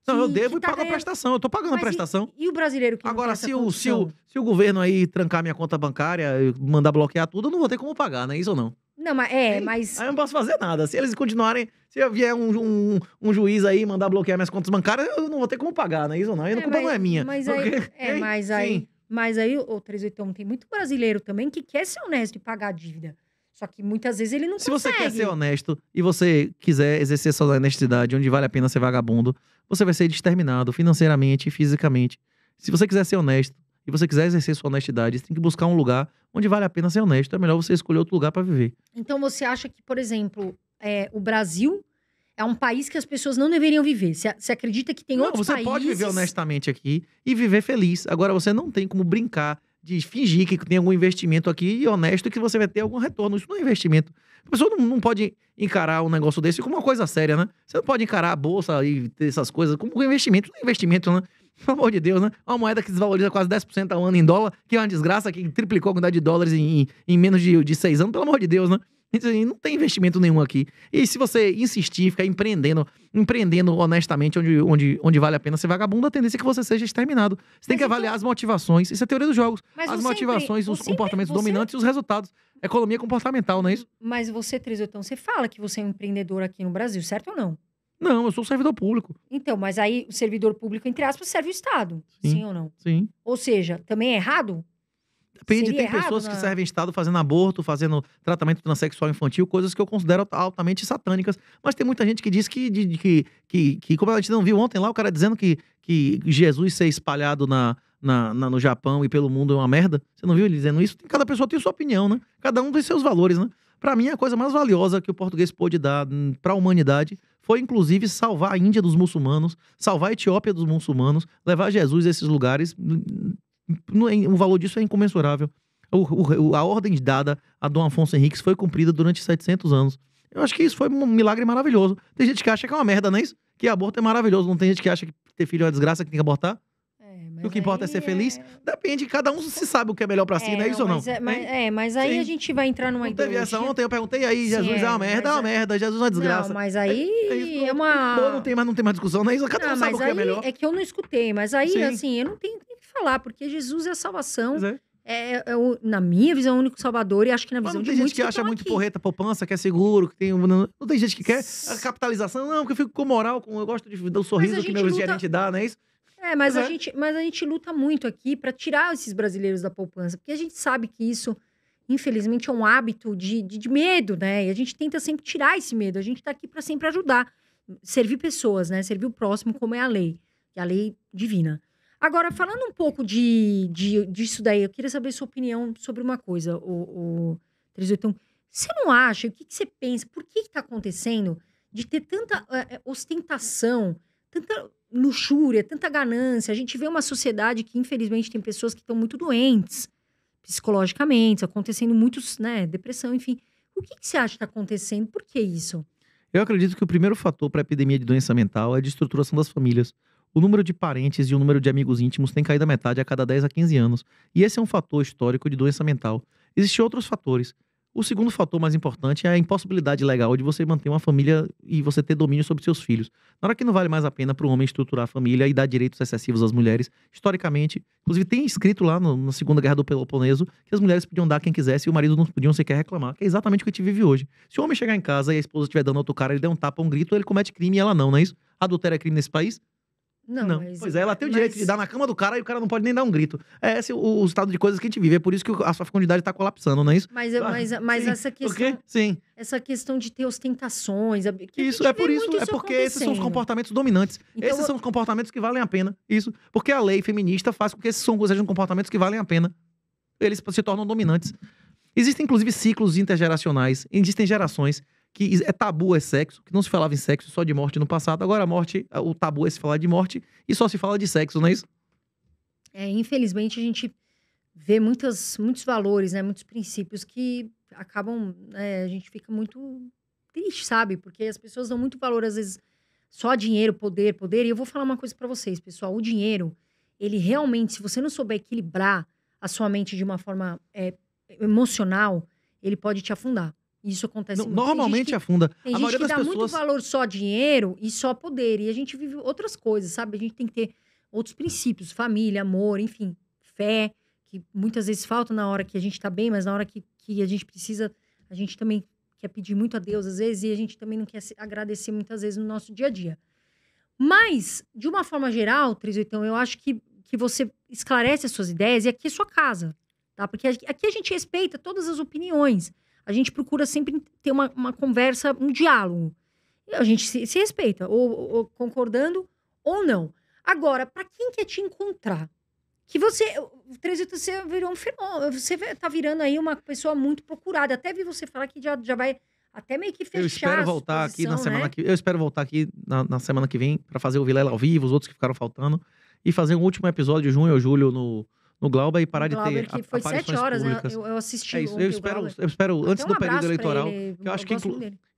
Não, eu devo e pago a prestação. Eu tô pagando a prestação. E o brasileiro que agora, se o governo aí trancar minha conta bancária, mandar bloquear tudo, eu não vou ter como pagar, não é isso ou não? Não, mas mas... Aí eu não posso fazer nada. Se eles continuarem... Se vier um juiz aí mandar bloquear minhas contas bancárias, eu não vou ter como pagar, não é isso ou não? Aí a culpa não é minha. Mas aí, o 38 tem muito brasileiro também que quer ser honesto e pagar a dívida. Só que muitas vezes ele não consegue. Se você quer ser honesto e você quiser exercer sua honestidade onde vale a pena ser vagabundo, você vai ser exterminado financeiramente e fisicamente. Se você quiser ser honesto e você quiser exercer sua honestidade, você tem que buscar um lugar onde vale a pena ser honesto. É melhor você escolher outro lugar para viver. Então você acha que, por exemplo, o Brasil é um país que as pessoas não deveriam viver? Você acredita que tem outros países... Você pode viver honestamente aqui e viver feliz. Agora, você não tem como brincar de fingir que tem algum investimento aqui e honesto que você vai ter algum retorno. Isso não é investimento. A pessoa não pode encarar um negócio desse como uma coisa séria, né? Você não pode encarar a bolsa e ter essas coisas como um investimento. Não é investimento, né? Pelo amor de Deus, né? Uma moeda que desvaloriza quase 10% ao ano em dólar, que é uma desgraça, que triplicou a quantidade de dólares em menos de 6 anos. Pelo amor de Deus, né? Não tem investimento nenhum aqui. E se você insistir, ficar empreendendo honestamente onde vale a pena ser vagabundo, a tendência é que você seja exterminado. Você tem que avaliar as motivações. Isso é a teoria dos jogos. As motivações, os comportamentos dominantes e os resultados. Economia comportamental, não é isso? Mas você, 38, você fala que você é um empreendedor aqui no Brasil, certo ou não? Não, eu sou servidor público. Então, mas aí o servidor público, entre aspas, serve o Estado. Sim ou não? Sim. Ou seja, também é errado? Depende, tem pessoas que servem Estado fazendo aborto, fazendo tratamento transexual infantil, coisas que eu considero altamente satânicas. Mas tem muita gente que diz que como a gente não viu ontem lá, o cara dizendo que Jesus ser espalhado no Japão e pelo mundo é uma merda. Você não viu ele dizendo isso? Cada pessoa tem sua opinião, né? Cada um tem seus valores, né? Pra mim, a coisa mais valiosa que o português pôde dar pra humanidade foi, inclusive, salvar a Índia dos muçulmanos, salvar a Etiópia dos muçulmanos, levar Jesus a esses lugares. O valor disso é incomensurável. A ordem dada a Dom Afonso Henriques foi cumprida durante 700 anos. Eu acho que isso foi um milagre maravilhoso. Tem gente que acha que é uma merda, não é isso? Que aborto é maravilhoso. Não tem gente que acha que ter filho é uma desgraça, que tem que abortar? O que importa é ser feliz? Depende, cada um se sabe o que é melhor pra si, não é isso ou não? Mas aí Sim. A gente vai entrar numa ideologia... Teve essa ontem, eu perguntei aí, Jesus é uma merda, é uma merda, Jesus é uma desgraça. Não, mas aí é uma... Não tem mais discussão, não é isso? Cada um sabe o que é melhor. É que eu não escutei, mas aí, Sim. Assim, eu não tenho nem o que falar, porque Jesus é a salvação. Na minha visão, é o único salvador, e acho que na visão de muitos tem gente que acha muito porreta, poupança, que é seguro, que tem... Não tem gente que quer a capitalização, não, porque eu fico com moral, eu gosto do sorriso que meu gerente dá, não é isso? Mas a gente luta muito aqui para tirar esses brasileiros da poupança, porque a gente sabe que isso, infelizmente, é um hábito de medo, né? E a gente tenta sempre tirar esse medo. A gente tá aqui para sempre ajudar, servir pessoas, né? Servir o próximo, como é a lei divina. Agora, falando um pouco disso daí, eu queria saber sua opinião sobre uma coisa, o 38. Você não acha, o que você pensa, por que tá acontecendo de ter tanta ostentação, tanta luxúria, tanta ganância? A gente vê uma sociedade que, infelizmente, tem pessoas que estão muito doentes psicologicamente, acontecendo muitos, né, depressão, enfim. O que você acha que está acontecendo? Por que isso? Eu acredito que o primeiro fator para a epidemia de doença mental é a desestruturação das famílias. O número de parentes e o número de amigos íntimos tem caído a metade a cada 10 a 15 anos. E esse é um fator histórico de doença mental. Existem outros fatores. O segundo fator mais importante é a impossibilidade legal de você manter uma família e você ter domínio sobre seus filhos. Na hora que não vale mais a pena para o homem estruturar a família e dar direitos excessivos às mulheres, historicamente, inclusive tem escrito lá na Segunda Guerra do Peloponeso que as mulheres podiam dar quem quisesse e o marido não podiam sequer reclamar, que é exatamente o que a gente vive hoje. Se o homem chegar em casa e a esposa estiver dando outro cara, ele der um tapa, um grito, ele comete crime e ela não é isso? Adultério é crime nesse país? Não. Pois é, ela tem o direito de dar na cama do cara e o cara não pode nem dar um grito. É esse o estado de coisas que a gente vive. É por isso que a sua fecundidade tá colapsando, não é isso? Mas essa questão... Por quê? Sim. Essa questão de ter ostentações... Isso, é por isso. É porque esses são os comportamentos dominantes. Então, esses são os comportamentos que valem a pena. Isso. Porque a lei feminista faz com que esses sejam comportamentos que valem a pena. Eles se tornam dominantes. Existem, inclusive, ciclos intergeracionais. Existem gerações que é tabu é sexo, que não se falava em sexo, só de morte no passado. Agora a morte, o tabu é se falar de morte e só se fala de sexo, não é isso? Infelizmente a gente vê muitos valores, né, muitos princípios que acabam, a gente fica muito triste, sabe? Porque as pessoas dão muito valor, às vezes, só a dinheiro, poder. E eu vou falar uma coisa pra vocês, pessoal. O dinheiro, ele realmente, se você não souber equilibrar a sua mente de uma forma emocional, ele pode te afundar. Isso acontece muito. Normalmente afunda. Tem gente que dá muito valor só a dinheiro e só poder. E a gente vive outras coisas, sabe? A gente tem que ter outros princípios. Família, amor, enfim. Fé, que muitas vezes falta na hora que a gente tá bem, mas na hora que a gente precisa, a gente também quer pedir muito a Deus às vezes, e a gente também não quer agradecer muitas vezes no nosso dia a dia. Mas, de uma forma geral, 38, eu acho que você esclarece as suas ideias e aqui é sua casa, tá? Porque aqui a gente respeita todas as opiniões. A gente procura sempre ter uma conversa, um diálogo. A gente se respeita, ou concordando ou não. Agora, para quem quer te encontrar, que você virou um fenômeno, você tá virando aí uma pessoa muito procurada. Até vi você falar que já vai até meio que fechar. Eu espero voltar aqui na semana que... Eu espero voltar aqui na semana que vem para fazer o Vilela ao vivo, os outros que ficaram faltando, e fazer um último episódio de junho ou julho no Glauber e parar de ter que foi 7 horas, públicas. Né? Eu assisti. É isso. Eu espero antes do período eleitoral. Eu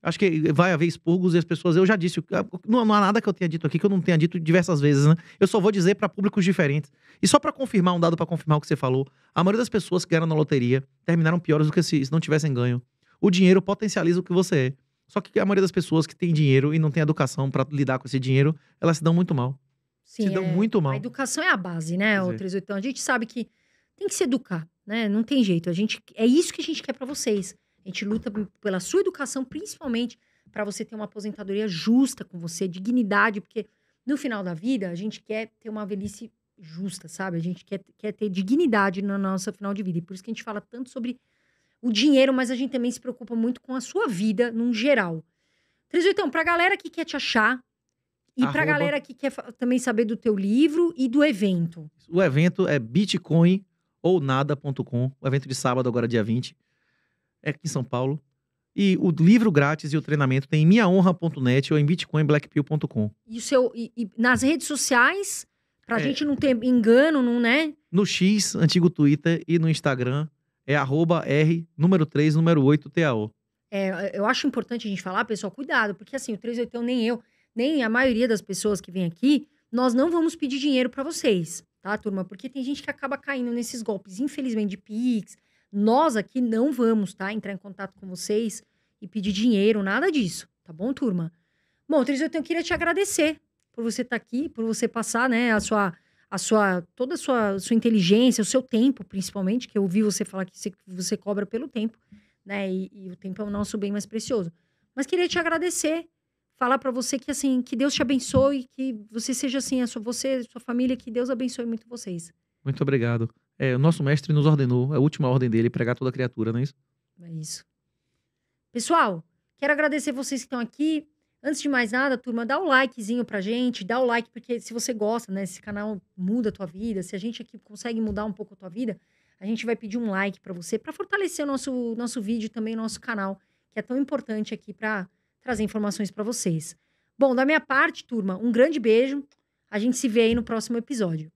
acho que vai haver expurgos e as pessoas... Eu já disse, não há nada que eu tenha dito aqui que eu não tenha dito diversas vezes, né? Eu só vou dizer para públicos diferentes. E só para confirmar, um dado para confirmar o que você falou, a maioria das pessoas que ganharam na loteria terminaram piores do que se não tivessem ganho. O dinheiro potencializa o que você é. Só que a maioria das pessoas que tem dinheiro e não tem educação para lidar com esse dinheiro, elas se dão muito mal. Sim, se dão muito mal. A educação é a base, né, o 38? A gente sabe que tem que se educar, né? Não tem jeito. É isso que a gente quer para vocês. A gente luta pela sua educação, principalmente para você ter uma aposentadoria justa com você, dignidade, porque no final da vida a gente quer ter uma velhice justa, sabe? A gente quer ter dignidade no nosso final de vida. E por isso que a gente fala tanto sobre o dinheiro, mas a gente também se preocupa muito com a sua vida, num geral. 38, pra galera que quer te achar e pra galera que quer também saber do teu livro e do evento. O evento é bitcoinounada.com, o evento de sábado, agora dia 20, é aqui em São Paulo. E o livro grátis e o treinamento tem em minhahonra.net ou em bitcoinblackpill.com. E nas redes sociais, pra gente não ter engano, não, né? No X, antigo Twitter, e no Instagram é @r38TAO. Eu acho importante a gente falar, pessoal, cuidado, porque assim, o 38 nem eu, nem a maioria das pessoas que vem aqui, nós não vamos pedir dinheiro pra vocês, tá, turma? Porque tem gente que acaba caindo nesses golpes, infelizmente, de Pix. Nós aqui não vamos, tá, entrar em contato com vocês e pedir dinheiro, nada disso, tá bom, turma? Bom, 38, eu queria te agradecer por você estar aqui, por você passar, né, toda a sua inteligência, o seu tempo, principalmente, que eu ouvi você falar que você cobra pelo tempo, né, e o tempo é o nosso bem mais precioso. Mas queria te agradecer, falar pra você que, assim, que Deus te abençoe, que você seja, assim, sua família, que Deus abençoe muito vocês. Muito obrigado. O nosso mestre nos ordenou, a última ordem dele, pregar toda criatura, não é isso? É isso. Pessoal, quero agradecer vocês que estão aqui. Antes de mais nada, turma, dá o likezinho pra gente, dá o like, porque se você gosta, né, esse canal muda a tua vida, se a gente aqui consegue mudar um pouco a tua vida, a gente vai pedir um like pra você, pra fortalecer o nosso vídeo e também o nosso canal, que é tão importante aqui pra trazer informações pra vocês. Bom, da minha parte, turma, um grande beijo. A gente se vê aí no próximo episódio.